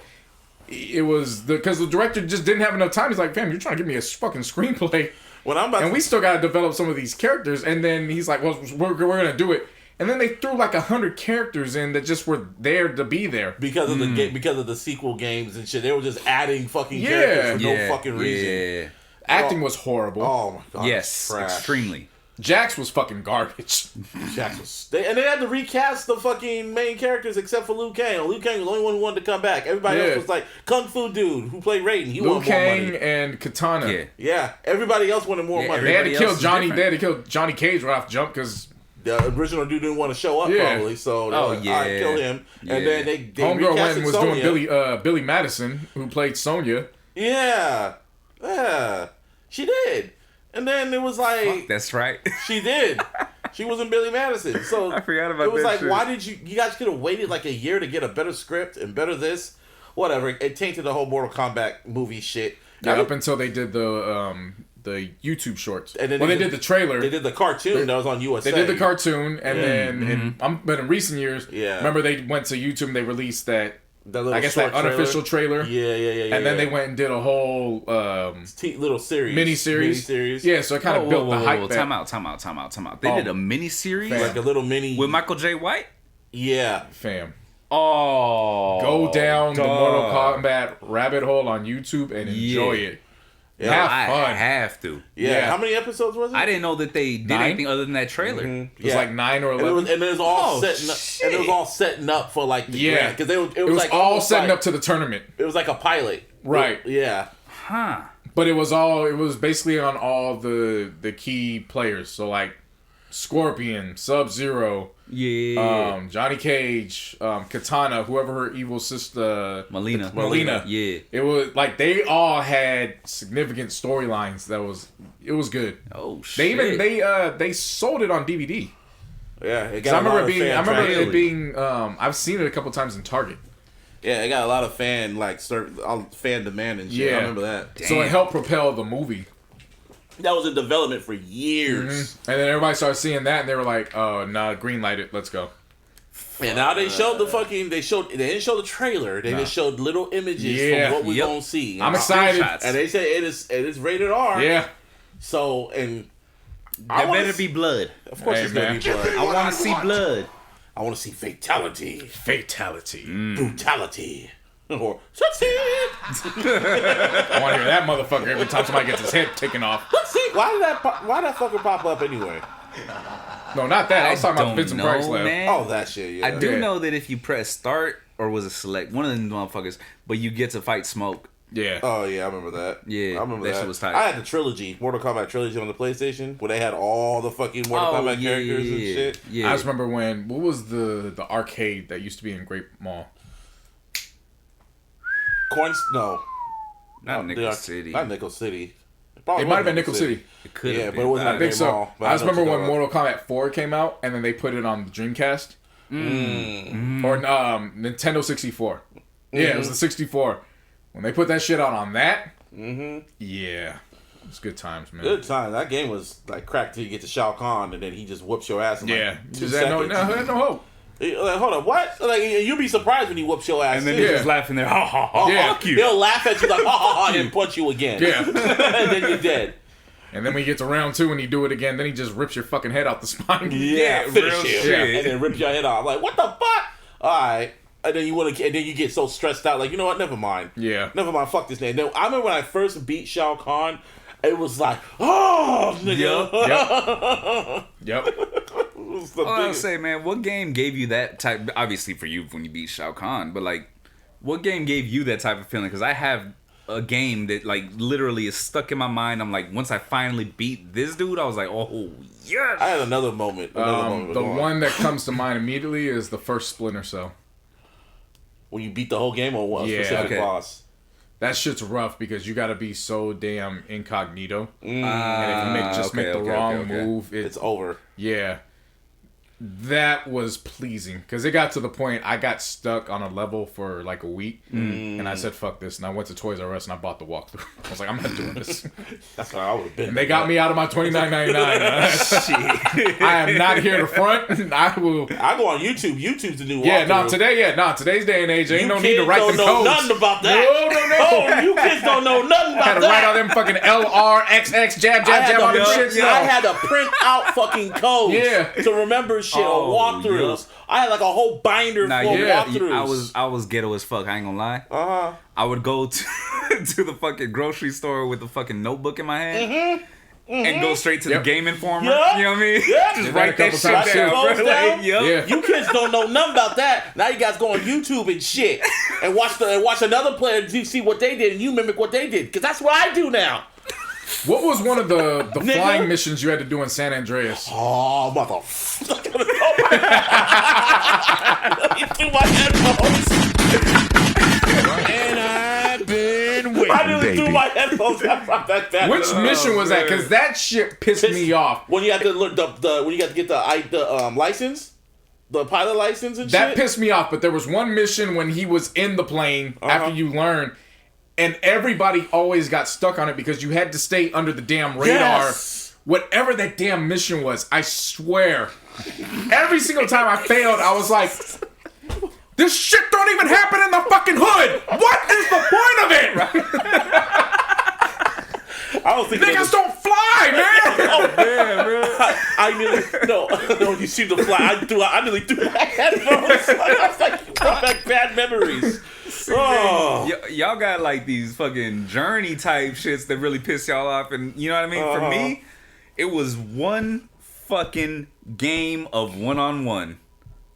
it was because the director just didn't have enough time. He's like, "Fam, you're trying to give me a fucking screenplay, when I'm about and to, we still got to develop some of these characters." And then he's like, "Well, we're gonna do it." And then they threw like 100 characters in that just were there to be there. because of the because of the sequel games and shit, they were just adding fucking characters for no fucking reason. Yeah. Acting was horrible. Oh my god. Yes, trash. extremely. Jax was fucking garbage. Jack was, they had to recast the fucking main characters except for Liu Kang. Liu Kang was the only one who wanted to come back. Everybody else was like Kung Fu dude who played Raiden. He Liu wanted more Kang money. and Katana. Yeah. Yeah, everybody else wanted more Yeah, money. They had to Everybody kill else is Johnny. different. They had to kill Johnny Cage right off jump because The original dude didn't want to show up Yeah. probably, so they Oh, were like, yeah. all right, kill him. Yeah. And then they Homegirl went recasted and was Sonya. doing Billy Madison, who played Sonya. Yeah, she did. And then it was like That's right. she did. She was in Billy Madison. So I forgot about it was that like, shit. why did you guys could have waited like a year to get a better script and better this, whatever. It tainted the whole Mortal Kombat movie shit. Yeah, up until they did the YouTube shorts. And then well, they they did the trailer. They did the cartoon that was on USA. They did the cartoon, and then but in recent years, Yeah. remember they went to YouTube and they released that. The little I guess short that unofficial trailer. Yeah. And then they went and did a whole little series, mini-series. Yeah, so it kind of built the hype back. Time out. They did a mini series like a little mini with Michael J. White. Yeah, Fam. Oh, Go down the Mortal Kombat rabbit hole on YouTube and enjoy it. Yeah, Have I fun. have to. yeah. How many episodes was it? I didn't know that they did 9? anything other than that trailer. It was like 9 or 11. And it was all Oh, setting up. shit. And it was all setting up for like the Yeah. because it was like all almost setting like, up to the tournament. It was like a pilot, Right. Yeah, Huh. But it was basically on all the key players. So like Scorpion, Sub-Zero, Yeah. Johnny Cage, Katana, whoever her evil sister, Melina. Yeah. It was like they all had significant storylines. It was good. Oh shit. They even they sold it on DVD. yeah. It 'Cause got I a lot remember of fan it traction. being I've seen it a couple times in Target. Yeah, it got a lot of fan demand and shit. Yeah. I remember that. So it helped propel the movie. That was in development for years. And then everybody started seeing that and they were like, "Oh, no, green light it, let's go." And now they showed they didn't show the trailer. They just showed little images from what we're gonna see. I'm excited. And they say it is rated R. Yeah. So and there better be blood. Of course, it's gonna be blood. I want to see blood. I want to see fatality, brutality, or succeed. I want to hear that motherfucker every time somebody gets his head taken off. See, why that fucker pop up anyway? No, not that. I was talking about Vincent Price left. Man. Oh, that shit. Yeah. I do know that if you press start or was it select, one of them motherfuckers, but you get to fight Smoke. Yeah. Oh yeah, I remember that. Yeah, I remember that. Shit was tight. I had the trilogy, Mortal Kombat trilogy on the PlayStation, where they had all the fucking Mortal Kombat characters and shit. Yeah. I just remember what was the arcade that used to be in Great Mall? Coins? No, not Nickel City. Not Nickel City. It might have been Nickel City. It could have been. But it wasn't. I think so. Mall, I just remember when Mortal Kombat 4 came out, and then they put it on the Dreamcast. Or Nintendo 64. Yeah, it was the 64. When they put that shit out on that, yeah, it was good times, man. Good times. That game was like crack till you get to Shao Kahn, and then he just whoops your ass. In Yeah, like 2 just had seconds. no hope. Like, hold on, what? Like, you'll be surprised when he whoops your ass. And then too. he's just laughing there. Ha ha ha. Yeah. Fuck you. He'll laugh at you like, ha ha ha, and punch you again. Yeah. And then you're dead. And then when you get to round 2 and you do it again, then he just rips your fucking head out the spine. Yeah, finish real him. shit. And then rip your head off. Like, what the fuck? Alright. And then you get so stressed out, like, you know what? Never mind. Yeah. Never mind. Fuck this name. Then, I remember when I first beat Shao Kahn, it was like, oh, nigga. Yep. It was the All I'll biggest- say, man, what game gave you that type? Obviously for you when you beat Shao Kahn, but like, what game gave you that type of feeling? Because I have a game that like literally is stuck in my mind. I'm like, once I finally beat this dude, I was like, oh yes. I had another moment. The one that comes to mind immediately is the first Splinter Cell. When you beat the whole game or one Yeah. specific Okay. boss? That shit's rough because you got to be so damn incognito, and if you make the wrong move, It's over. Yeah, that was pleasing because it got to the point I got stuck on a level for like a week, and I said fuck this, and I went to Toys R Us and I bought the walkthrough. I was like, I'm not doing this. That's where I would have been. And they got me out of my $29.99. Shit. I am not here to front. I will. I go on YouTube. YouTube's the new Yeah, walkthrough. today's day and age, ain't You no need to kids write don't them know codes. nothing about that. No. Oh, you kids don't know nothing about Had to that. write all them fucking LRXX jab all them shit. I had to print out fucking codes to remember shit Oh, on walkthroughs. I had like a whole binder Nah, full of yeah, walkthroughs. I was ghetto as fuck. I ain't gonna lie. Uh-huh. I would go to the fucking grocery store with the fucking notebook in my hand. And go straight to the Game Informer. Yeah. You know what I mean? Yeah. Just Did write that a that couple shit times, down, too. bro. Codes down? Like, yup. Yeah. You kids don't know nothing about that. Now you guys go on YouTube and shit and watch another player to see what they did and you mimic what they did. Because that's what I do now. What was one of the Nigga. flying missions you had to do in San Andreas? Oh, motherfucker. Let me do my headphones. And I've been waiting, I nearly threw my headphones out from that bad. Which mission was that? Because that shit pissed me off. When you have to look when you got to get the license, the pilot license and That shit. pissed me off. But there was one mission when he was in the plane after you learn, and everybody always got stuck on it because you had to stay under the damn radar. Yes. Whatever that damn mission was, I swear, every single time I failed, I was like, this shit don't even happen in the fucking hood. What is the point of it? I was thinking Niggas don't fly, man. Oh man, bro! I nearly no. You see the fly? I nearly threw my headphones. I was like, brought back bad memories. Oh, Y'all got like these fucking journey type shits that really piss y'all off, and you know what I mean? For me, it was one fucking game of 1-on-1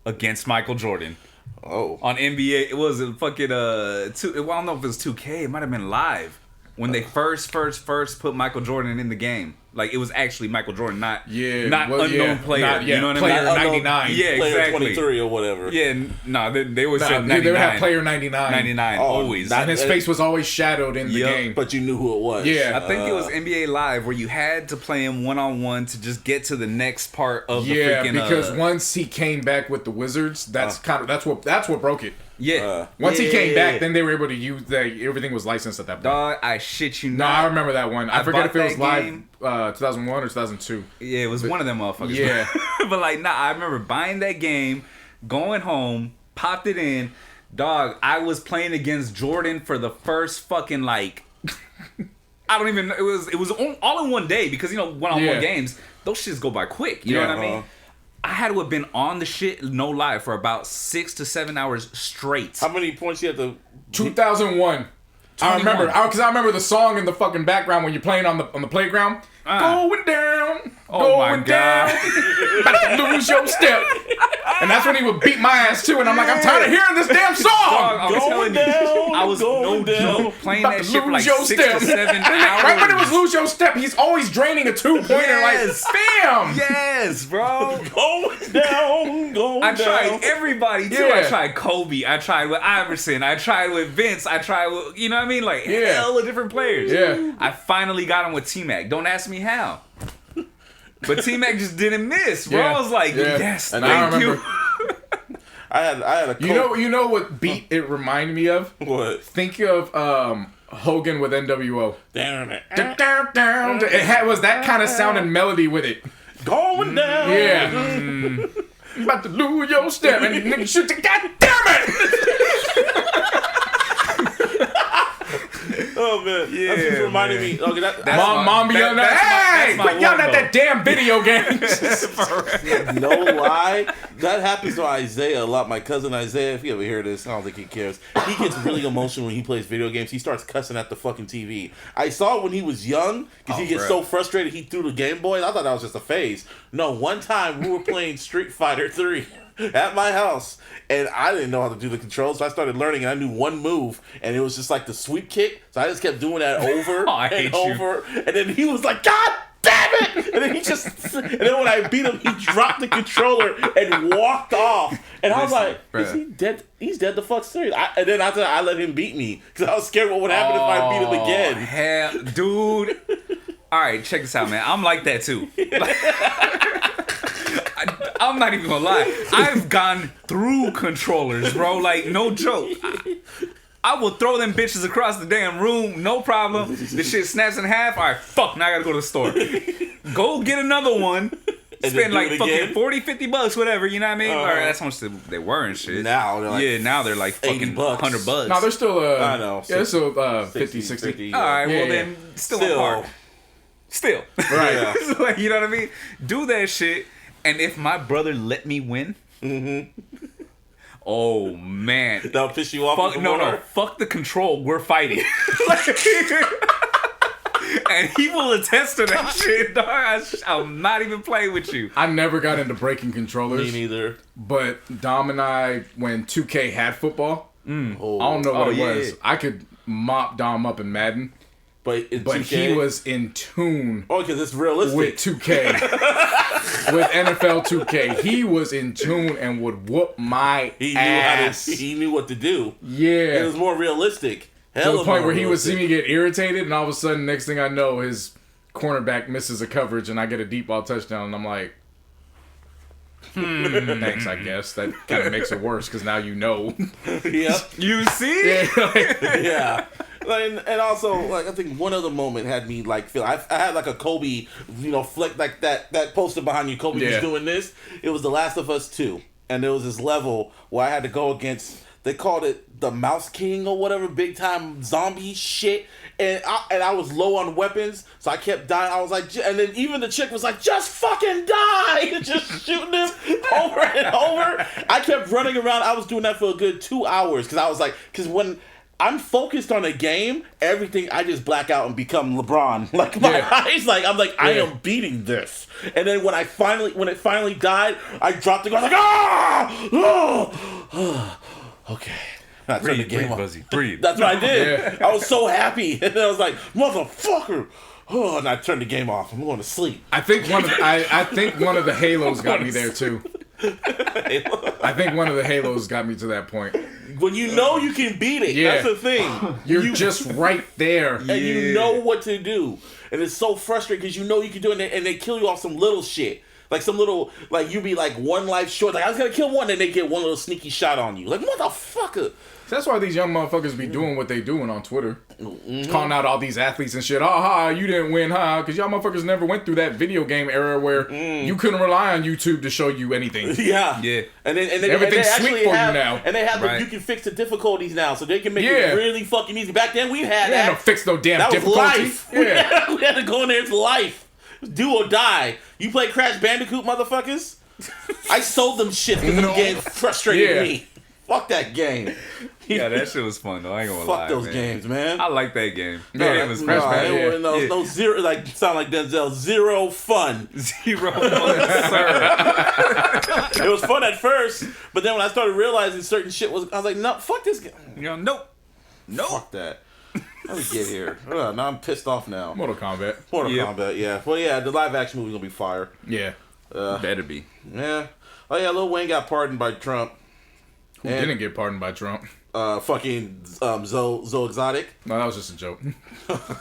against Michael Jordan. Oh. On NBA, it was a fucking well, I don't know if it was 2K. It might have been live when they first put Michael Jordan in the game. Like it was actually Michael Jordan, not unknown player. You know what player I mean? 99. Yeah, Player exactly. 23 or whatever. Yeah, they always said 99. They would have player 99. 99 Oh, always. that- And his face was always shadowed in the Yup. game. But you knew who it was. Yeah. I think it was NBA Live where you had to play him 1-on-1 to just get to the next part of the freaking. Because once he came back with the Wizards, that's what broke it. Once he came back, then they were able to use everything was licensed at that point. Dog, I shit you No, not. I remember that one. I forget bought if it was that live game. 2001 or 2002. Yeah, it was one of them motherfuckers. Yeah. But like, nah, I remember buying that game, going home, popped it in. Dog, I was playing against Jordan for the first fucking, like, I don't even know. It was all in one day because, one-on-one games, those shits go by quick. You know what I mean? I had to have been on the shit, no lie, for about 6 to 7 hours straight. How many points you had to... 2001. I remember, because I remember the song in the fucking background when you're playing on the playground. Going down, going down, about to lose your step. And that's when he would beat my ass too. And I'm like, I'm tired of hearing this damn song. Dog, I was no joke playing that shit for like 6 to 7 hours. Right when it was lose your step, he's always draining a 2-pointer. Yes. Like, bam. Yes, bro. Going down. I tried everybody too. Yeah. I tried Kobe. I tried with Iverson. I tried with Vince. I tried with, you know what I mean? Like, hella different players. Yeah. I finally got him with T-Mac. Don't ask me how. But T-Mac just didn't miss, bro. I was like, yes, and thank you. I had a You know what beat it reminded me of? What? Think of Hogan with NWO. Damn it. It was that kind of sound and melody with it. Going down. Yeah. About to lose your step and nigga shoot the goddamn it. Oh man, Yeah, that's just reminding me. Okay, that's Mom be yelling at, hey, that's my quit yelling one, at that damn video game. no lie. That happens to Isaiah a lot. My cousin Isaiah, if you ever hear this, I don't think he cares. He gets really emotional when he plays video games. He starts cussing at the fucking TV. I saw it when he was young because he gets so frustrated he threw the Game Boy. I thought that was just a phase. No, one time we were playing Street Fighter 3 at my house, and I didn't know how to do the controls, so I started learning, and I knew one move, and it was just like the sweep kick, so I just kept doing that over and over, and then he was like, God damn it! And then when I beat him, he dropped the controller and walked off, and I was like, is he dead? He's dead the fuck serious. And then after I let him beat me, because I was scared what would happen if I beat him again. Hell, dude. All right, check this out, man. I'm like that too. I'm not even gonna lie. I've gone through controllers, bro. Like, no joke. I will throw them bitches across the damn room, no problem. The shit snaps in half. All right, fuck, now I gotta go to the store. Go get another one. Spend like fucking $40-$50, whatever, you know what I mean? Or that's how much they were and shit. Now they're like now they're like fucking $100. No, they're still I know. Yeah, so 50, 60. All right, well yeah. then still apart. Still. Right. Yeah. So, like, you know what I mean? Do that shit. And if my brother let me win, oh man, that'll piss you off. Fuck the control. We're fighting, and he will attest to that shit, dog. I'll not even play with you. I never got into breaking controllers. Me neither. But Dom and I, when 2K had football, I don't know what it was. I could mop Dom up in Madden. But he was in tune. Oh, because it's realistic. With 2K. With NFL 2K. He was in tune and would whoop my ass. He knew what to do. Yeah. It was more realistic. To the point where he would see me get irritated, and all of a sudden, next thing I know, his cornerback misses a coverage, and I get a deep ball touchdown, and I'm like, thanks, I guess. That kind of makes it worse, because now you know. Yeah. You see? Yeah. And also, like, I think one other moment had me like feel. I had like a Kobe, flick like that poster behind you. Kobe was doing this. It was The Last of Us 2, and there was this level where I had to go against. They called it the Mouse King or whatever, big time zombie shit. And I was low on weapons, so I kept dying. I was like, and then even the chick was like, just fucking die! Just shooting him over and over. I kept running around. I was doing that for a good 2 hours because when I'm focused on a game, everything, I just black out and become LeBron. Like, my eyes, like, I'm like, I am beating this. And then when it finally died, I dropped the gun, like, okay. I turned the game off. Buzzy, breathe. That's what I did. I was so happy. And then I was like, motherfucker. Oh, and I turned the game off. I'm going to sleep. I think one of the Halos got me there, too. I think one of the Halos got me to that point. When you know you can beat it, that's the thing. You're just right there. And you know what to do. And it's so frustrating because you know you can do it, and they kill you off some little shit. Like some little, like you be like one life short. Like I was going to kill one, and they get one little sneaky shot on you. Like, motherfucker. That's why these young motherfuckers be doing what they doing on Twitter. Calling out all these athletes and shit. You didn't win, because y'all motherfuckers never went through that video game era where you couldn't rely on YouTube to show you anything. Yeah. And they everything's actually sweet for have, you now. And they have you can fix the difficulties now, so they can make it really fucking easy. Back then we had that. No fix no damn that difficulty. Was life. Yeah. We had to go in there. It's life. Do or die. You play Crash Bandicoot, motherfuckers? I sold them shit because them games frustrated me. Fuck that game. Yeah, that shit was fun though. I ain't gonna lie. Fuck those games, man. I like that game. No, It was no, fun. no zero. Like sound like Denzel. Zero fun. Zero fun, sir. It was fun at first, but then when I started realizing certain shit I was like, no, fuck this game. Nope. Fuck that. Let me get here. Now I'm pissed off now. Mortal Kombat. Mortal Kombat, yeah. Well, yeah, the live action movie's gonna be fire. Yeah. Better be. Yeah. Oh yeah, Lil Wayne got pardoned by Trump. Who didn't get pardoned by Trump? Fucking Zoe Exotic. No, that was just a joke.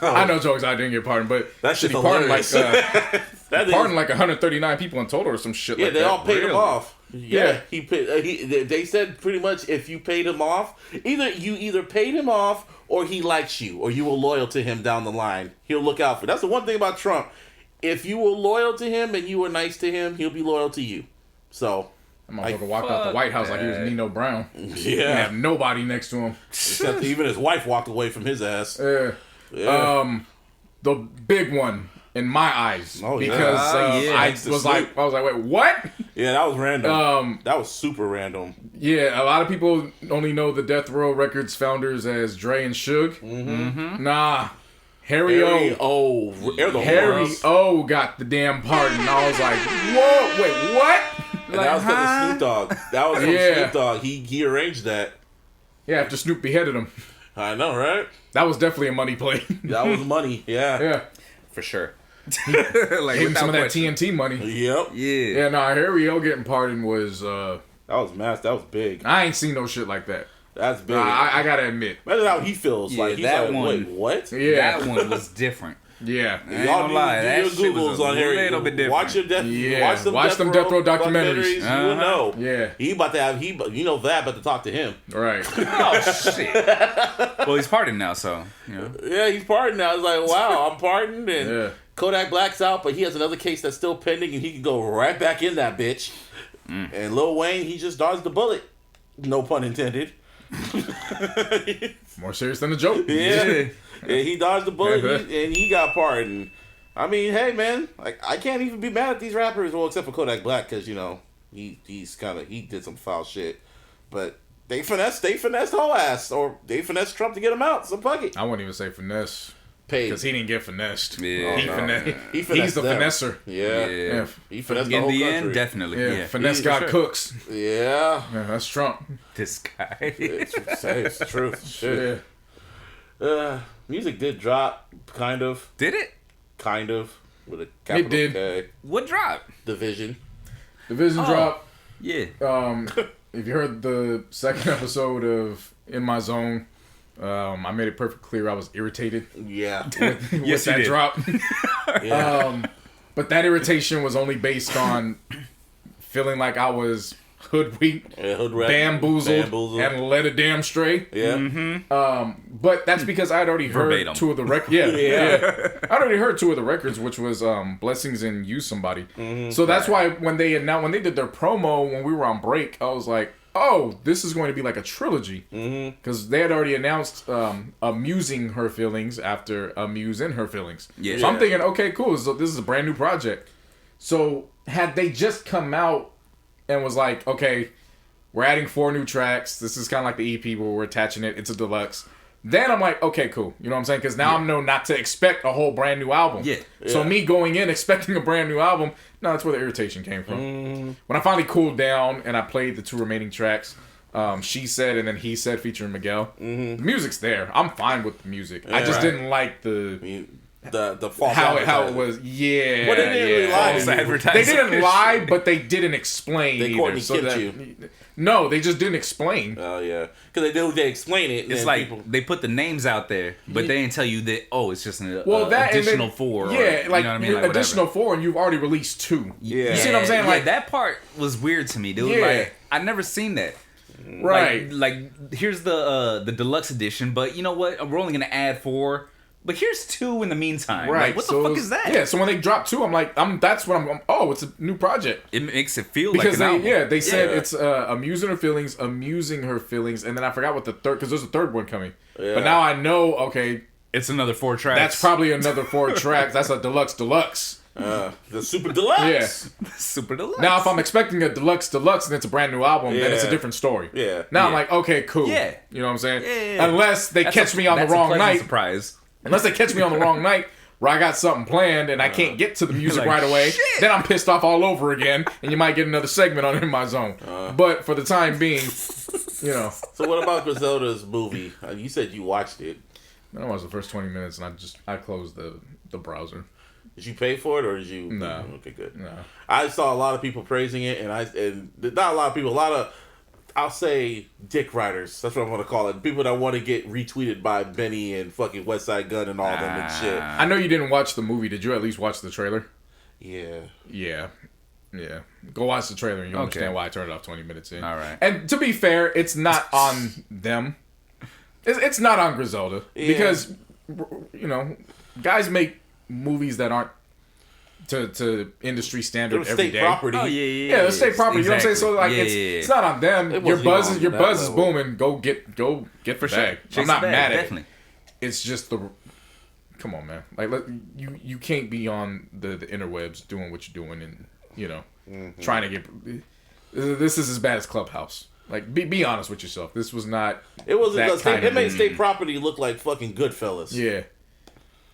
I know Zoe Exotic didn't get pardoned, but that shit pardoned hilarious. pardoned like 139 people in total or some shit like that. Yeah, they all paid him off. Yeah. They said pretty much if you paid him off, either paid him off or he likes you or you were loyal to him down the line. He'll look out for. That's the one thing about Trump. If you were loyal to him and you were nice to him, he'll be loyal to you. So that motherfucker walked out the White House like he was Nino Brown. Yeah. He didn't have nobody next to him. Except even his wife walked away from his ass. Yeah. The big one in my eyes. Oh, because I was like, wait, what? Yeah, that was random. That was super random. Yeah, a lot of people only know the Death Row Records founders as Dre and Suge. Mm-hmm. Nah. Harry O. Harry O got the damn pardon. I was like, whoa, wait, what? And that was because of Snoop Dogg. That was from Snoop Dogg. He arranged that. Yeah, after Snoop beheaded him. I know, right? That was definitely a money play. That was money. Yeah. Yeah. For sure. Like gave him some of that TNT money. Yep. Yeah. Yeah, Harry O getting pardoned was that was massive. That was big. I ain't seen no shit like that. That's big. I gotta admit. Imagine how he feels. Yeah, like he's that like, one, wait, what? Yeah. That one was different. Yeah. I ain't gonna lie. That shit was a little bit different. Watch your Watch them Death Row documentaries. You will know. Yeah. He about to have that about to talk to him. Right. Oh shit. Well, he's pardoned now, so you know. Yeah, he's pardoned now. It's like, wow, I'm pardoned, and Kodak Black's out, but he has another case that's still pending, and he can go right back in that bitch. And Lil Wayne, he just dodged the bullet. No pun intended. More serious than a joke. Yeah. He dodged the bullet and he got pardoned. I mean, hey man, like I can't even be mad at these rappers, well, except for Kodak Black, because he did some foul shit. But they finessed whole ass, or they finessed Trump to get him out. So fuck it. I wouldn't even say finesse. Paid. Because he didn't get finessed. Yeah. He finessed he's the them. finesser. Yeah. He finessed the In whole the country. end, definitely. Yeah. Finesse got cooks. Yeah. Yeah, that's Trump. This guy. It's the truth. Shit. Music did drop, kind of. Did it? Kind of. With a capital did. K. What dropped? Division drop. Yeah. If you heard the second episode of In My Zone, I made it perfectly clear I was irritated. Yeah. With that drop. Yeah. But that irritation was only based on feeling like I was hoodwinked, bamboozled, and led a damn stray. Yeah. Mm-hmm. But that's because I had already heard Verbatim. two of the records. Yeah. I'd already heard two of the records, which was Blessings and Use Somebody. Mm-hmm. So that's why when they did their promo when we were on break, I was like, oh, this is going to be like a trilogy. Because they had already announced Amusing Her Feelings after Amuse in Her Feelings. Yeah. So I'm thinking, okay, cool. So this is a brand new project. So had they just come out and was like, okay, we're adding 4 new tracks. This is kind of like the EP where we're attaching it. It's a deluxe. Then I'm like, okay, cool. You know what I'm saying? Because now I know not to expect a whole brand new album. Yeah. So me going in expecting a brand new album, no, that's where the irritation came from. When I finally cooled down and I played the 2 remaining tracks, She Said and then He Said featuring Miguel, the music's there. I'm fine with the music. I just didn't like the false how it was. Yeah. But they didn't really lie. False advertising. They didn't lie, but they didn't explain. They either, Courtney so Kipped that, you. No, they just didn't explain. Oh yeah, because they explain it. And It's then like people, they put the names out there, but they didn't tell you that. Oh, it's just an That additional and then, 4. Yeah, or, like, you know what I mean? Like, additional whatever. 4, and you've already released 2. Yeah. You see what I'm saying? Yeah, Like that part was weird to me, dude. Yeah. Like I never seen that. Right. Like here's the deluxe edition, but you know what? We're only gonna add 4. But here's 2 in the meantime. Right. Like, what the fuck is that? Yeah, so when they drop 2, I'm like, that's what I'm, oh, it's a new project. It makes it feel Because like an album. they said it's amusing her feelings, and then I forgot what the third, because there's a third one coming. Yeah. But now I know, okay, It's another 4 tracks. that's probably another 4 tracks. That's a deluxe. The Super Deluxe. Yeah. super deluxe. Now, if I'm expecting a deluxe and it's a brand new album, then it's a different story. Yeah. Now I'm like, okay, cool. Yeah. You know what I'm saying? Yeah. Unless they catch me on the That's a wrong pleasant night. surprise. Unless they catch me on the wrong night where I got something planned and I can't get to the music like, right away, shit. then I'm pissed off all over again, and you might get another segment on In My Zone. But for the time being, you know. So what about Griselda's movie? You said you watched it. I watched the first 20 minutes and I closed the browser. Did you pay for it or did you? No. Okay, good. No. I saw a lot of people praising it, and not a lot of people, a lot of, I'll say, dick riders. That's what I'm gonna call it. People that want to get retweeted by Benny and fucking West Side Gun and all them and shit. I know you didn't watch the movie. Did you at least watch the trailer? Yeah. Yeah. Go watch the trailer and you'll understand why I turned it off 20 minutes in. All right. And to be fair, it's not on them. It's not on Griselda. Yeah. Because, you know, guys make movies that aren't to industry standard It every state day. property. Oh, Yeah, the state property. You know what I'm saying? So like, it's not on them. It Your wasn't buzz even is your on buzz that is level. booming. Go get the bag. Chase I'm not the bag, mad at definitely. it. It's just the. Come on, man. Like you can't be on the interwebs doing what you're doing and you know trying to get. This is as bad as Clubhouse. Like be honest with yourself. This was not. It wasn't. that State, kind it of made movie. state property look like fucking Goodfellas. Yeah.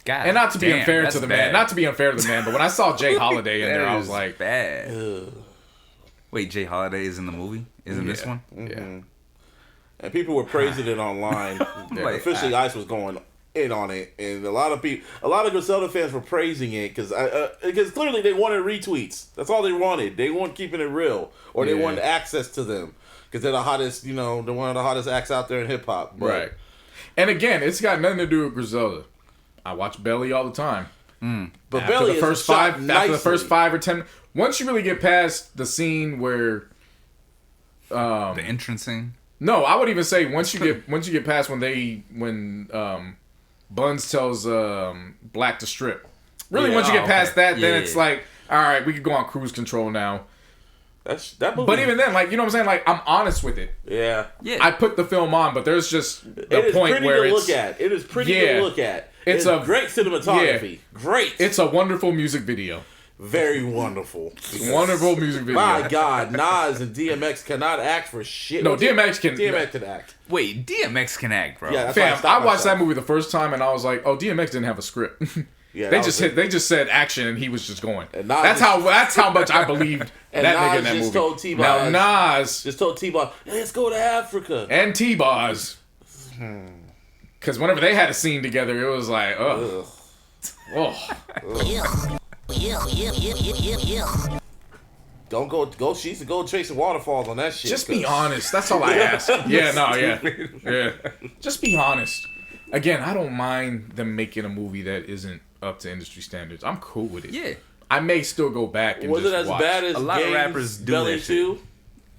God And not to be damn, unfair that's to the bad. man, not to be unfair to the man, but when I saw Jay Holiday in That there, I was is like, bad. Ugh. Wait, Jay Holiday is in the movie? Is in this Yeah. one? yeah. And people were praising it online. Like, Officially, Ice was going in on it, and a lot of Griselda fans were praising it because clearly they wanted retweets. That's all they wanted. They weren't keeping it real, or they Yeah. wanted access to them because they're the hottest. You know, they're one of the hottest acts out there in hip hop. Right. And again, it's got nothing to do with Griselda. I watch Belly all the time. But After Belly the is first shot after nicely. the first 5 or 10, once you really get past the scene where, The entrancing? no, I would even say once you get past when Buns tells Black to strip. Really, Yeah, once you get past that, then Yeah, it's yeah. like, all right, we could go on cruise control now. That movie. But even then, like, you know what I'm saying? Like, I'm honest with it. yeah, Yeah. I put the film on, but there's just it a is point pretty where to it's look at. It is pretty Yeah. to look at. It's It's a- great cinematography. Great. it's a wonderful music video. very wonderful. Wonderful music video. My God, Nas and DMX cannot act for shit. No, DMX can. DMX can act. Wait, DMX can act, bro. Yeah, that's why Fam, I stopped watched that myself. movie the first time and I was like, "Oh, DMX didn't have a script." Yeah, they that just was it. they just said action and he was just going. And Nas That's just- how much I believed And that nigga Nas in that just movie. told T-Boz- Now Nas Just told T-Boz, let's go to Africa. and T-Boz, because whenever they had a scene together, it was like, oh, Don't go. She used to go chasing waterfalls on that shit. just be 'cause- honest. That's all I ask. Yeah. Just be honest. Again, I don't mind them making a movie that isn't up to industry standards. I'm cool with it. Yeah. I may still go back and Was just it as watch. bad as A lot of Game's rappers do Belly that shit. 2?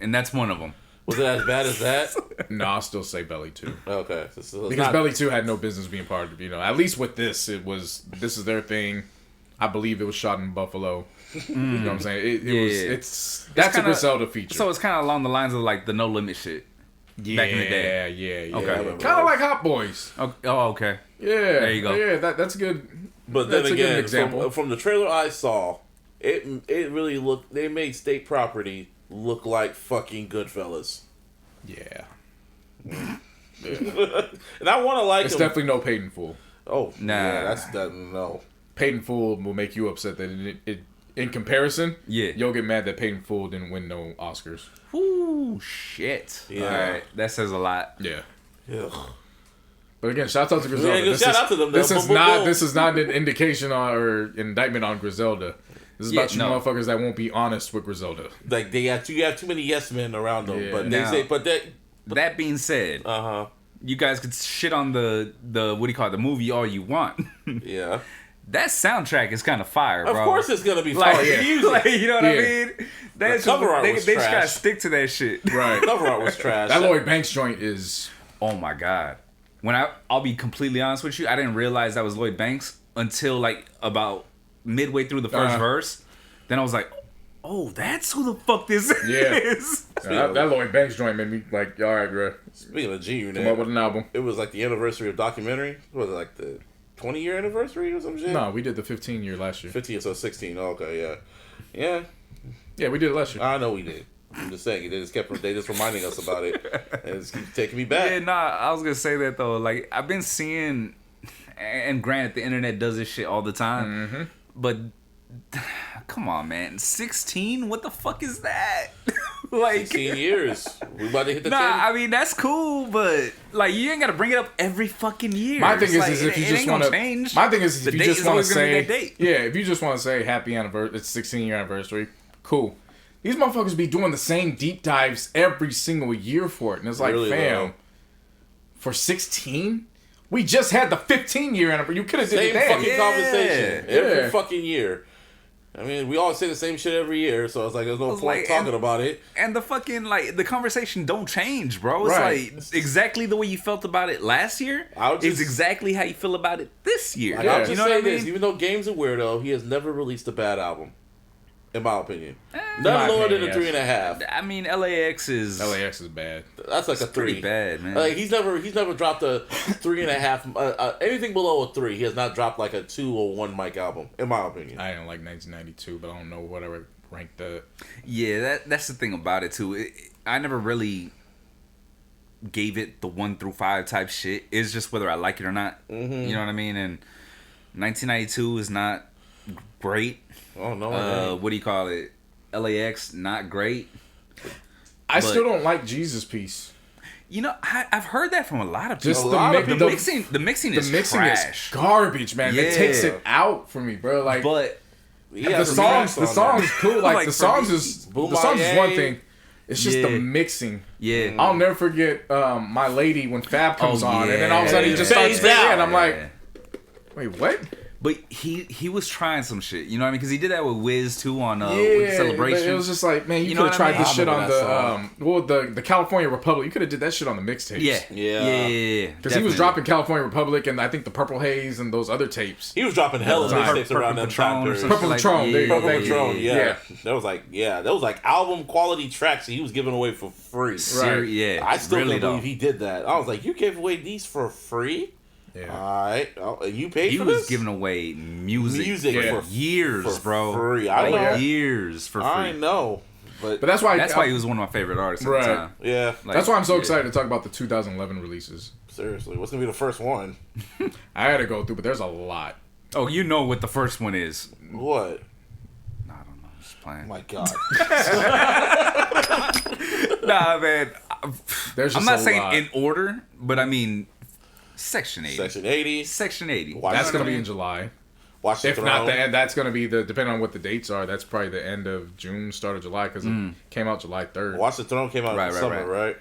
And that's one of them. Was it as bad as that? No, I'll still say Belly 2. Okay. So it's Because not- Belly 2 had no business being part of, at least with this, this is their thing. I believe it was shot in Buffalo. You know what I'm saying? That's a kinda- Griselda feature. So it's kind of along the lines of like the No Limit shit. back in the day. Yeah. Okay. Kind of like Hot Boys. Oh, okay. Yeah. There you go. Yeah, that's good. But then That's a good again, example. from the trailer I saw, it really looked. They made state property look like fucking Goodfellas, Yeah. and I want to like It's them. definitely no Paid in Full. Oh Nah. yeah, that's that. No, Paid in Full will make you upset that it in comparison, Yeah. you'll get mad that Paid in Full didn't win no Oscars. Ooh, shit. Yeah. All right. That says a lot. Yeah. Ugh. But again, shout out to Griselda. Yeah, shout out to them, though. This is Boom, boom, not boom. this is not an indication or indictment on Griselda. This is about you no. motherfuckers that won't be honest with Griselda. like you have too many yes men around them. Yeah. But they Now- say, but that That being said, you guys could shit on the what do you call it, the movie all you want. yeah. That soundtrack is kind of fire, bro. Of course, it's gonna be Like, fire. yeah. Music. like, you know what I Yeah. mean? That's cover art was they just gotta trash. stick to that shit. Right. Cover art was trash. That Lloyd Banks joint is. Oh my god. When I'll be completely honest with you, I didn't realize that was Lloyd Banks until like about midway through the first verse. Then I was like, oh, that's who the fuck this is. That Lloyd Banks joint made me like, all right, bro. Speaking of G Come up Unit, with an album. it was like the anniversary of documentary. What was it, like the 20-year anniversary or some shit? No, we did the 15-year last year. 15, so 16. Oh, okay, yeah. Yeah, Yeah, we did it last year. I know we did. I'm just saying, they just reminding us about it. And it's keep taking me back. Yeah, nah, I was gonna say that though. Like I've been seeing, and granted, the internet does this shit all the time. But come on, man, 16? What the fuck is that? Like 16 years. We about to hit the 10. I mean that's cool, but like you ain't gotta bring it up every fucking year. My thing It's is, like, is if you it just ain't want gonna to. change. My thing is, The if you date just is want to always gonna be say, that date. yeah, if you just want to say happy anniversary, it's 16-year anniversary, cool. These motherfuckers be doing the same deep dives every single year for it, and it's like, Really, fam, though. for 16, we just had the 15-year anniversary. You could have did Same it then. fucking conversation every Yeah. fucking year. I mean, we all say the same shit every year, so it's like there's no It's point like- talking about it. And the fucking like the conversation don't change, bro. It's Right. like exactly the way you felt about it last year I would is just- exactly how you feel about it this year. Like, Yeah. I'll just You know say what I this: mean? even though Game's a weirdo, he has never released a bad album, in my opinion. my None lower opinion, than a yes. 3.5. I mean, LAX is LAX is bad. That's like a 3. pretty bad, man. Like he's never dropped a 3.5. Anything below a 3, he has not dropped like a 2 or 1 mic album, in my opinion. I didn't like 1992, but I don't know what I would rank that. Yeah, that's the thing about it too. I never really gave it the 1 through 5 type shit. It's just whether I like it or not. Mm-hmm. You know what I mean? And 1992 is not great. Oh no! it ain't. What do you call it? LAX not great. I But- still don't like Jesus Piece. You know, I've heard that from a lot of people. Just A lot of the people- mixing The is mixing trash. is garbage, man. It takes Yeah. it out for me, bro. Like, But Yeah, the some songs tracks on is cool. Like, Like, the for songs me, is Boom the songs is one Baye. thing. It's just the Yeah. mixing. yeah, I'll never forget My Lady when Fab comes Oh, on, and then all of a yeah. sudden he just Fades starts fading, out. and I'm like, Yeah. wait, what? But he was trying some shit. You know what I mean? Because he did that with Wiz too on with Yeah, Celebration. but it was just like, man, you You could know have what I tried mean? this I shit on remember that the California Republic. You could have did that shit on the mixtapes. Yeah. Because he was dropping California Republic and I think the Purple Haze and those other tapes. He was dropping hella Time. mixtapes around that time Patron or period. something Purple like Patron, that. there you go, Purple thank you. Patron, yeah. Yeah. That was like album quality tracks that he was giving away for free. Right. Yeah, I still really can't though. believe he did that. I was like, you gave away these for free? Yeah. Alright. Oh, you paid He for was this? giving away music Yeah. for years, for bro. free. I Like, know. years for free. I know. But But that's why That's why he was one of my favorite artists at Right. the time. yeah, Like, that's why I'm so yeah. excited to talk about the 2011 releases. seriously. What's going to be the first one? I had to go through, but there's a lot. Oh, you know what the first one is? What? No, I don't know. I'm just Oh playing. my God. Nah, man. There's I'm just not a saying lot. in order, but I mean Section 80. Section 80. Section 80. Watch That's the gonna be Throne. in July. Watch the If not Throne. the end, that's gonna be the depending on what the dates are. That's probably the end of June, start of July, because it came out July 3rd. Watch the Throne came out Right, in the right, summer, right?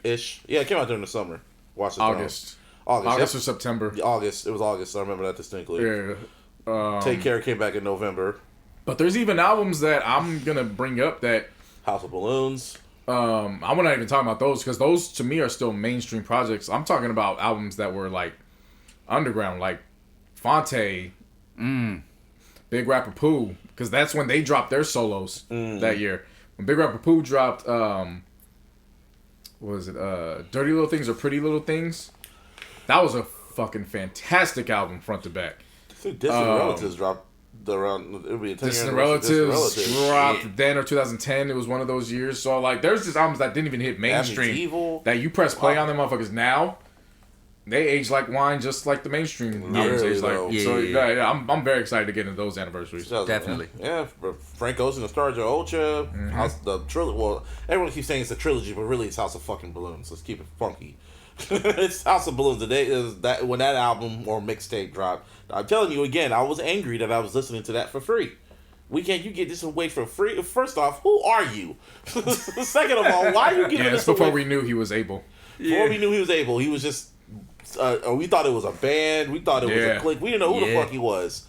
Ish. Yeah, it came out during the summer. Watch the August, Throne. August Yep. or September. August. It was August. I remember that distinctly. Yeah. Take Care came back in November. But there's even albums that I'm gonna bring up that House of Balloons. I'm not even talking about those because those to me are still mainstream projects. I'm talking about albums that were like underground, like Fonte, Big Rapper Pooh, because that's when they dropped their solos that year. When Big Rapper Pooh dropped, what was it? Dirty Little Things or Pretty Little Things. That was a fucking fantastic album, front to back. I think Distant Relatives dropped around. It would be a 10 Distant year anniversary of Relatives Distant Relatives. dropped then or 2010. It was one of those years. So like, there's just albums that didn't even hit mainstream. Evil. That you press play on them motherfuckers now, they age like wine, just like the mainstream albums Really, age like. though. So Yeah. yeah, I'm very excited to get into those anniversaries. Definitely. Yeah, Frank Ocean, Nostalgia Ultra, House the trilogy. Well, everyone keeps saying it's a trilogy, but really it's House of fucking Balloons. Let's keep it funky. It's House of Balloons. The day is that when that album or mixtape dropped. I'm telling you again, I was angry that I was listening to that for free. You get this away for free? First off, who are you? Second of all, why are you giving Yeah, this it's before away? we knew he was able. Before we knew he was able, he was just. We thought it was a band. We thought it was Yeah. a clique. We didn't know who the Yeah. fuck he was.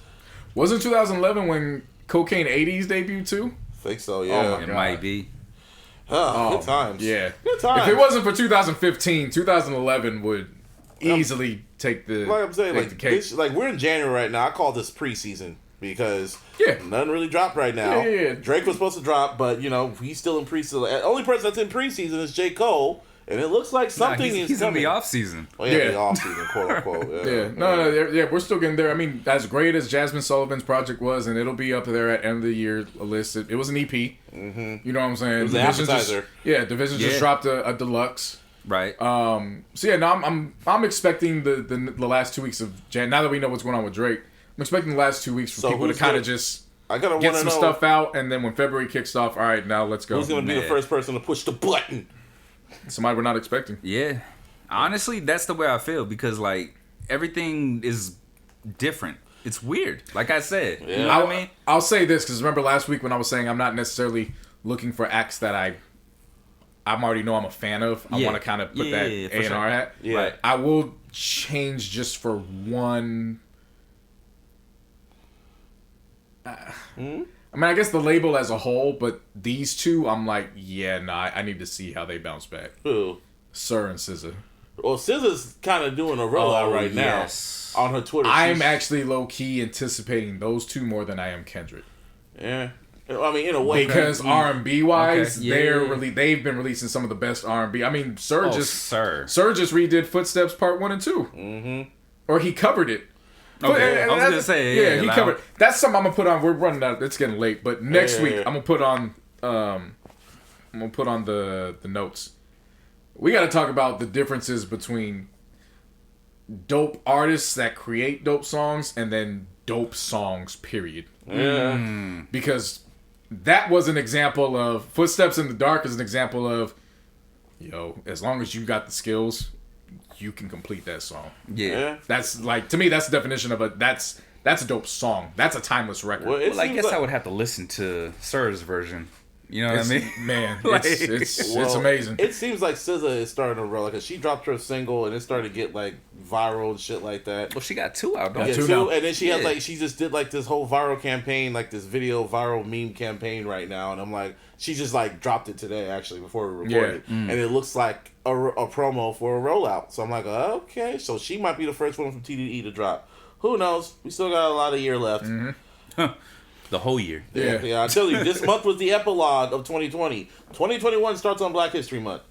Wasn't 2011 when Cocaine 80s debuted too? think so, yeah. It might be. Good times. Yeah. Good times. If it wasn't for 2015, 2011 would easily take the like I'm saying, take like the cake. this, like we're in January right now. I call this preseason because Yeah. nothing really dropped right now. Yeah. Drake was supposed to drop, but he's still in preseason. The only person that's in preseason is J. Cole, and it looks like something is he's coming. in the off season. Oh yeah, Yeah. the off season, quote unquote. Yeah, no, we're still getting there. I mean, as great as Jasmine Sullivan's project was, and it'll be up there at end of the year list. It was an EP. Mm-hmm. You know what I'm saying? It was an appetizer. Division just dropped a deluxe. Right. So yeah, no, I'm expecting the last 2 weeks of Jan. Now that we know what's going on with Drake, I'm expecting the last 2 weeks for people to kind of just get some stuff out, and then when February kicks off, all right, now let's go. Who's going to be the first person to push the button? Somebody we're not expecting. Yeah. Honestly, that's the way I feel because like everything is different. It's weird. Like I said. Yeah. You know what I mean? I'll say this because remember last week when I was saying I'm not necessarily looking for acts that I already know I'm a fan of. I want to kind of put that A&R hat. Yeah. Right. I will change just for one. I mean, I guess the label as a whole, but these two, I'm like, I need to see how they bounce back. Who? Sir and SZA. Well, SZA's kind of doing a rollout right now on her Twitter. I'm actually low key anticipating those two more than I am Kendrick. Yeah. I mean, in a way, because R&B wise, Okay. they've been releasing some of the best R&B. I mean, Sir just redid Footsteps Part 1 and 2, mm-hmm. or he covered it. Okay, I was gonna say, he covered. That's something I'm gonna put on. We're running out. It's getting late, but next week I'm gonna put on. I'm gonna put on the notes. We got to talk about the differences between dope artists that create dope songs and then dope songs. Period. Yeah. Because that was an example of Footsteps in the Dark is an example of, as long as you got the skills, you can complete that song. Yeah. That's like, to me, that's the definition of that's a dope song. That's a timeless record. Well, I guess I would have to listen to Sir's version. You know what I mean? Man, Like- it's amazing. It seems like SZA is starting to roll. Like, she dropped her single and it started to get like viral and shit like that. Well, she got two out, don't Yeah, she? two now. And then she has like she just did like this whole viral campaign, like this video viral meme campaign right now. And I'm like, she just like dropped it today actually before we recorded, and it looks like a promo for a rollout. So I'm like, okay, so she might be the first one from TDE to drop. Who knows? We still got a lot of year left. The whole year. Yeah. I tell you, this month was the epilogue of 2020. 2021 starts on Black History Month.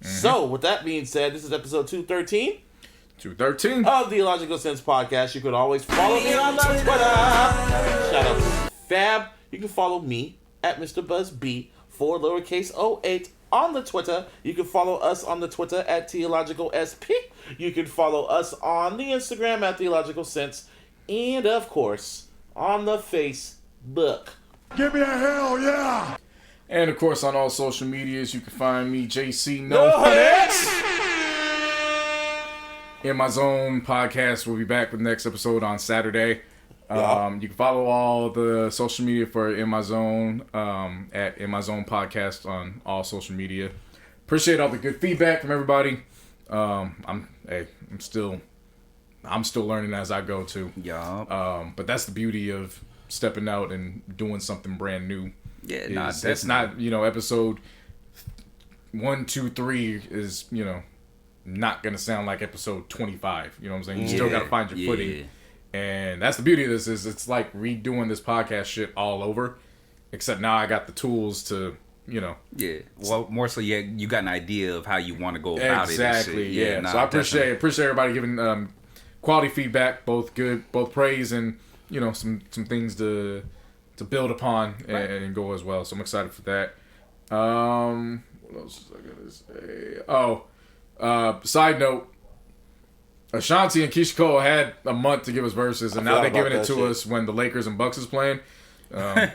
So, with that being said, this is episode 213 213. of the Illogical Sense podcast. You can always follow me on the Twitter. Shout out to Fab. You can follow me at Mr. BuzzB for lowercase 08 on the Twitter. You can follow us on the Twitter at TheIllogicalSP. You can follow us on the Instagram at The Illogical Sense. And, of course, on the Facebook. Give me a hell yeah! And of course, on all social medias, you can find me, JC In My Zone podcast. We'll be back with the next episode on Saturday. You can follow all the social media for In My Zone at In My Zone podcast on all social media. Appreciate all the good feedback from everybody. I'm still learning as I go too. Yeah. But that's the beauty of stepping out and doing something brand new. Yeah, It's not, episode 1, 2, 3 is, not gonna sound like episode 25. You know what I'm saying? You still gotta find your footing. And that's the beauty of this is it's like redoing this podcast shit all over. Except now I got the tools to, Yeah. Well, more so, you got an idea of how you want to go about it. Exactly. Yeah. So I appreciate everybody giving quality feedback, both good, both praise and some things to build upon and go as well. So I'm excited for that. What else is I gotta say? Side note. Ashanti and Keisha Cole had a month to give us verses, and now they're giving it to us when the Lakers and Bucks is playing. I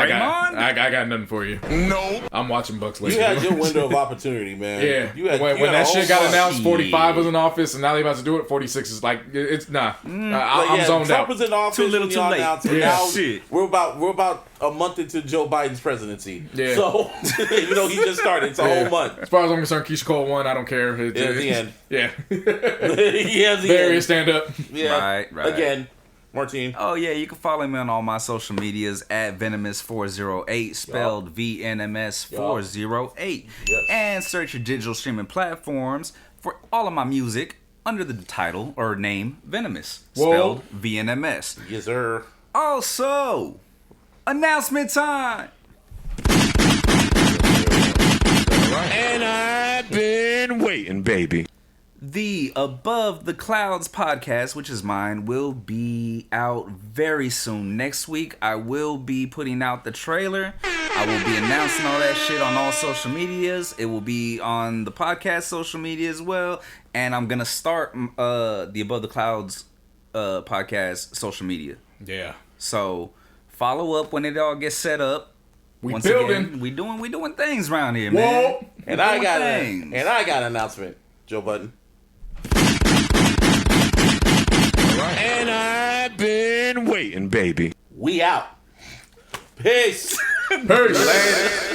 got nothing for you. No. I'm watching Bucks later. You had your window of opportunity, man. Yeah. When that shit got announced, 45 was in office, and now they about to do it. 46 is like it's nah. I'm zoned Trump out. was in office. Too little, too late. And Yeah. now Shit. we're about a month into Joe Biden's presidency. Yeah. So he just started. It's a whole month. As far as I'm concerned, Keisha Cole won. I don't care. The end. Yeah. Yeah, the Barrier end. stand up. Yeah. Right. Again. Martine. Oh, yeah, you can follow me on all my social medias at Venomous408, spelled VNMS408. Yes. And search your digital streaming platforms for all of my music under the title or name Venomous, spelled VNMS. Yes, sir. Also, announcement time. And I've been waiting, baby. The Above the Clouds podcast, which is mine, will be out very soon. Next week, I will be putting out the trailer. I will be announcing all that shit on all social medias. It will be on the podcast social media as well. And I'm going to start the Above the Clouds podcast social media. Yeah. So follow up when it all gets set up. We building. Again, we doing things around here, man. And I got an announcement, Joe Budden. And I've been waiting, baby. We out. Peace. Peace.